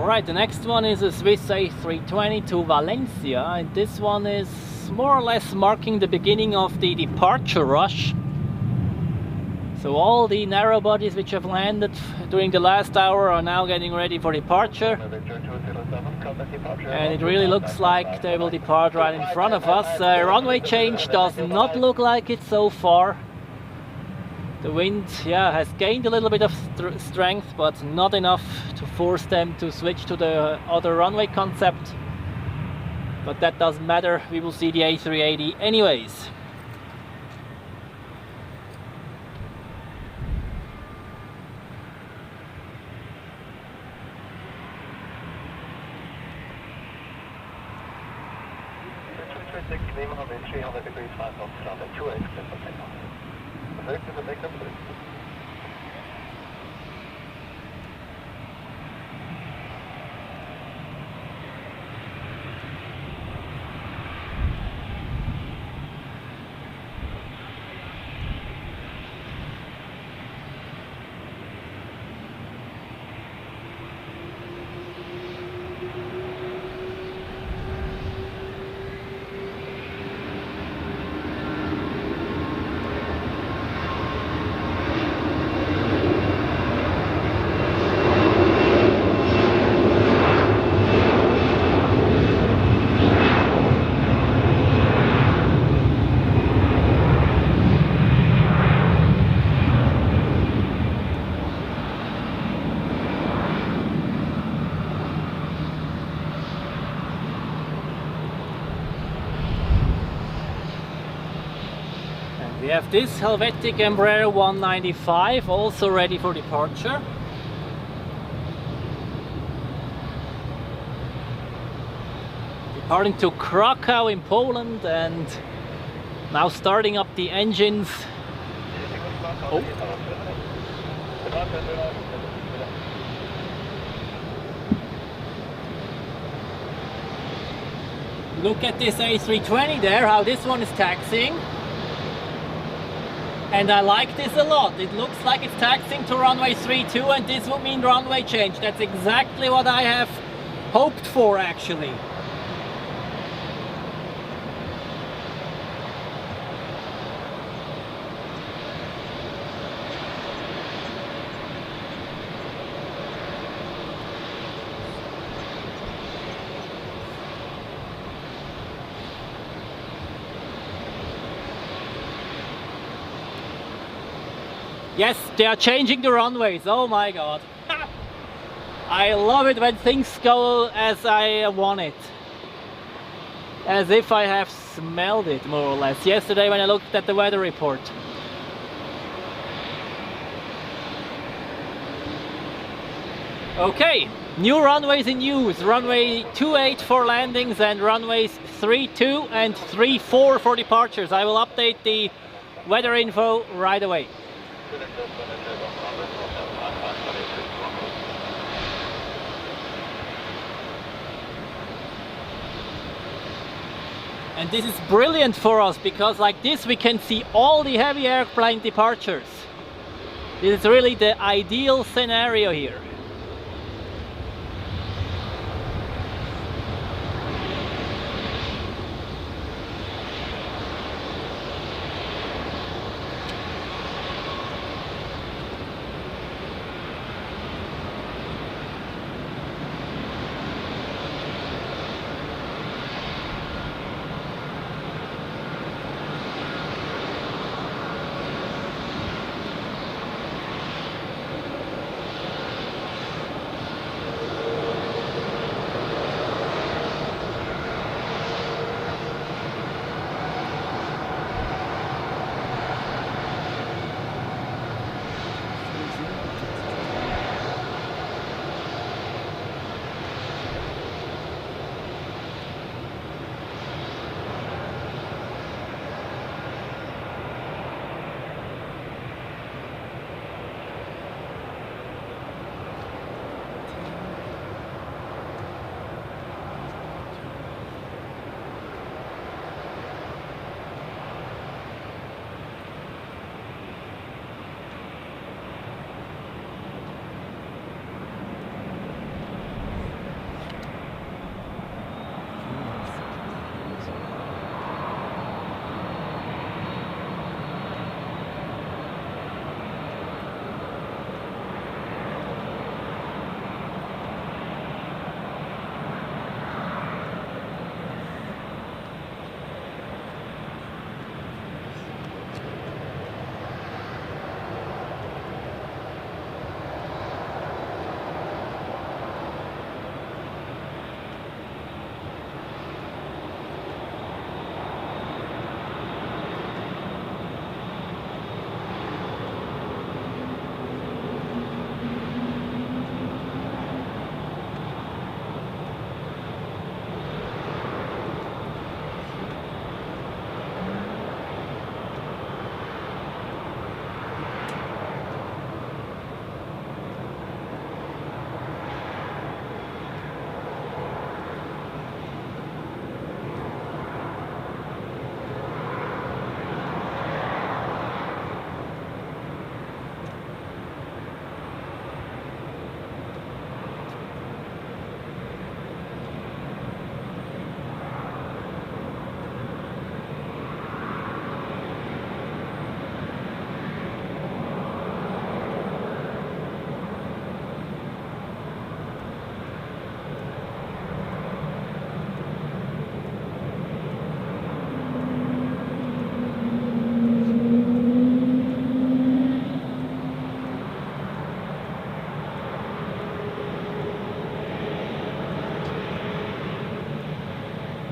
Right, the next one is a Swiss A320 to Valencia, and this one is more or less marking the beginning of the departure rush. So all the narrow bodies which have landed during the last hour are now getting ready for departure. And it really looks like they will depart right in front of us. Runway change does not look like it so far. The wind, yeah, has gained a little bit of strength, but not enough to force them to switch to the other runway concept. But that doesn't matter, we will see the A380 anyways. We have this Helvetic Embraer 195 also ready for departure. Departing to Krakow in Poland and now starting up the engines. Oh. Look at this A320 there, how this one is taxiing. And I like this a lot. It looks like it's taxiing to runway 32 and this would mean runway change. That's exactly what I have hoped for actually. Yes, they are changing the runways. Oh my god. I love it when things go as I want it. As if I have smelled it, more or less. Yesterday when I looked at the weather report. Okay, new runways in use. Runway 28 for landings and runways 32 and 34 for departures. I will update the weather info right away. And this is brilliant for us because like this we can see all the heavy airplane departures. This is really the ideal scenario here.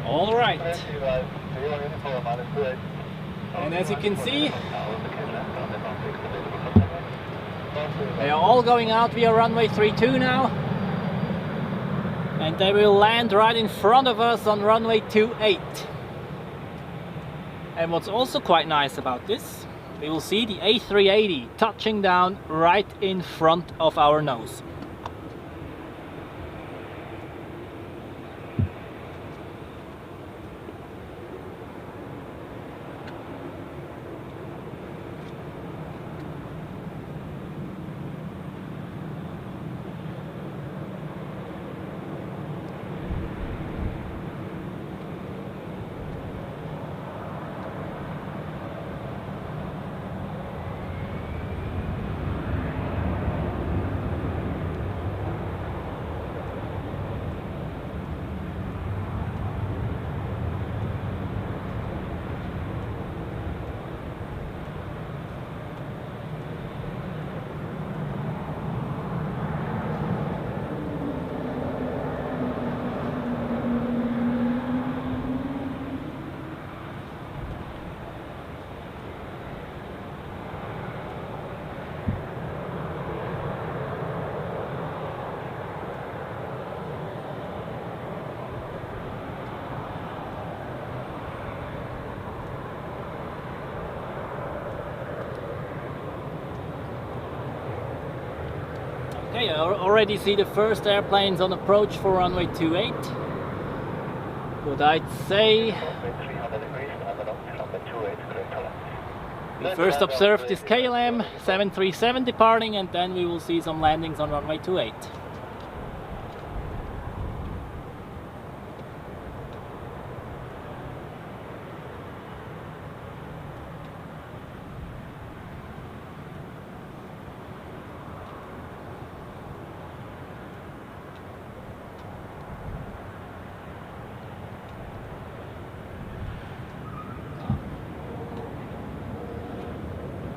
All right. And as you can see, they are all going out via runway 32 now. And they will land right in front of us on runway 28. And what's also quite nice about this, we will see the A380 touching down right in front of our nose. Okay, I already see the first airplanes on approach for runway 28. But I'd say we first observe this KLM 737 departing, and then we will see some landings on runway 28.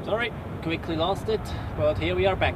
Sorry, quickly lost it, but here we are back.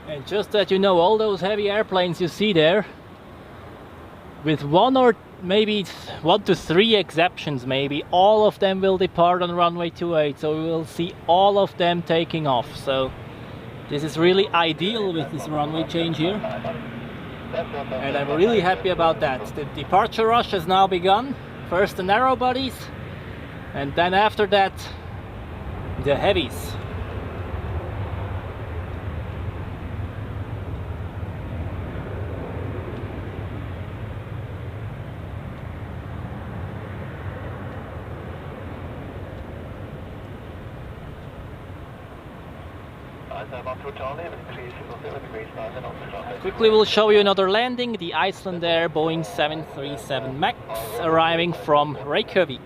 And just that you know, all those heavy airplanes you see there, with one or maybe 1 to 3 exceptions maybe, all of them will depart on runway 28, so we will see all of them taking off. So this is really ideal with this runway change here, and I'm really happy about that. The departure rush has now begun. First the narrow bodies, and then after that the heavies. Quickly we'll show you another landing, the Iceland Air Boeing 737 MAX arriving from Reykjavik.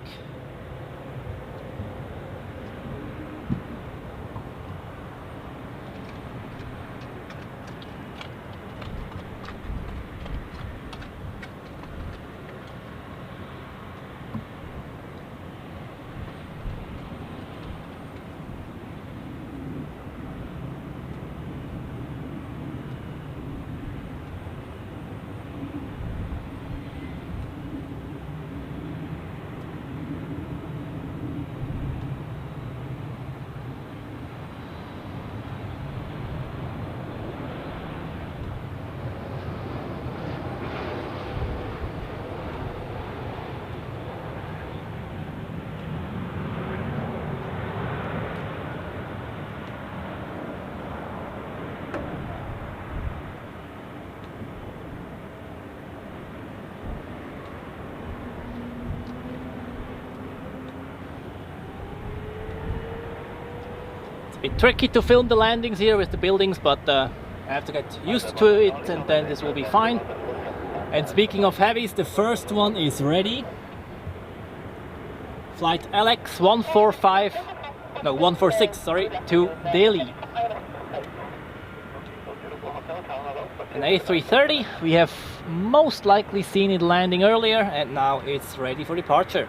bit tricky to film the landings here with the buildings, but I have to get used to it and then this will be fine. And speaking of heavies, the first one is ready. Flight LX 146, sorry, to Delhi. An A330, we have most likely seen it landing earlier and now it's ready for departure.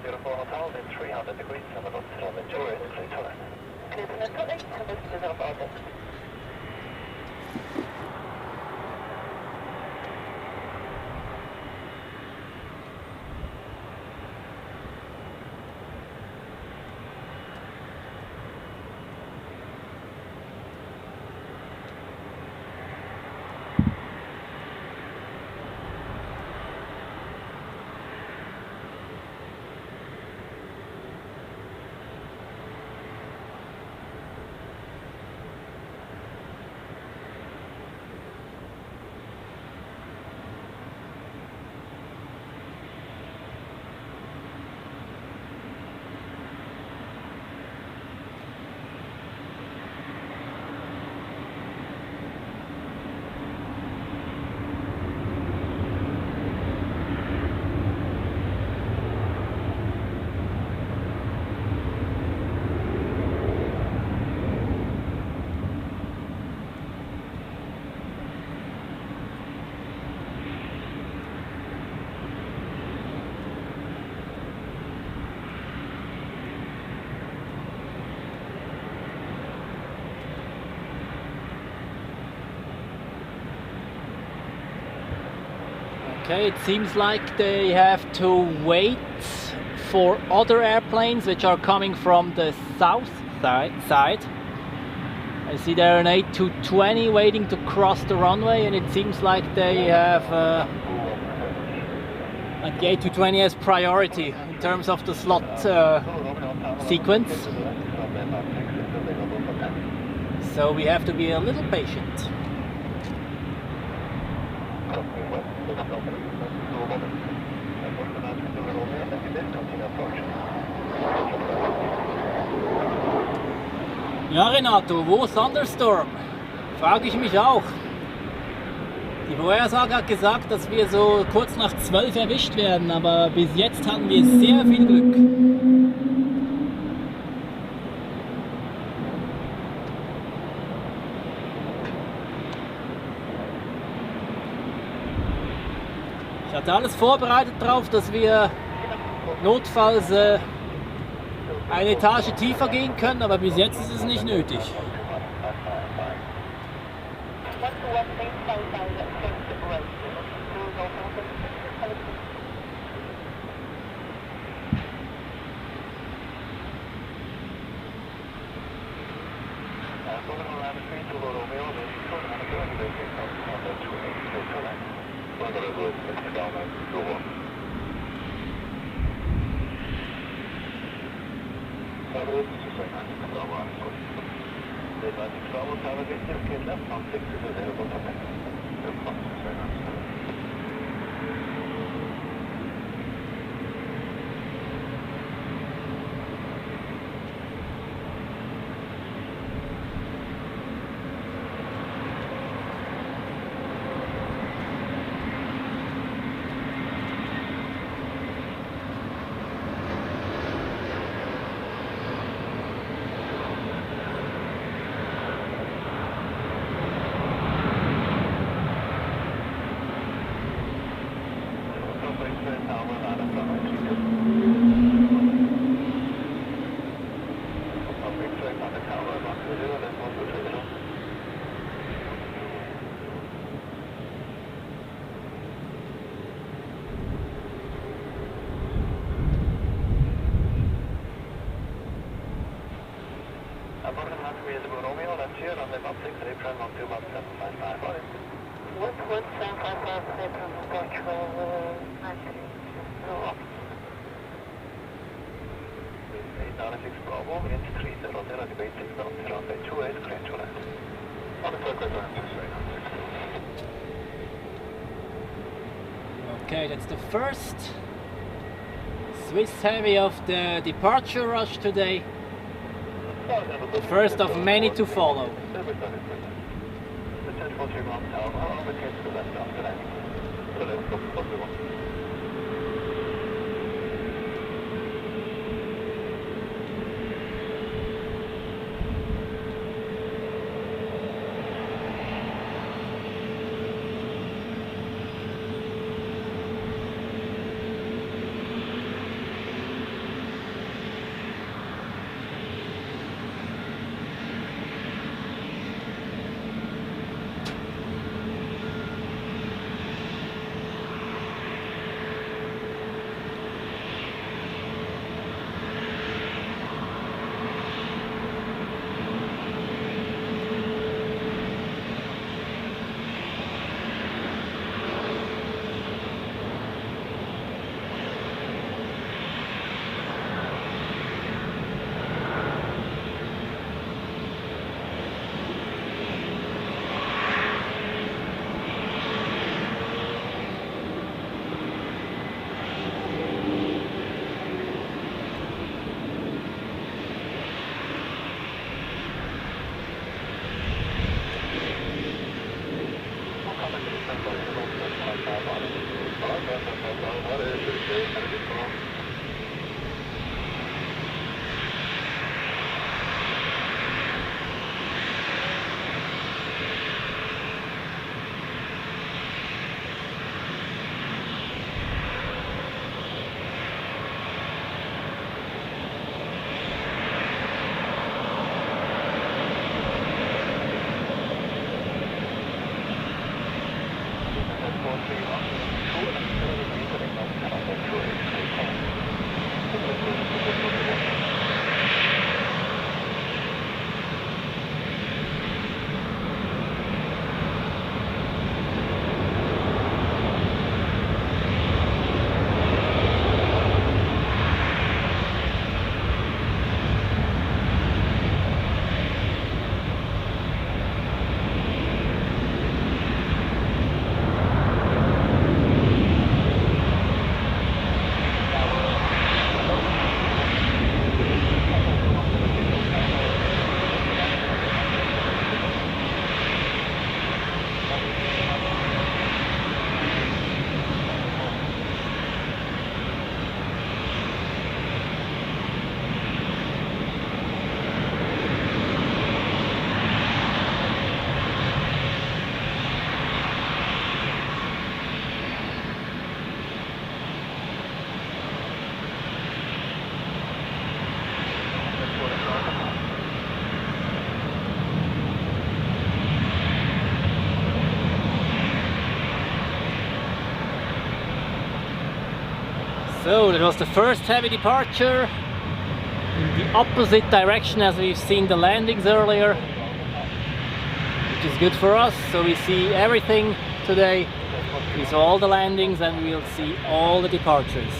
Beautiful hotel, then 300 degrees, and about 7 tourists, please hold on. Okay, it seems like they have to wait for other airplanes which are coming from the south side. I see there an A220 waiting to cross the runway, and it seems like they have like the A220 has priority in terms of the slot sequence. So we have to be a little patient. Ja, Renato, wo Thunderstorm? Frage ich mich auch. Die Vorhersage hat gesagt, dass wir so kurz nach 12 erwischt werden, aber bis jetzt hatten wir sehr viel Glück. Ich hatte alles vorbereitet darauf, dass wir notfalls eine Etage tiefer gehen können, aber bis jetzt ist es nicht nötig. 6 Bravo, wind 300, debate 6 knots, runway 28, clear to land. On the Turkish Okay, that's the first Swiss Heavy of the departure rush today. The first of many to follow. So that was the first heavy departure in the opposite direction as we've seen the landings earlier, which is good for us. So we see everything today. We saw all the landings and we'll see all the departures.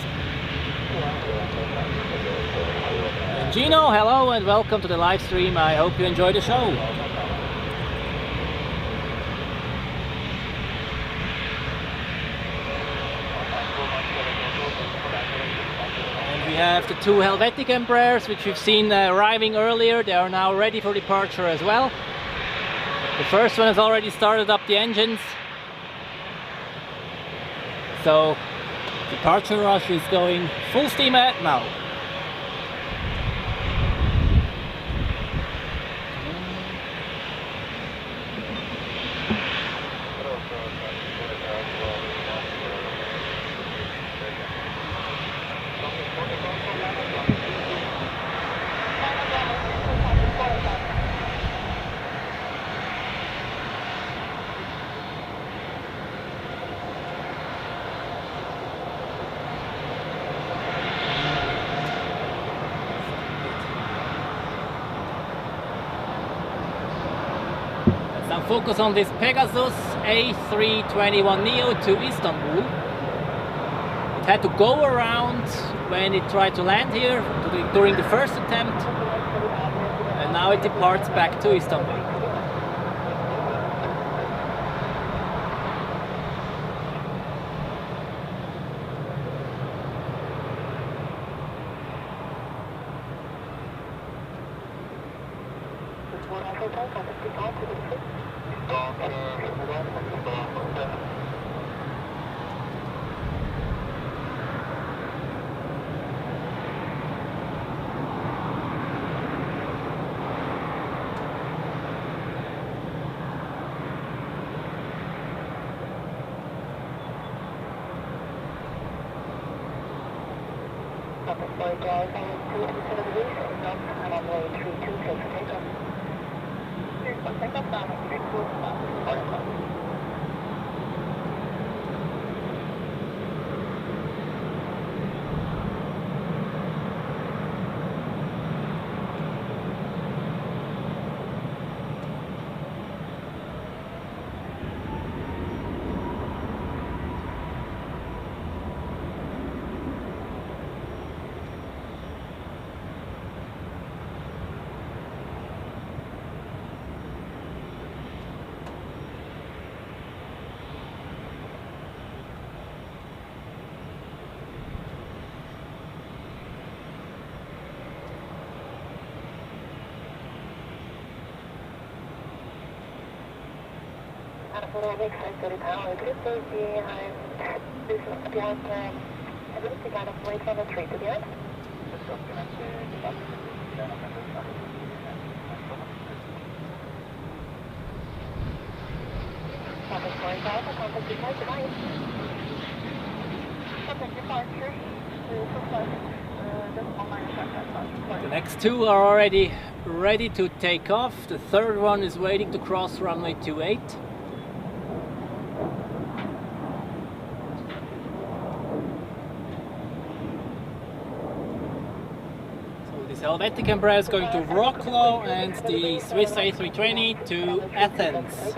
And Gino, hello and welcome to the live stream. I hope you enjoy the show. We have the two Helvetic Embraers, which we've seen arriving earlier. They are now ready for departure as well. The first one has already started up the engines. So, departure rush is going full steam ahead now. Focus on this Pegasus A321neo to Istanbul. It had to go around when it tried to land here during the first attempt, and now it departs back to Istanbul. The next two are already ready to take off. The third one is waiting to cross runway 28. So this Helvetic Embraer is going to Wrocław and the Swiss A320 to Athens.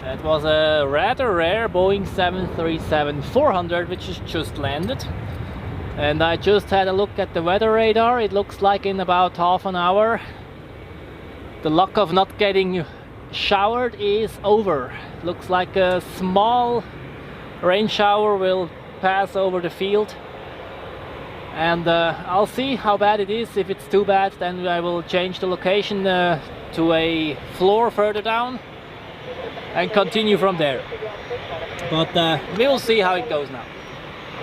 That was a rather rare Boeing 737-400 which has just landed, and I just had a look at the weather radar. It looks like in about half an hour the luck of not getting showered is over. Looks like a small rain shower will pass over the field, and I'll see how bad it is. If it's too bad, then I will change the location to a floor further down and continue from there. But we will see how it goes now.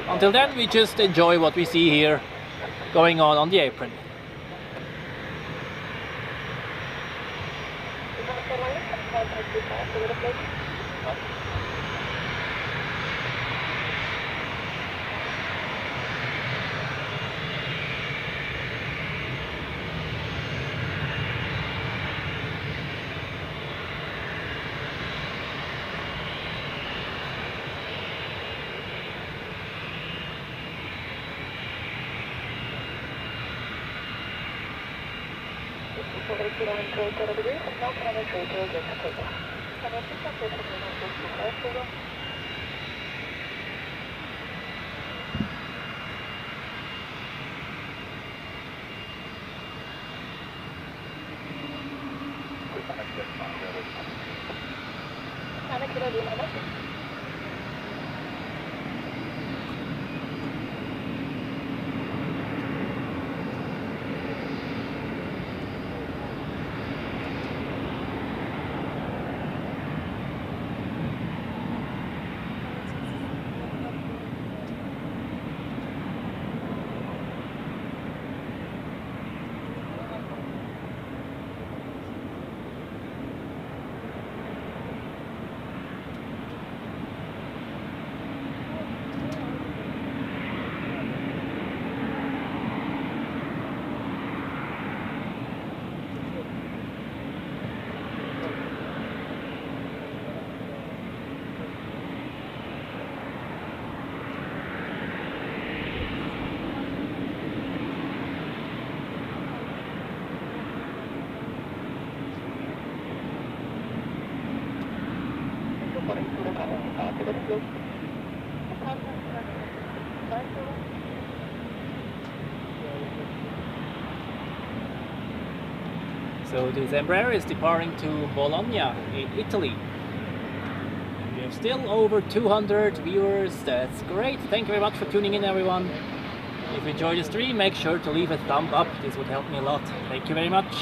Until then, we just enjoy what we see here going on the apron. So this Embraer is departing to Bologna in Italy. We have still over 200 viewers. That's great. Thank you very much for tuning in, everyone. If you enjoyed the stream, make sure to leave a thumb up. This would help me a lot. Thank you very much.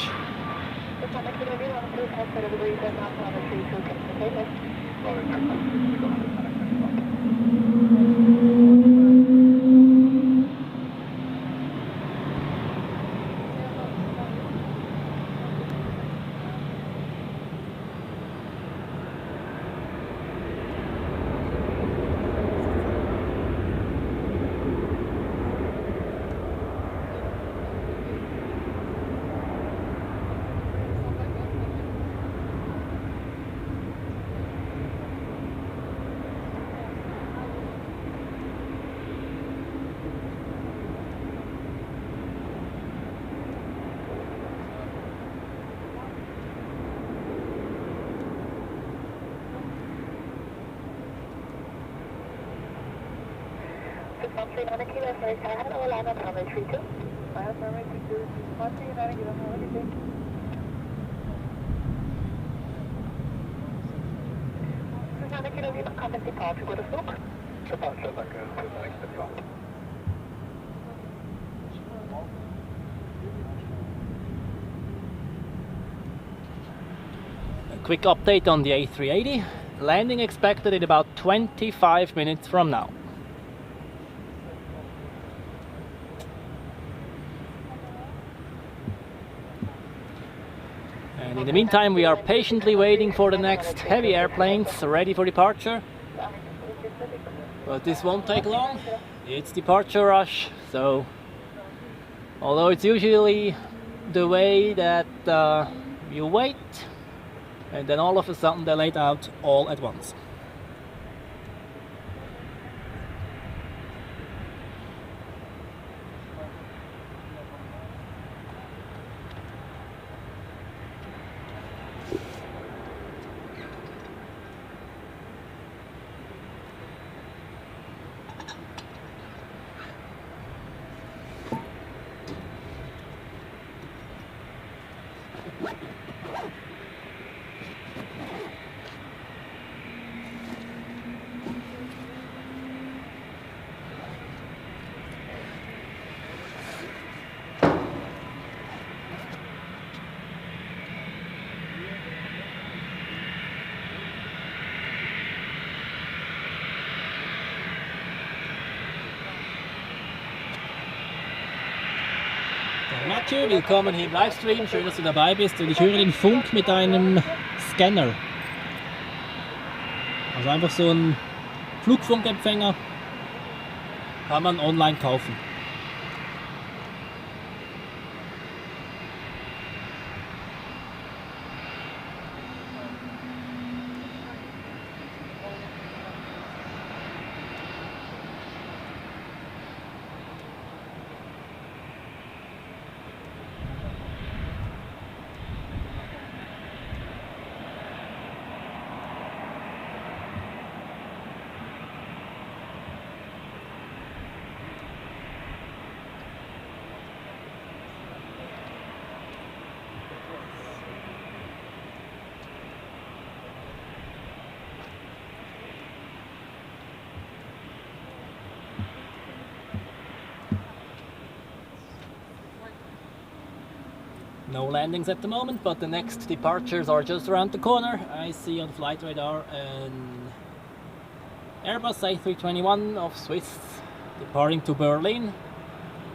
A quick update on the A380. Landing expected in about 25 minutes from now. And in the meantime, we are patiently waiting for the next heavy airplanes ready for departure. But this won't take long. It's departure rush, so although it's usually the way that you wait and then all of a sudden they're laid out all at once. Mathieu, willkommen hier im Livestream. Schön, dass du dabei bist. Und ich höre den Funk mit einem Scanner. Also einfach so ein Flugfunkempfänger. Kann man online kaufen. No landings at the moment, but the next departures are just around the corner. I see on the flight radar an Airbus A321 of Swiss departing to Berlin.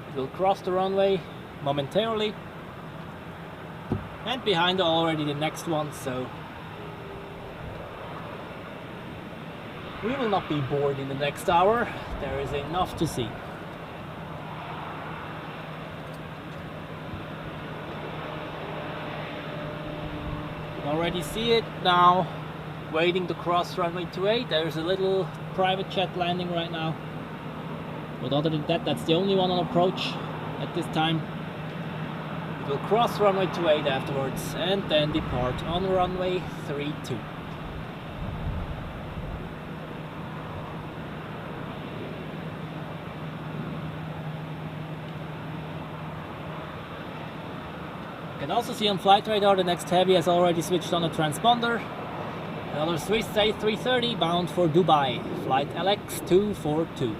It will cross the runway momentarily. And behind already the next one, so we will not be bored in the next hour. There is enough to see. Already see it now, waiting to cross runway 28. There's a little private jet landing right now, but other than that, that's the only one on approach at this time. It will cross runway 28 afterwards and then depart on runway 32. You can also see on flight radar the next heavy has already switched on a transponder. Another Swiss A330 bound for Dubai, flight LX242.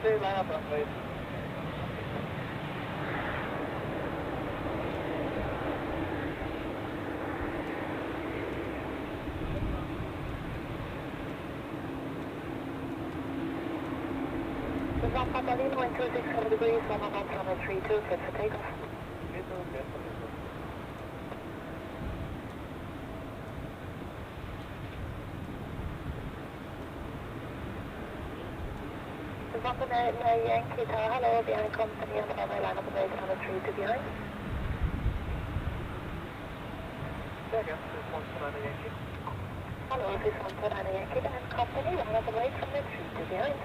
Very loud runway. Papa Lima 126 degrees, 1 knot, runway 32, good for takeoff. Papa Yankee Tower, hello, behind company on the runway line up the base, runway 32 behind. Second, this one's Canada Yankee. Hello, this one's Canada Yankee, behind company, line up the base, runway 32 behind.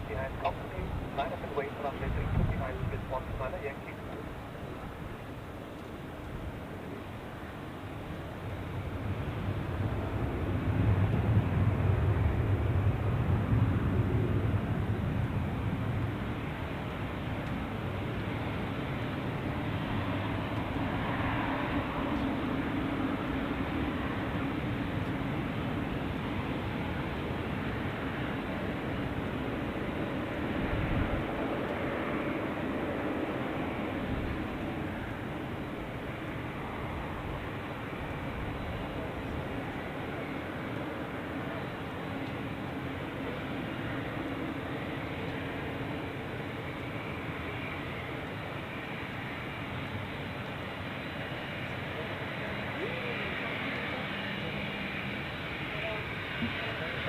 Behind company, line up and wait for runway 32 behind, this one's Canada Yankee.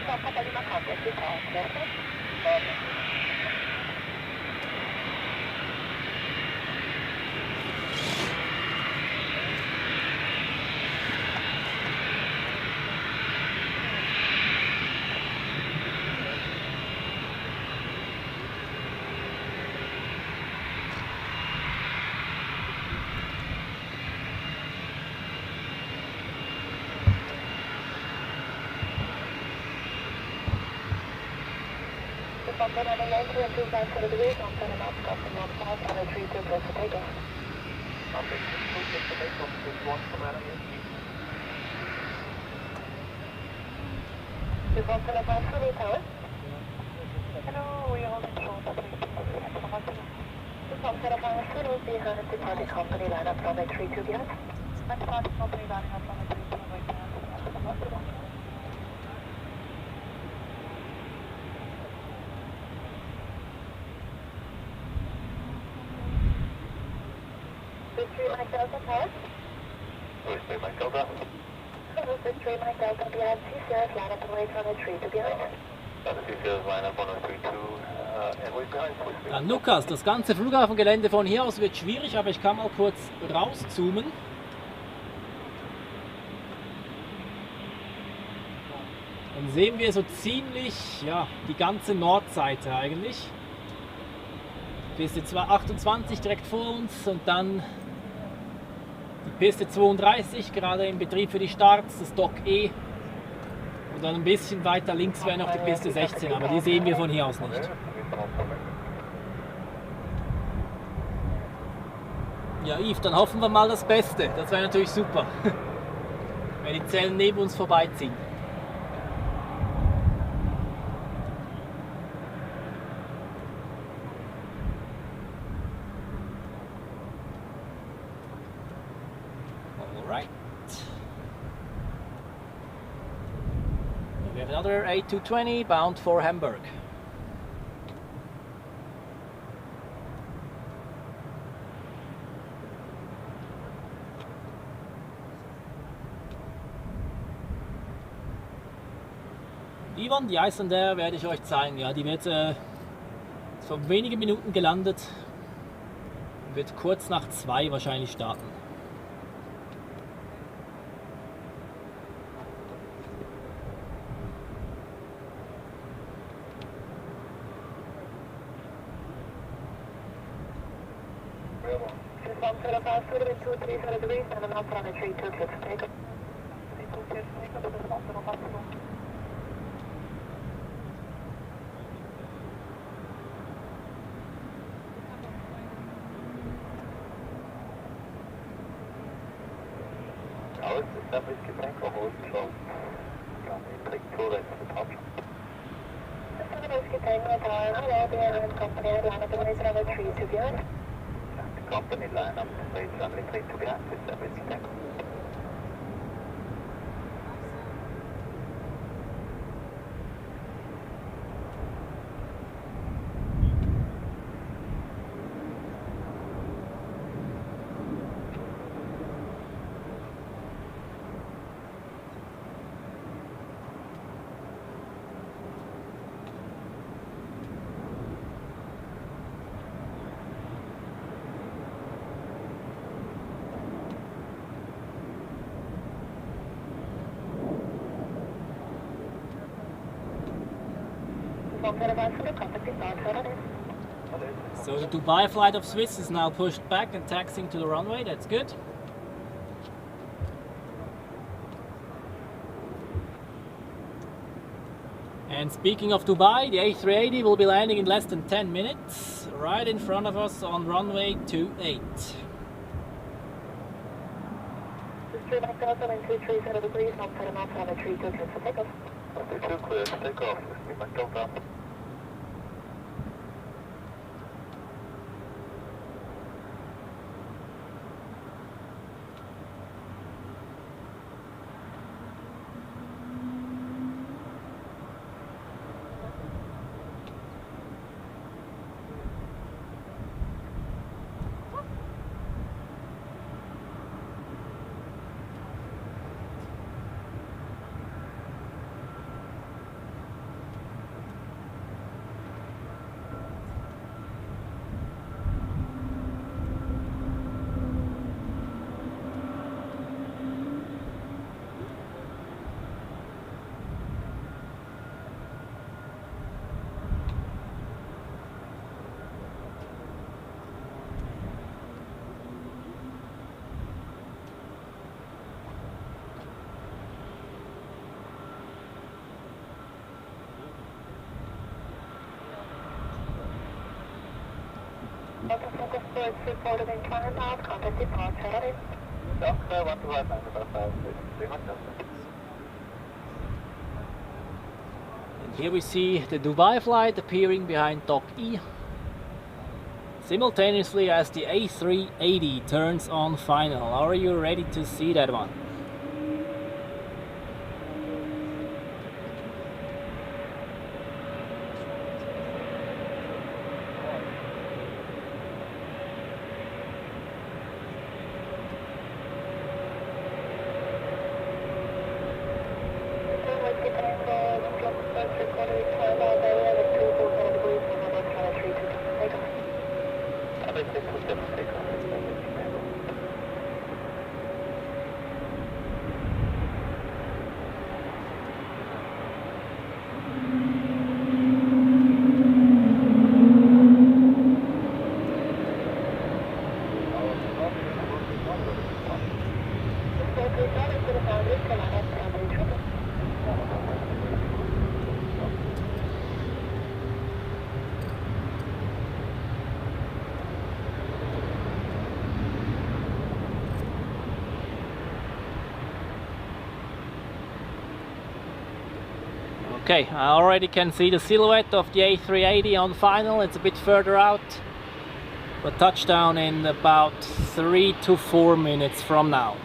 Papa Lima contact with all, Okay. Bumping on the 90 and 25 degrees, on 10 knots, crossing 15 on a 32, clear for takeoff. Okay, clear for takeoff, just one from out of here. Two bumping up on Philly Tower. Hello, we are holding short, please. Two bumping up on Philly, behind departing company line up runway 32 behind. Departing company lining up runway 32 behind. Mike Delta Tower. Where's Mike Delta? This is 3 Mike Delta behind C-Series, line up and wait on a 3 behind. C-Series, line up 1032, and wait behind, please. Lukas, das ganze Flughafengelände von hier aus wird schwierig, aber ich kann mal kurz rauszoomen. Dann sehen wir so ziemlich, ja, die ganze Nordseite eigentlich. Piste 28 direkt vor uns und dann die Piste 32, gerade im Betrieb für die Starts, das Dock E. Und dann ein bisschen weiter links wäre noch die Piste 16, aber die sehen wir von hier aus nicht. Ja, Yves, dann hoffen wir mal das Beste. Das wäre natürlich super, wenn die Zellen neben uns vorbeiziehen. Alright. We have another A220 bound for Hamburg. Ivan, die Icelandair werde ich euch zeigen. Ja, die wird vor wenigen Minuten gelandet. Wird kurz nach 2 wahrscheinlich starten. Alles ist ein bisschen Getränk geholt, schon. Ja, ich trinke so, das ist der Top. The company line up, wait, runway 32 behind, is everything there? So the Dubai flight of Swiss is now pushed back and taxiing to the runway, that's good. And speaking of Dubai, the A380 will be landing in less than 10 minutes, right in front of us on runway 28. Two clear, take off, with Mike Delta. reported in climb out, contact departure. Doctor, 125, And here we see the Dubai flight appearing behind Dock E, simultaneously as the A380 turns on final. Are you ready to see that one? Okay, I already can see the silhouette of the A380 on final. It's a bit further out, but touchdown in about 3 to 4 minutes from now.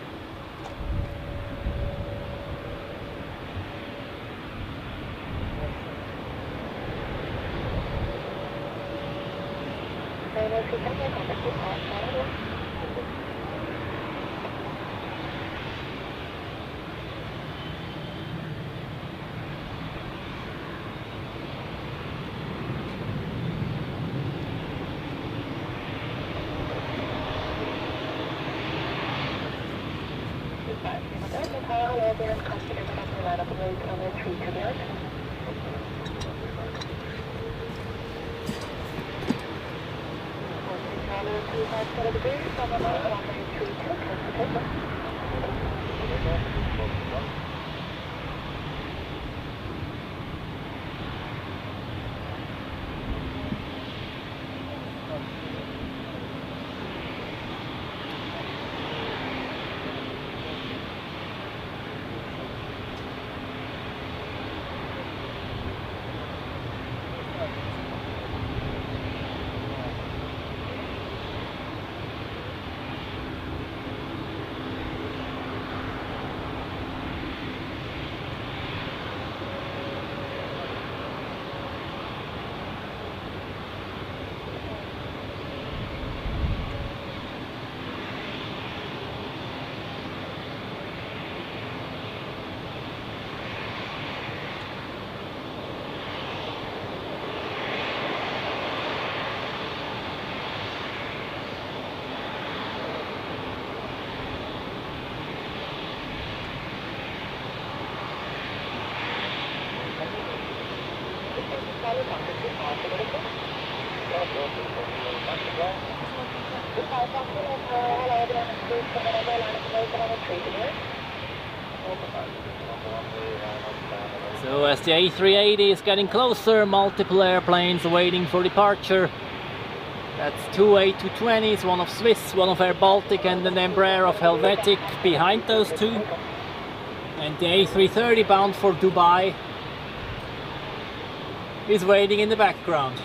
So as the A380 is getting closer, multiple airplanes waiting for departure. That's two A220s, one of Swiss, one of Air Baltic, and an Embraer of Helvetic behind those two. And the A330 bound for Dubai is waiting in the background.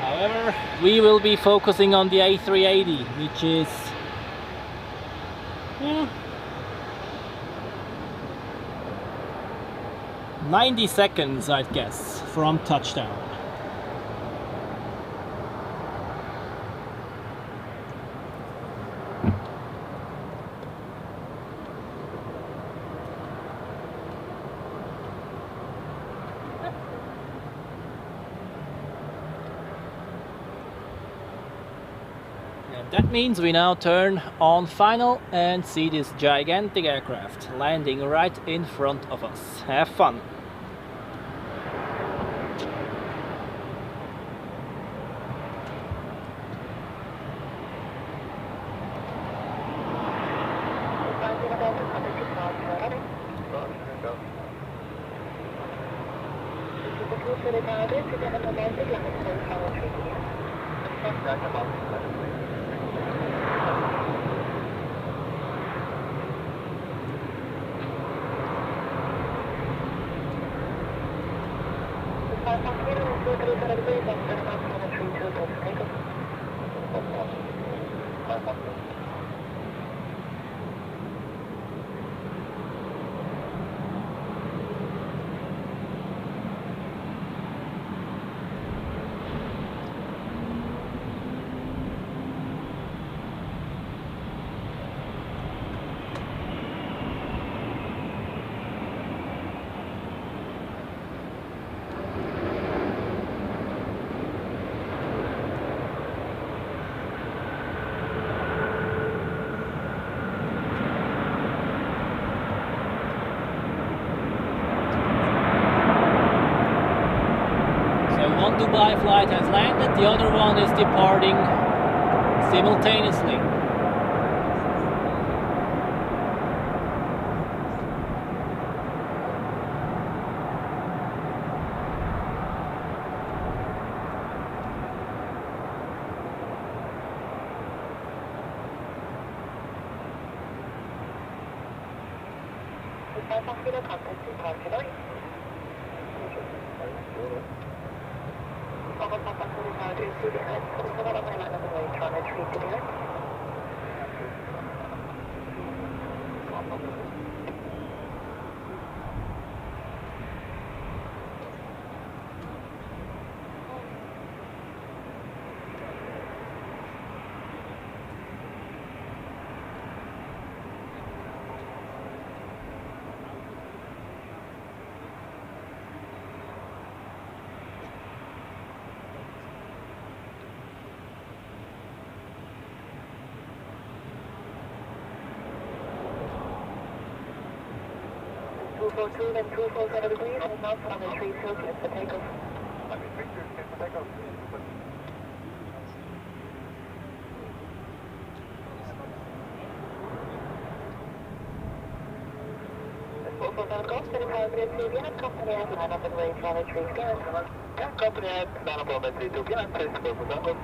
However, we will be focusing on the A380, which is 90 seconds, I'd guess, from touchdown. That means we now turn on final and see this gigantic aircraft landing right in front of us. Have fun! Zurich Airport, to get a romantic line for runway 32. One Dubai flight has landed, the other one is departing simultaneously. And 247 degrees, hold on for runway 32, clear for takeoff. Runway 32, clear for takeoff. 447 Golf, 25 minutes to Vienna, company at line up and wait, runway 32, clear. Yeah, company at line up runway 32, clear, please 447 Golf.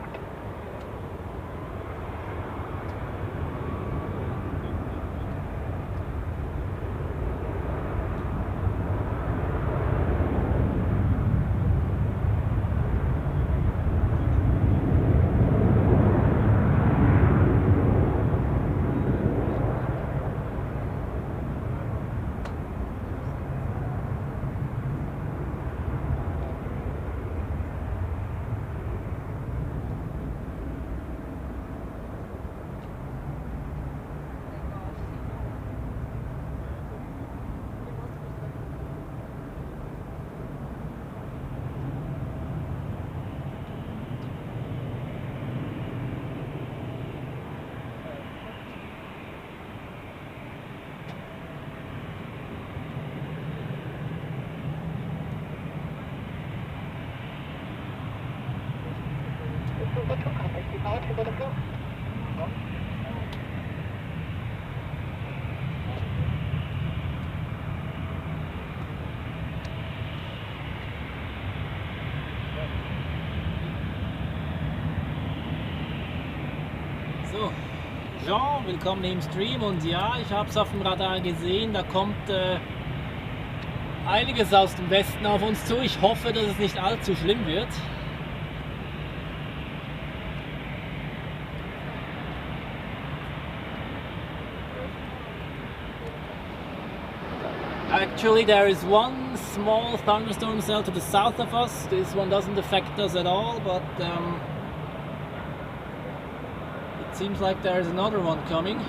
So, Jean, willkommen im Stream und ja, ich habe es auf dem Radar gesehen, da kommt einiges aus dem Westen auf uns zu. Ich hoffe, dass es nicht allzu schlimm wird. Actually, there is one small thunderstorm cell to the south of us. This one doesn't affect us at all, but it seems like there is another one coming.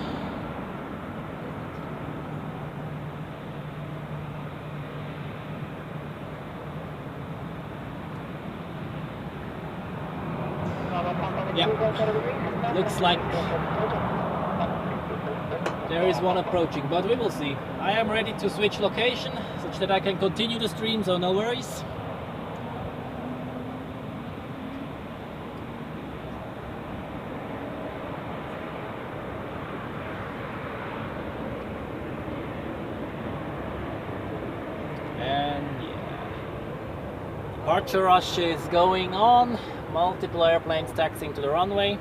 Yeah, looks like there is one approaching, but we will see. I am ready to switch location such that I can continue the stream, so no worries. Departure rush is going on, multiple airplanes taxiing to the runway.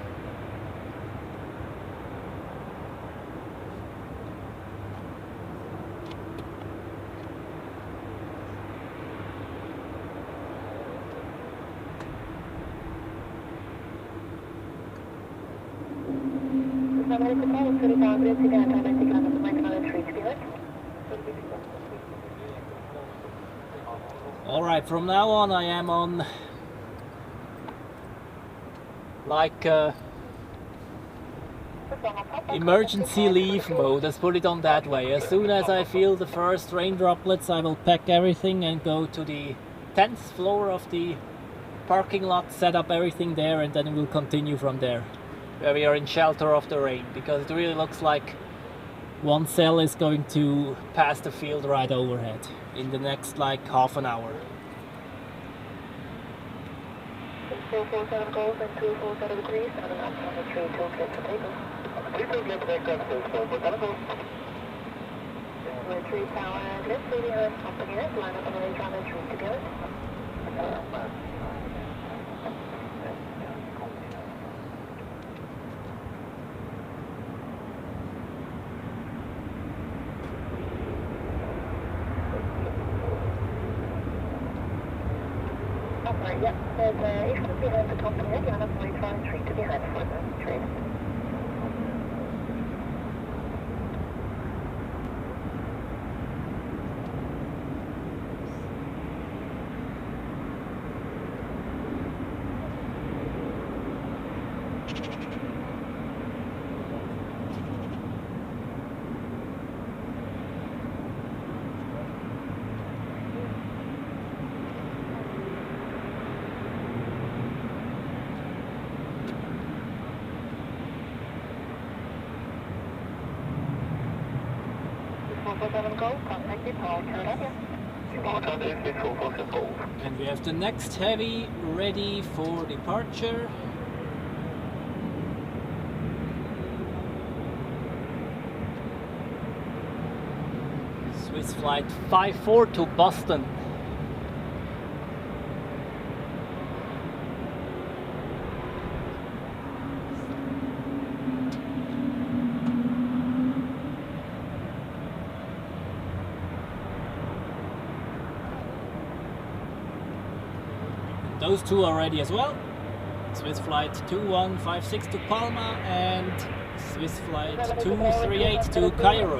Alright, from now on I am on like emergency leave mode, let's put it on that way. As soon as I feel the first rain droplets, I will pack everything and go to the 10th floor of the parking lot, set up everything there, and then we'll continue from there, where we are in shelter of the rain, because it really looks like one cell is going to pass the field right overhead in the next like half an hour. 447 goals and 247 degrees, and an on the 32 clear for takeoff. 32 clear for takeoff, 447 goals. We're 3 tower, let's see the Earth company, line up on the range on the 3 together. Yeah, there's issues behind the company, line up on the range on the 3 to behind for the trade. And we have the next heavy ready for departure. Swiss flight 54 to Boston. Those two are ready as well. Swiss flight 2156 to Palma and Swiss flight 238 to Cairo.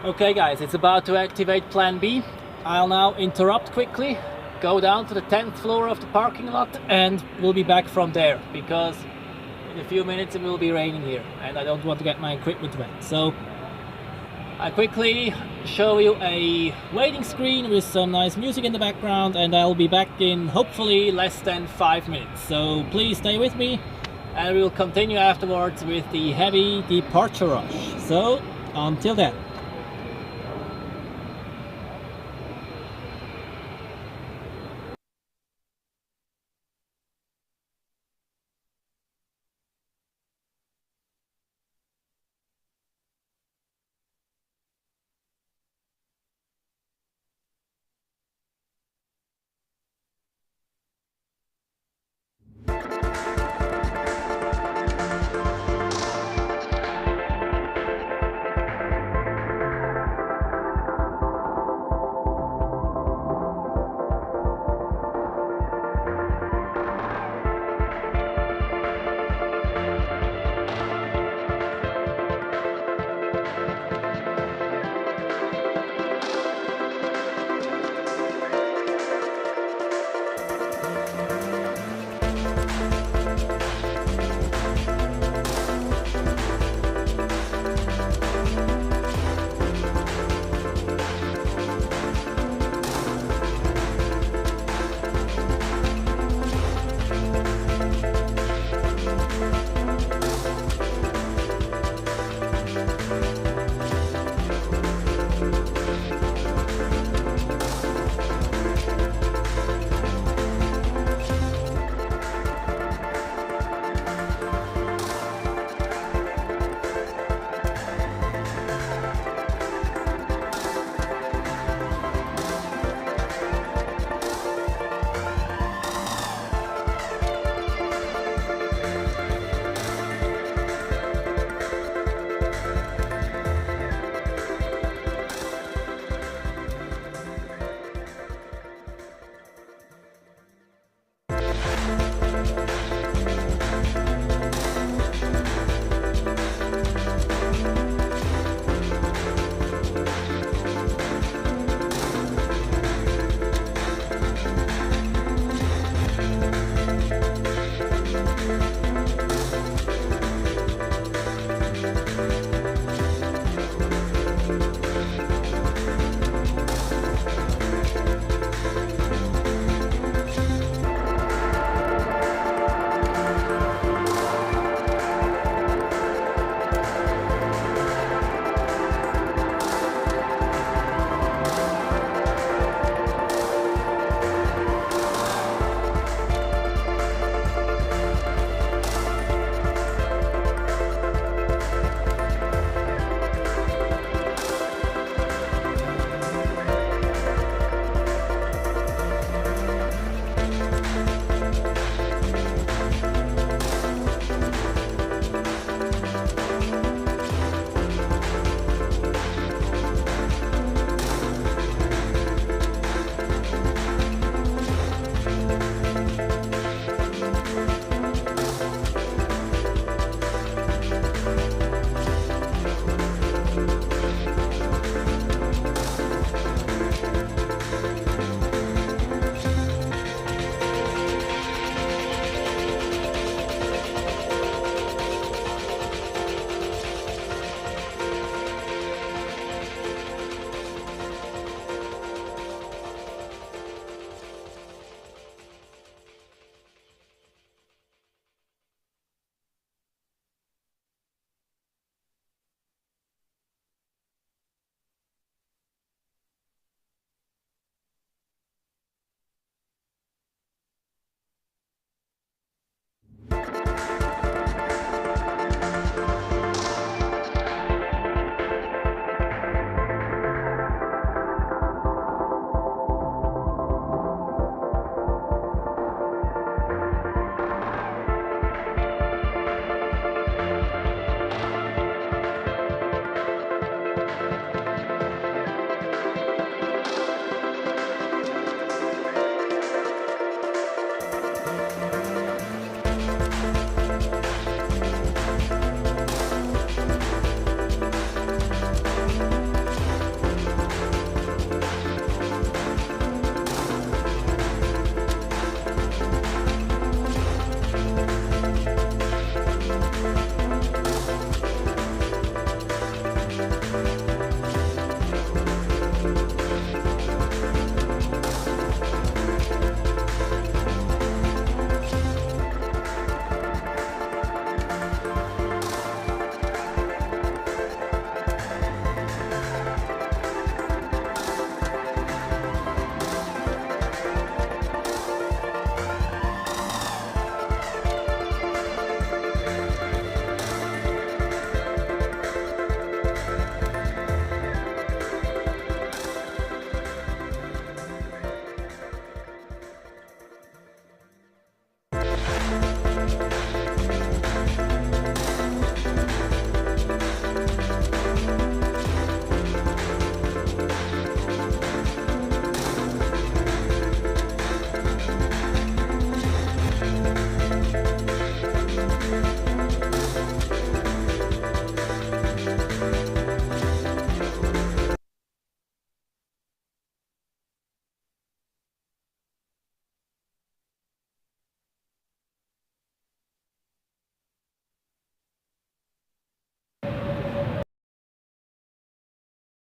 Okay guys, it's about to activate plan B. I'll now interrupt quickly, go down to the 10th floor of the parking lot, and we'll be back from there, because in a few minutes it will be raining here, and I don't want to get my equipment wet. So I quickly show you a waiting screen with some nice music in the background, and I'll be back in hopefully less than 5 minutes. So please stay with me, and we will continue afterwards with the heavy departure rush. So until then.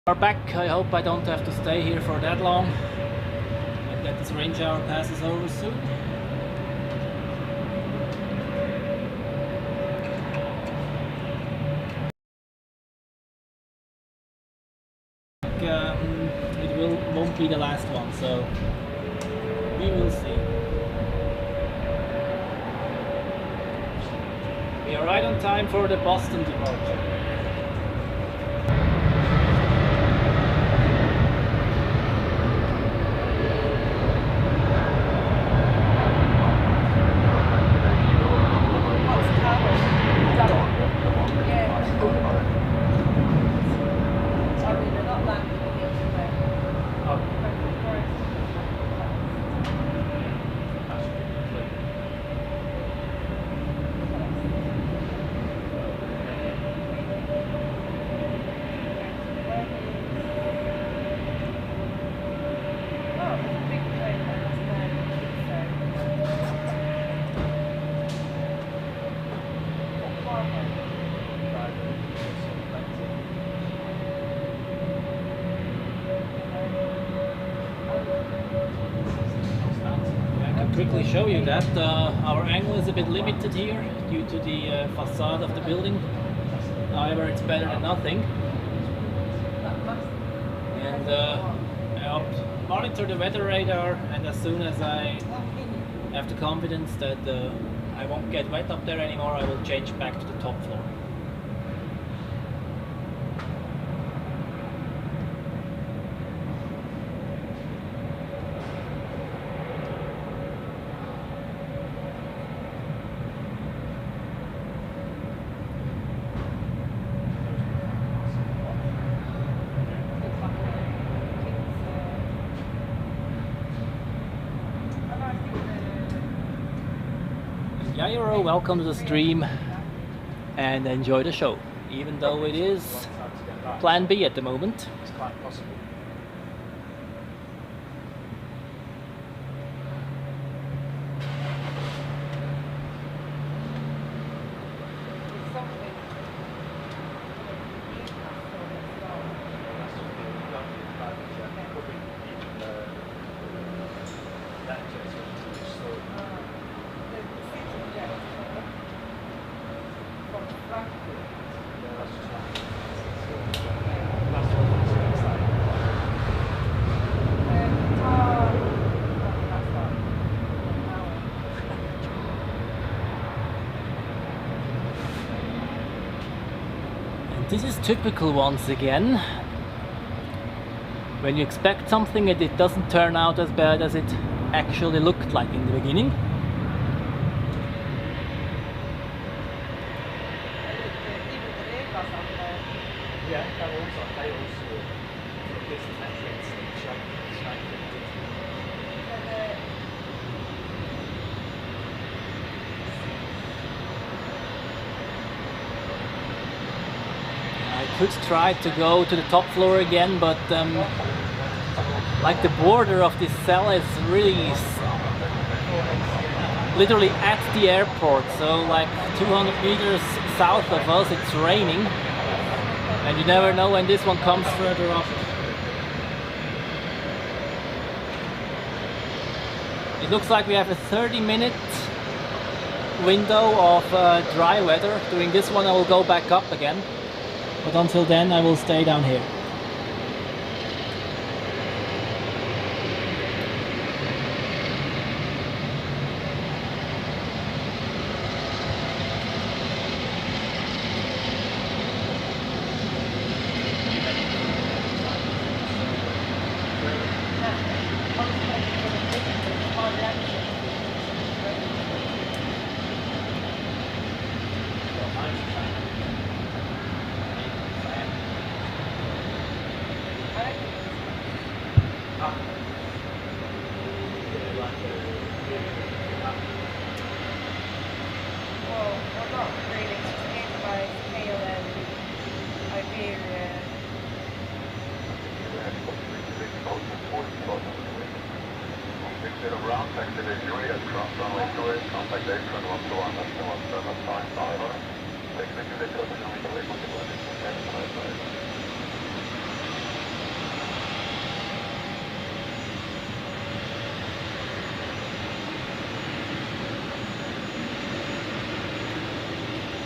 Are back. I hope I don't have to stay here for that long and that this range hour passes over soon. It won't be the last one, so we will see. We are right on time for the Boston departure. Quickly show you that our angle is a bit limited here due to the facade of the building. However, it's better than nothing. And I'll monitor the weather radar, and as soon as I have the confidence that I won't get wet up there anymore, I will change back to the top floor. Yairo, welcome to the stream and enjoy the show, even though it is plan B at the moment. It's quite possible. This is typical once again. When you expect something and it doesn't turn out as bad as it actually looked like in the beginning. Yeah, they also this metrics I could try to go to the top floor again, but like the border of this cell is really literally at the airport, so like 200 meters south of us it's raining, and you never know when this one comes further up. It looks like we have a 30-minute window of dry weather. During this one I will go back up again, but until then I will stay down here.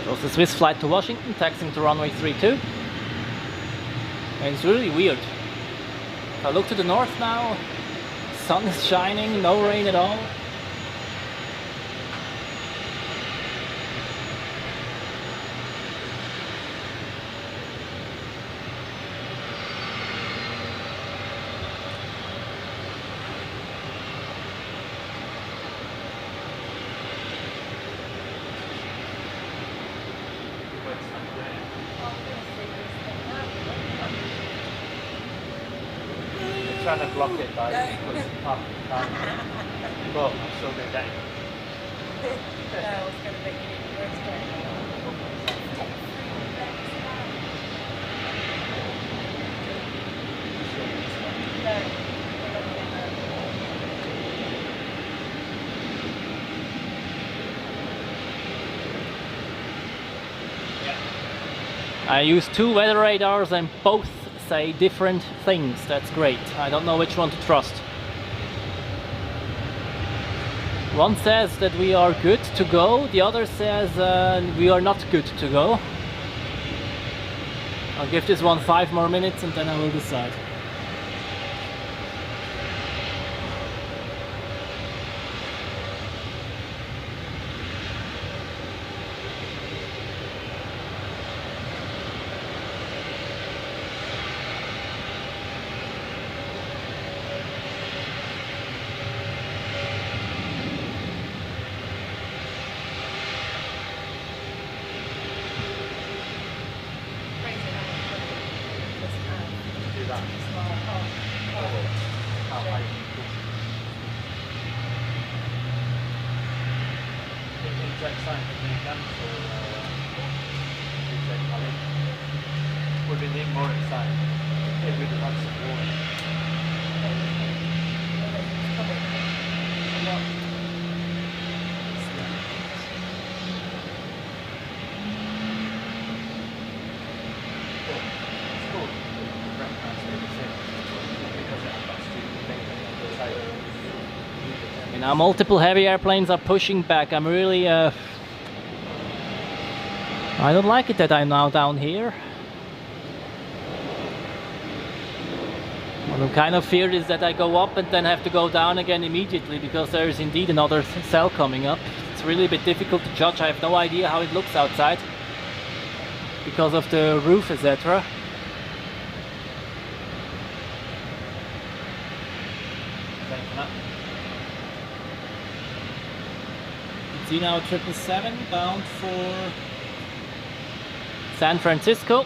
It was a Swiss flight to Washington, taxiing to runway 32. And it's really weird. If I look to the north now, sun is shining, no rain at all. Trying to block it by putting up. Well, I'm still going down. I was going to make it even worse. I use two weather radars and both say different things. That's great. I don't know which one to trust. One says that we are good to go, the other says we are not good to go. I'll give this one 5 more minutes and then I will decide. Would we need more inside? If we want some water. And now multiple heavy airplanes are pushing back. I'm really I don't like it that I'm now down here. What I'm kind of feared is that I go up and then have to go down again immediately because there is indeed another cell coming up. It's really a bit difficult to judge. I have no idea how it looks outside because of the roof, etc. You can see now 777 bound for San Francisco.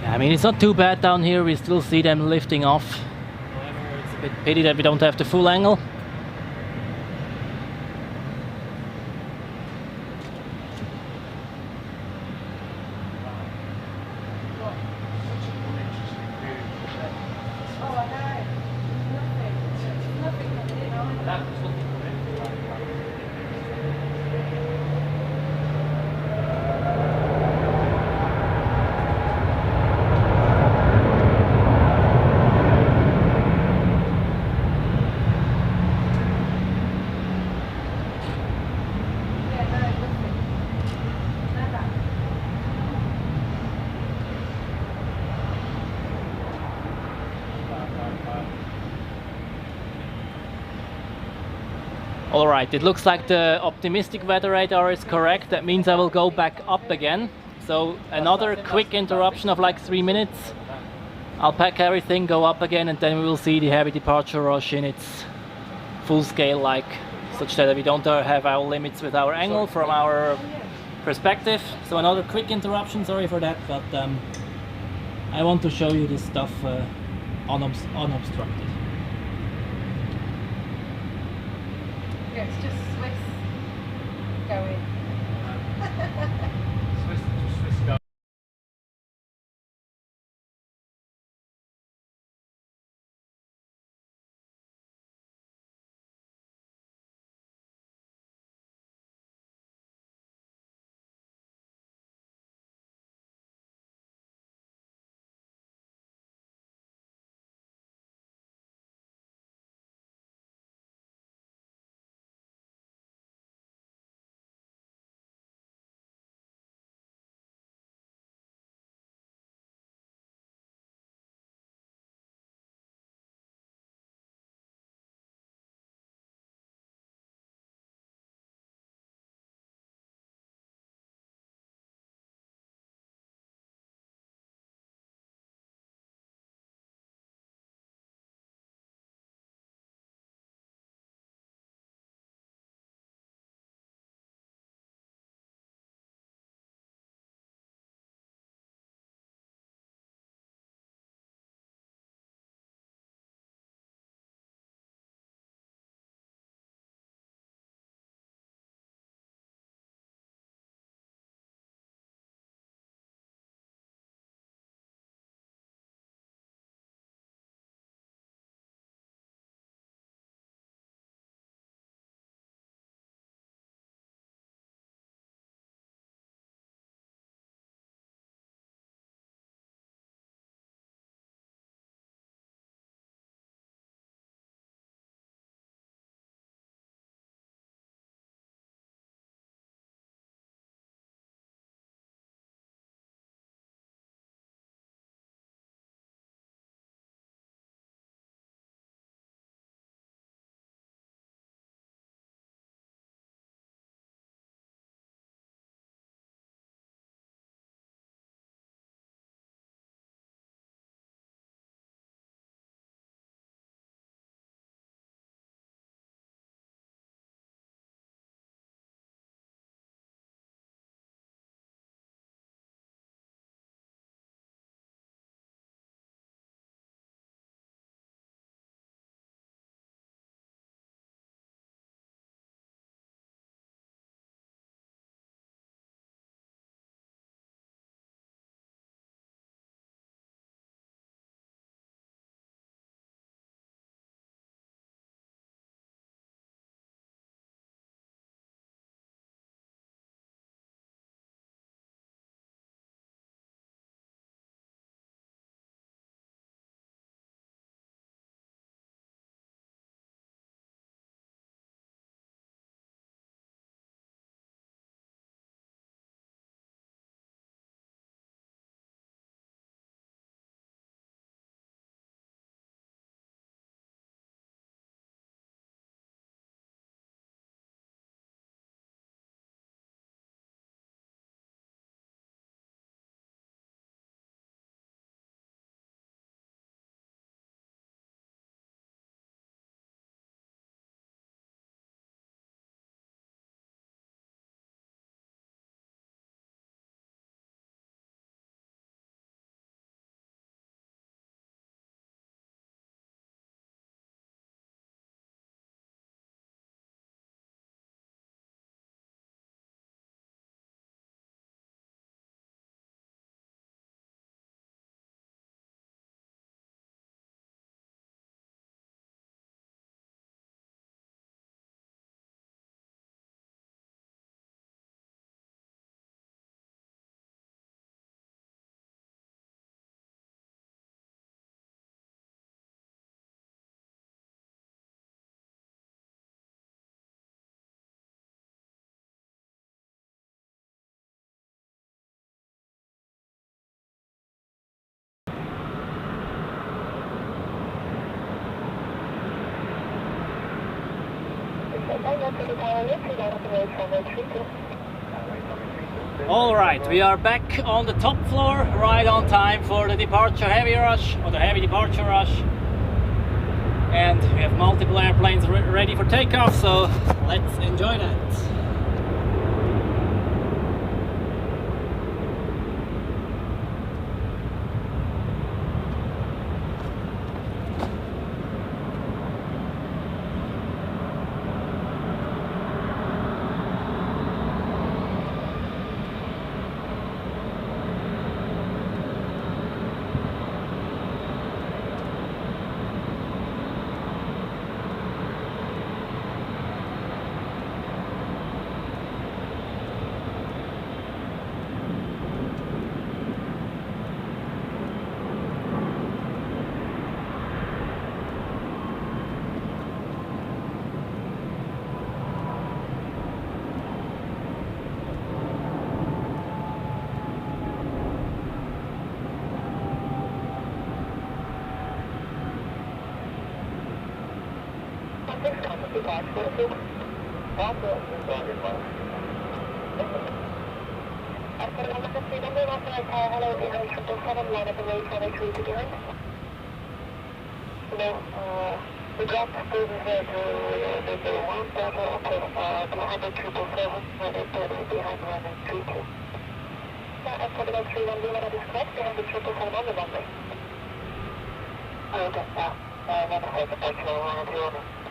I mean, it's not too bad down here. We still see them lifting off. However, it's a bit pity that we don't have the full angle. Alright, it looks like the optimistic weather radar is correct. That means I will go back up again. So another quick interruption of like 3 minutes. I'll pack everything, go up again, and then we will see the heavy departure rush in its full scale, like such that we don't have our limits with our angle from our perspective. So another quick interruption, sorry for that, but I want to show you this stuff unobstructed. Yeah, it's just Swiss going. Swiss go. Alright, we are back on the top floor, right on time for the departure heavy rush, or the heavy departure rush. And we have multiple airplanes ready for takeoff, so let's enjoy that. We dropped the students here to the 1 behind 777, behind 132. Yeah, for the 31 that is correct, behind the 777 on the runway. Okay, never said the actual 1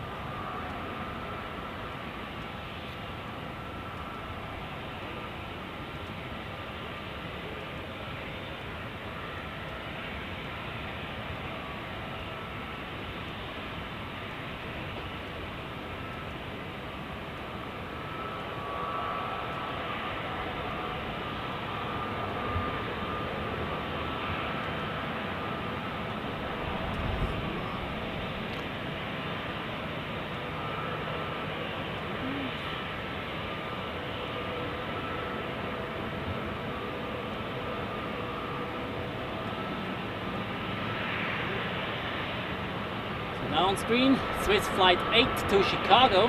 Now on screen, Swiss Flight 8 to Chicago,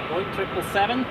Boeing 777.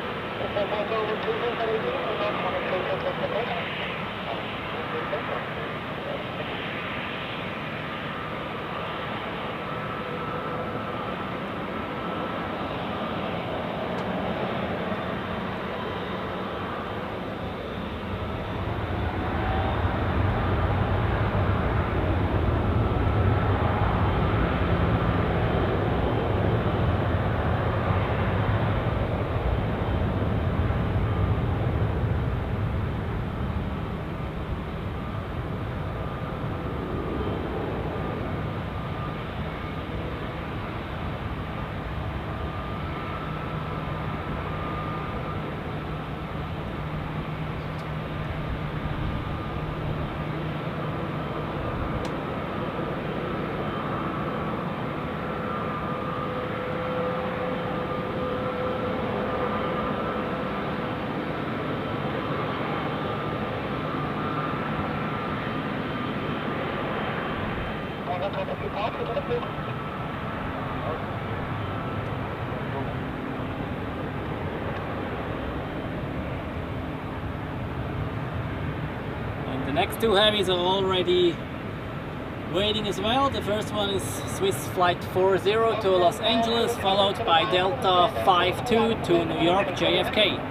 And the next two heavies are already waiting as well. The first one is Swiss Flight 40 to Los Angeles, followed by Delta 52 to New York JFK.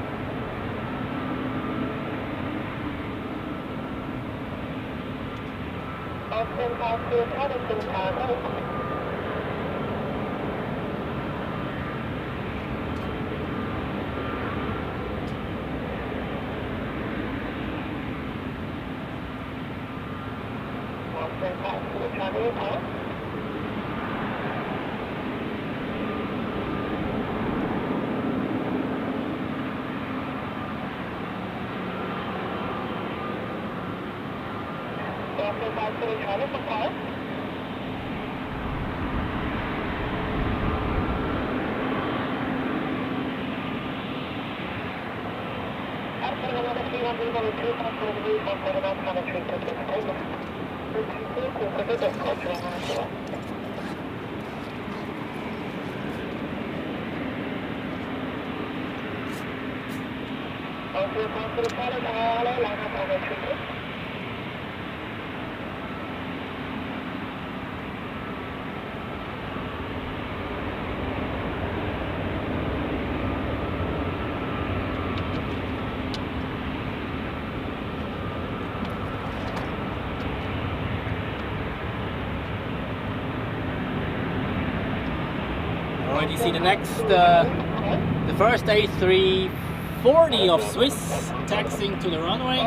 Already see the next, the first A340 of Swiss taxiing to the runway.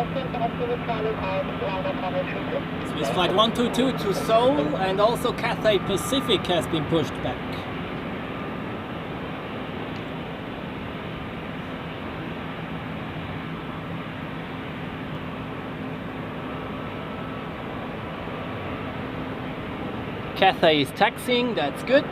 Swiss flight 122 to Seoul, and also Cathay Pacific has been pushed back. Cathay is taxiing, that's good.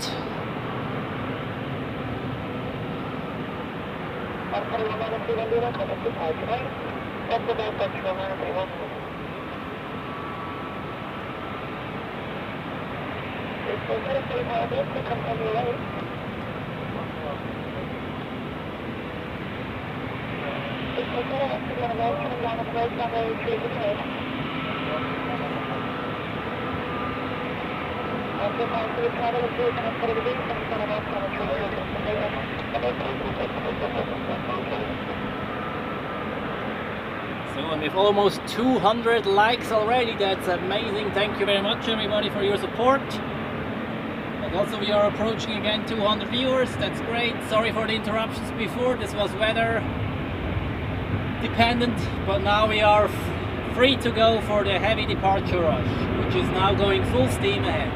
So, and with almost 200 likes already, that's amazing. Thank you very much everybody for your support. And also we are approaching again 200 viewers, that's great. Sorry for the interruptions before, this was weather dependent, but now we are free to go for the heavy departure rush, which is now going full steam ahead.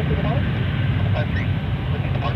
to the right. 53, looking to park.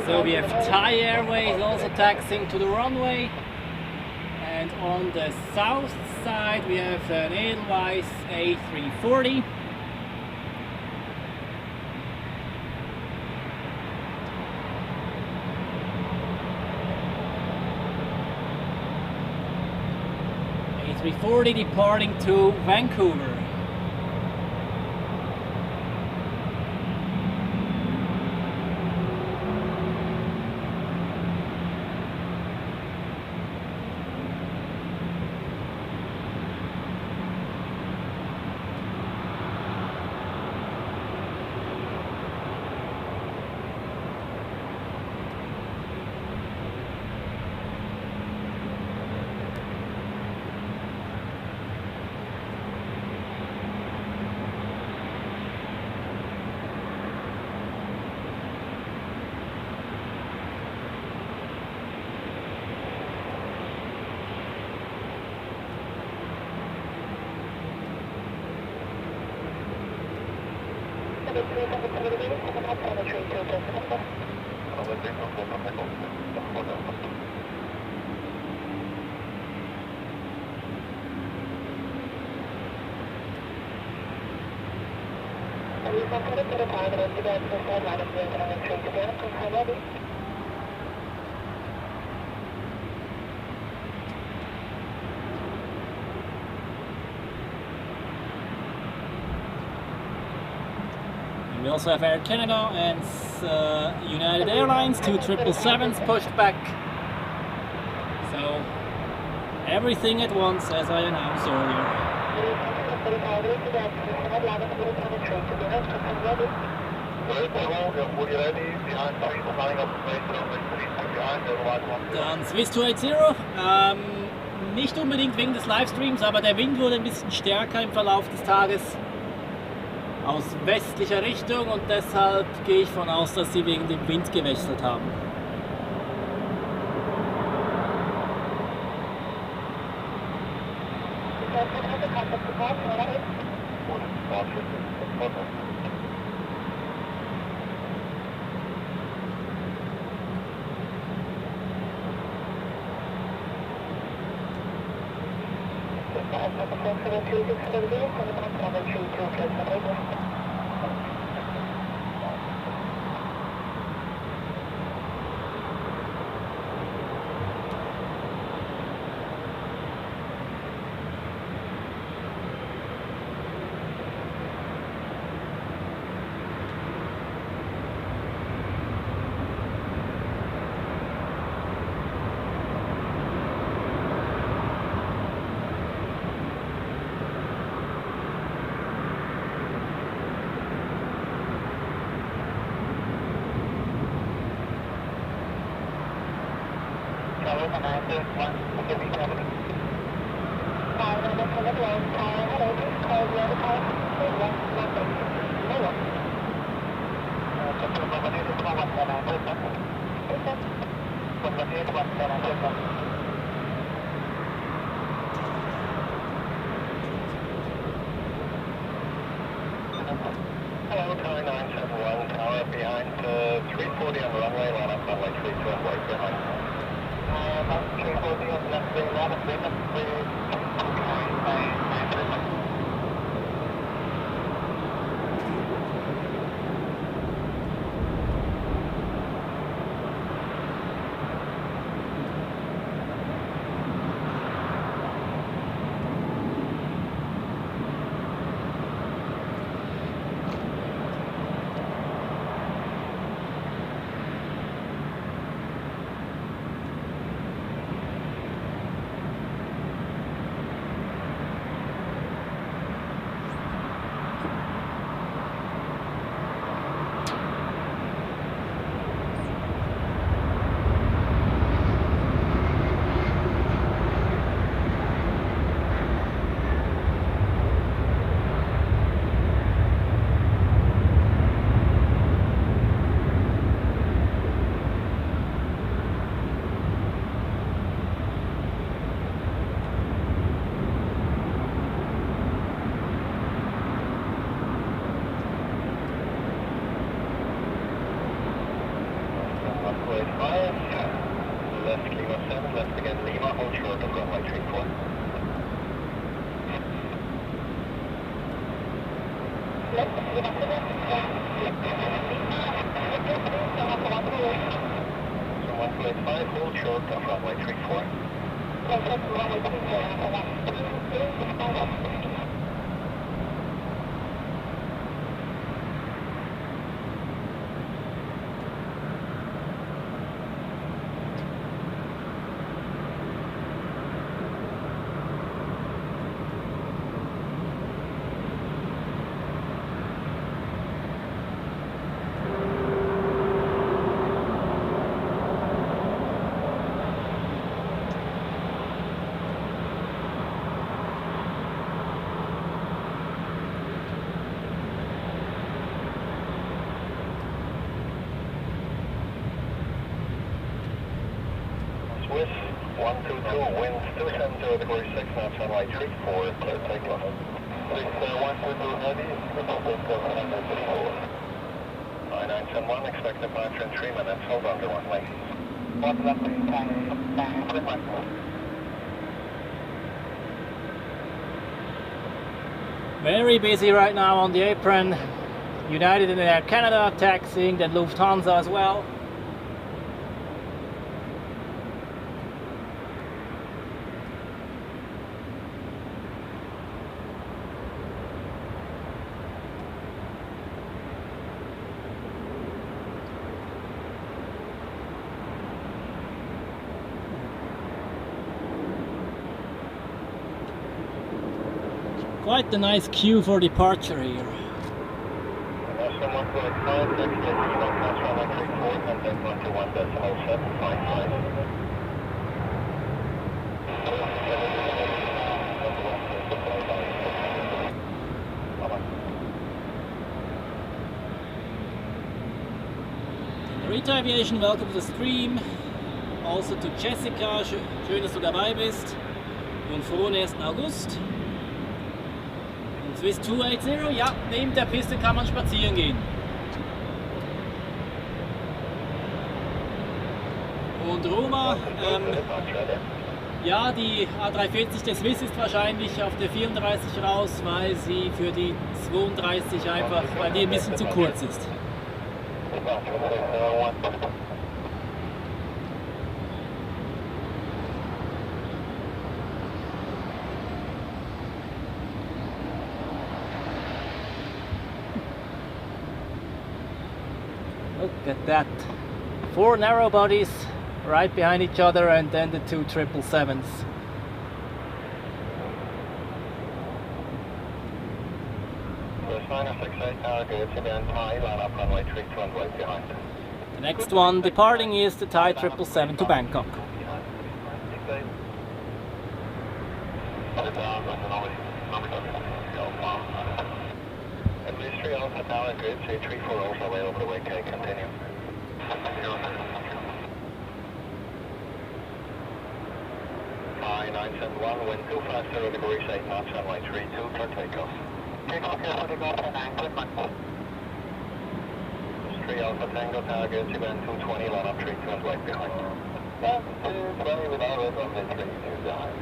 So we have Thai Airways also taxiing to the runway, and on the south side we have an Edelweiss A340. A340 departing to Vancouver. We also have Air Canada and United Airlines, 2 777s pushed back. So everything at once, as I announced earlier. Dann Swiss 280, nicht unbedingt wegen des Livestreams, aber der Wind wurde ein bisschen stärker im Verlauf des Tages aus westlicher Richtung und deshalb gehe ich von aus, dass sie wegen dem Wind gewechselt haben. Hello, Tower 971, tower behind 340 on the runway, line up runway 32 and right behind. 340 on left wing, line up wind up 3. Left Kilo 7, left again Lima, hold short of runway 34. Left Lima 7, So 185, hold short of runway 34. Swiss 122, winds 270 degrees 6 knots, runway 34, clear takeoff. 122 heavy, triple takeoff, 134. 9971, expect departure in 3 minutes, hold on to runway. One left, Very busy right now on the apron. United and Air Canada taxiing, then Lufthansa as well. Quite a nice queue for departure here. Rita Aviation, welcome to the stream. Also to Jessica, schön, dass du dabei bist. Und frohen 1. August. Swiss 280, ja, neben der Piste kann man spazieren gehen. Und Roma, ja, die A340 der Swiss ist wahrscheinlich auf der 34 raus, weil sie für die 32 einfach, weil die ein bisschen zu kurz ist. Look at that. 4 narrow bodies right behind each other and then the 2 777s. The next one departing is the Thai 777 to Bangkok. At least 3 Alpha Tower, good, say 34 also way over the way, continue. 1, wind 250 degrees 8 knots, runway 32 for takeoff. Takeoff here for takeoff and anchor at 3 Alpha Tango, target again 220, line up 32 and right behind. 220 without it, runway 32 behind.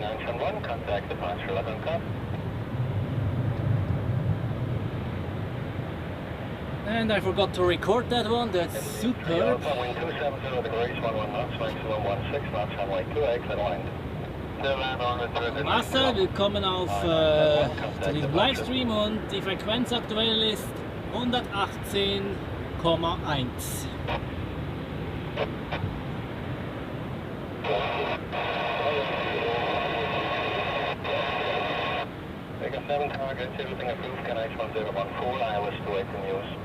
Action 1, contact departure 11 cup. And I forgot to record that one, that's superb. Wind 270 degrees, 11 knots, maximum 16 knots, runway 2 exit wind. Masse, willkommen auf zu diesem Livestream und die Frequenz aktuell ist 118,1. Take a 7 target, everything approved, can H1014, ILS 28 in use.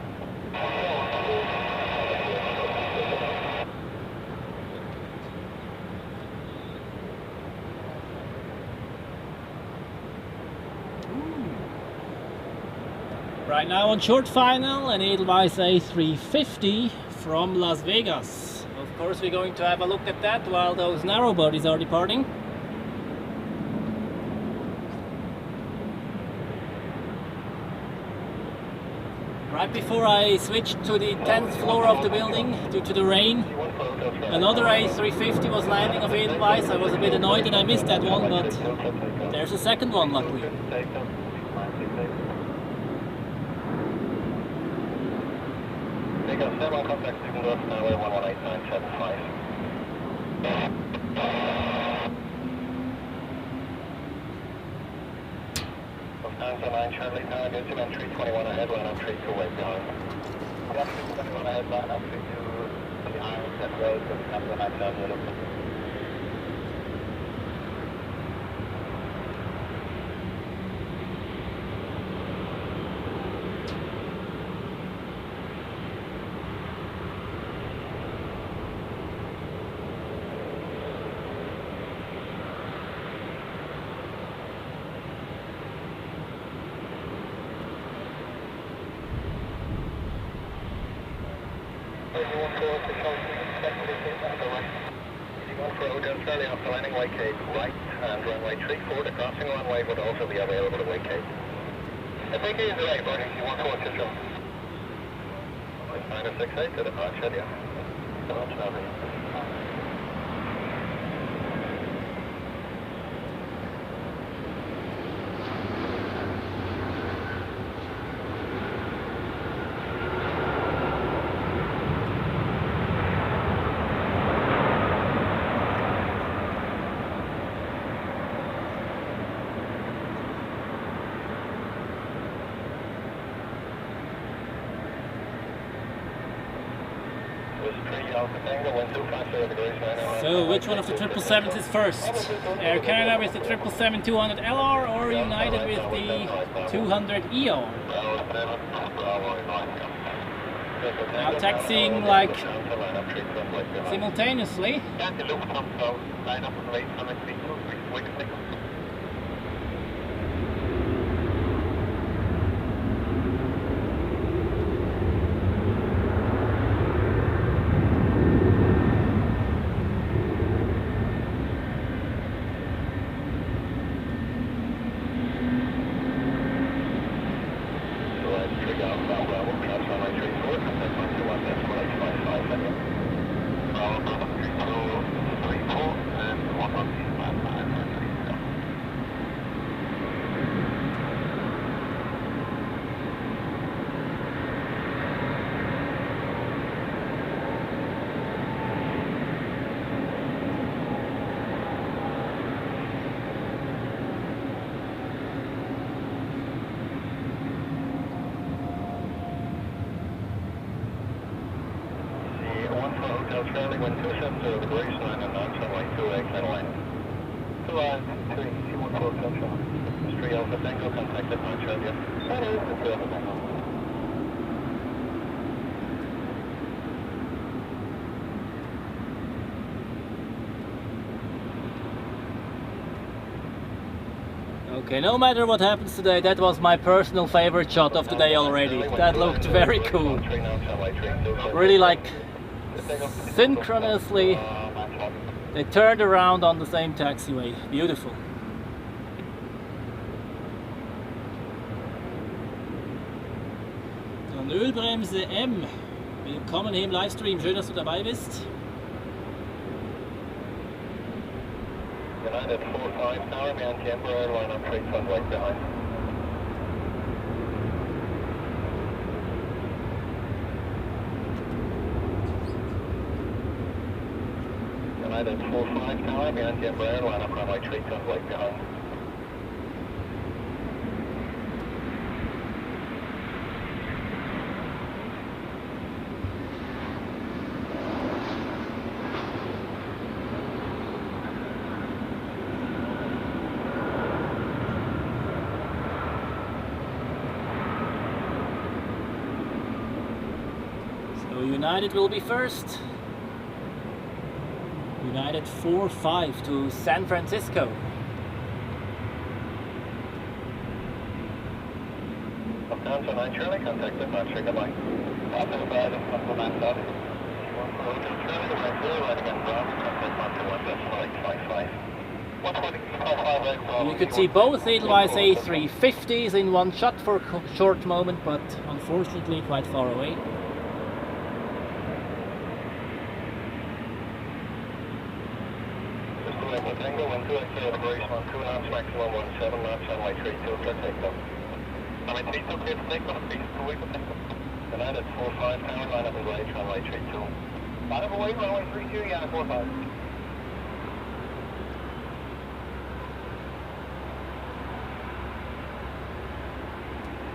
Right now on short final, an Edelweiss A350 from Las Vegas. Of course we're going to have a look at that while those narrow bodies are departing. Right before I switched to the 10th floor of the building due to the rain, another A350 was landing of Edelweiss. I was a bit annoyed that I missed that one, but there's a second one luckily. Take a 7 contact Düsseldorf, Norway 118975. Lufthansa 9 Charlie, target 321 ahead, line up 32 way behind. 321 ahead, line up 32 behind, that road, Lufthansa 9 Charlie, Lufthansa. After landing Whitegate right and runway 34, the crossing runway would also be available to Whitegate. I think he's right, buddy. You want to control. 968 to departure, yeah. That's lovely. So, which one of the 777s is first? Air Canada with the 777-200LR or United with the 200ER? Now taxiing like simultaneously. Hotel Charlie, wind 270 degrees, 9 and 9, runway 28, Airlines. 2 lines, 3, C14 Hotel Charlie. 3 Alpha Tango, contact at 9 Charlie. That is the 2 Alpha Tango. Okay, no matter what happens today, that was my personal favorite shot of the day already. That looked very cool. Really like synchronously, they turned around on the same taxiway. Beautiful. Dann Ölbremse M. Willkommen hier im Livestream. Schön, dass du dabei bist. United 45 Tower, man, Embraer, line up straight runway behind. United 45 Tower, man, Embraer, line up runway straight runway behind. United will be first. United 4-5 to San Francisco. Down to 9 Charlie, contact at 9 Charlie, line. Office bad and come to 9 South. 1 Charlie, right there, right again, Brown, contact 1 You could see both Edelweiss A350s in one shot for a short moment, but unfortunately quite far away. Tango 12 degrees, 2 knots, maximum 17 knots, runway 32, clear takeoff. Runway 32, clear for takeoff, please, 2 way for takeoff. United 45 Tower, line up and range, runway 32. Line up away, runway 32, United 45.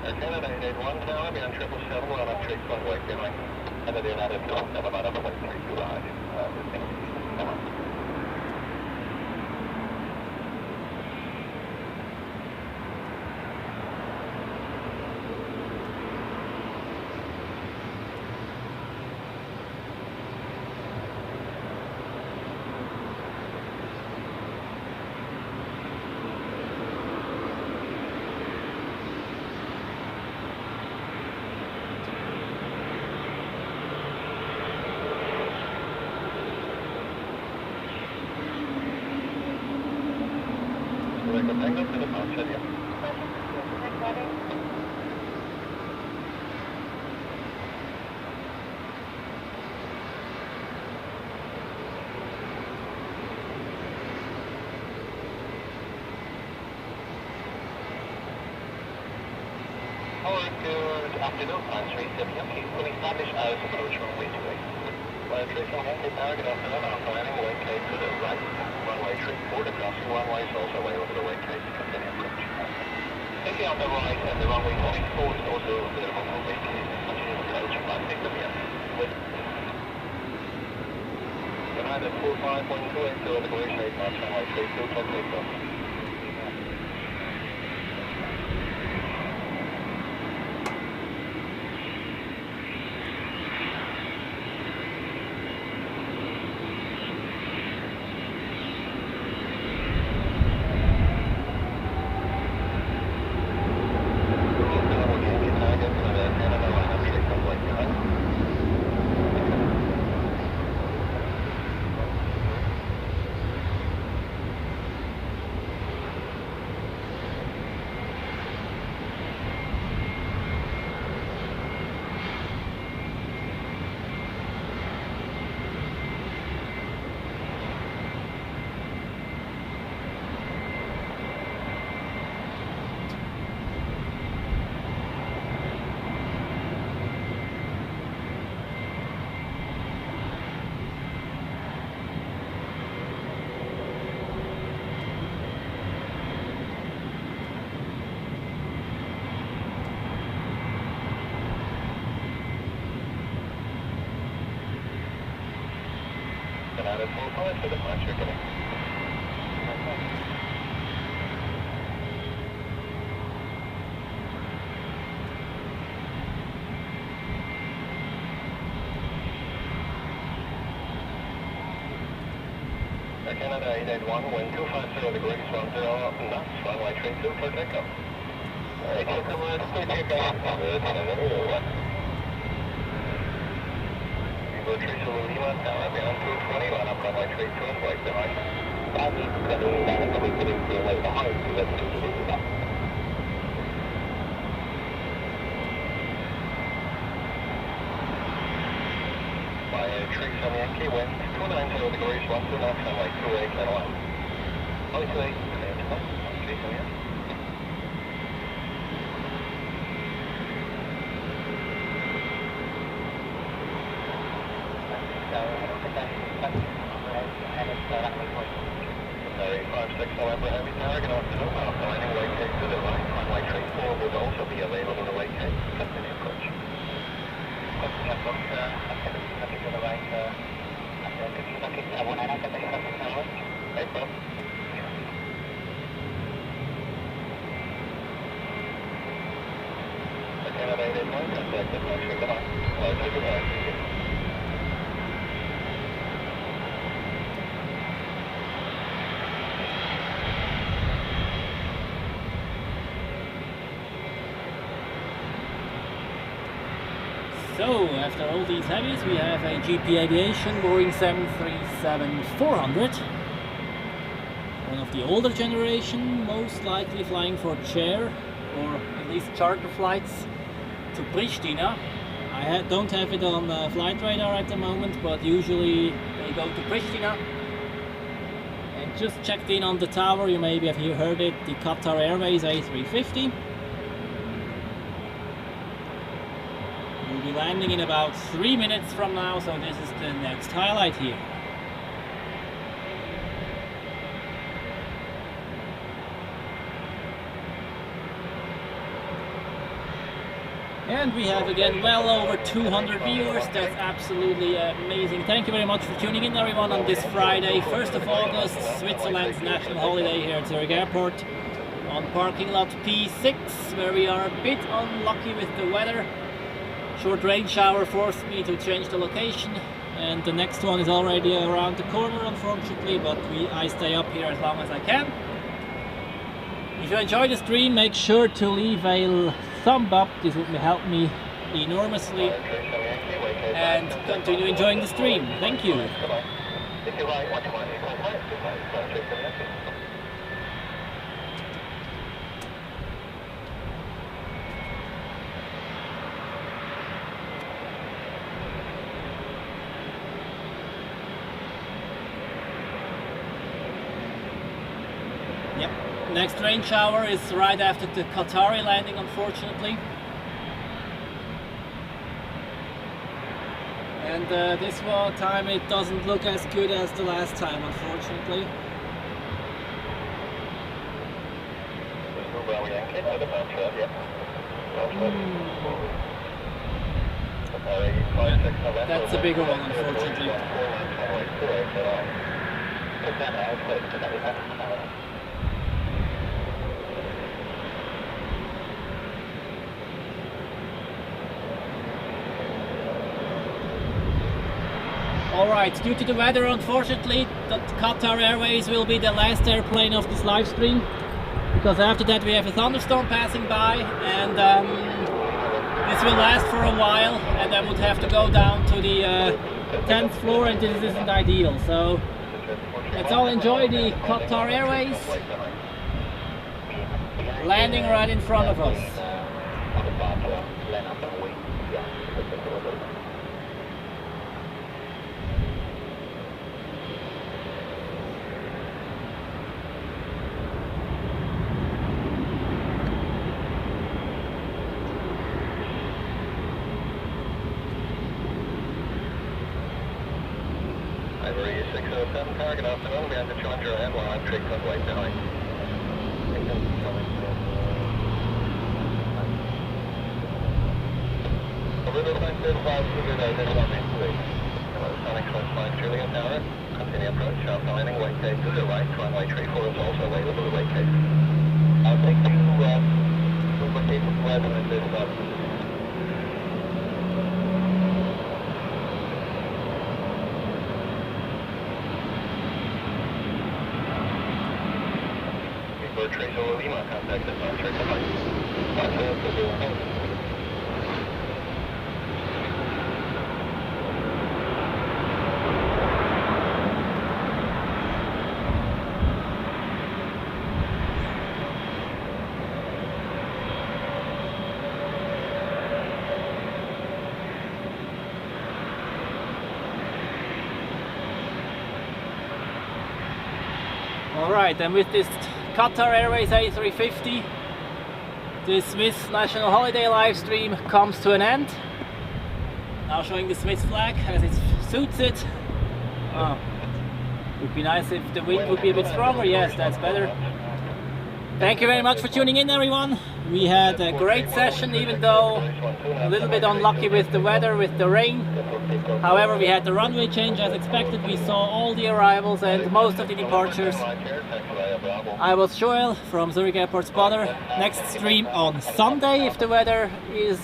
Air Canada 881 Tower, beyond 777, line up straight runway behind. And then the United 27, line up away 32, line. Tango to the bounce area. Good afternoon, plan 370, please fully established as approach runway 28. Plan 370, target afternoon, I'm planning way K to the right, runway 34, the crossing runway is also way over the way K to continue approach. Taking on the right and the runway 24 is also available for way K to continue approach, plan 6 with United 45.280 degrees 8 knots, runway 32, clear takeoff. United 45 for departure, Quebec. Canada 881, wind 250 degrees, 10 knots, runway 32 for takeoff. Alright, stay takeoff. Go 3 Zulu Lima, tower, beyond 220, line up runway 32 and wait behind. Copy, setting down and wait behind, that's 2 Zulu Lima. By 3 Sun Yankee, wind 290 degrees, 12 knots, runway 28, Airlines. 28, 3 Sun Yankee. Sorry, 56 November Heavy Tower, good afternoon. After landing, wake cake to the right. Runway 34 would also be available to wake cake. Continue approach. Continue approach, nothing to the right. Could you look at 1 at the base of the tower? April. Canada 881, contact departure, goodbye. Goodbye. So, after all these heavies, we have a GP Aviation Boeing 737-400. One of the older generation, most likely flying for chair or at least charter flights to Pristina. I don't have it on flight radar at the moment, but usually they go to Pristina. And just checked in on the tower, you maybe have heard it, the Qatar Airways A350. We'll be landing in about 3 minutes from now, so this is the next highlight here. And we have again well over 200 viewers. That's absolutely amazing. Thank you very much for tuning in, everyone, on this Friday, 1st of August, Switzerland's national holiday here at Zurich Airport, on parking lot P6, where we are a bit unlucky with the weather. Short rain shower forced me to change the location, and the next one is already around the corner, unfortunately, but I stay up here as long as I can. If you enjoy the stream, make sure to leave a thumb up. This would help me enormously, and continue enjoying the stream. Thank you. Yep. Next rain shower is right after the Qatari landing, unfortunately. And this time it doesn't look as good as the last time, unfortunately. That's a bigger one, unfortunately. Alright, due to the weather, unfortunately, the Qatar Airways will be the last airplane of this live stream, because after that we have a thunderstorm passing by, and this will last for a while, and I would have to go down to the 10th floor, and this isn't ideal. So let's all enjoy the Qatar Airways landing right in front of us. Ivory 607, tower, good afternoon. We have to join your head while I'm tricked on white behind. Riverside 5 Sugar, this one is 3. Hello, Sonic 5 Juliet Tower. Continue approach, sharp landing, white case to the right, runway 34 is also available, white case. I'll take you lubrication weather in this Trace over Lima, contact us on Trace over Alright, and with this Qatar Airways A350, the Swiss national holiday live stream comes to an end. Now showing the Swiss flag as it suits it. Oh, would be nice if the wind would be a bit stronger. Yes, that's better. Thank you very much for tuning in, everyone. We had a great session, even though a little bit unlucky with the weather, with the rain. However, we had the runway change as expected. We saw all the arrivals and most of the departures. I was Joel from Zurich Airport Spotter. Next stream on Sunday, if the weather is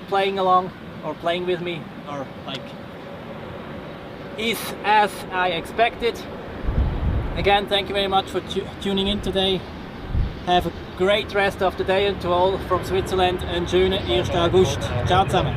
playing along or playing with me, or like is as I expected. Again, thank you very much for tuning in today. Have a great rest of the day, and to all from Switzerland, einen schönen 1. August. Ciao zusammen.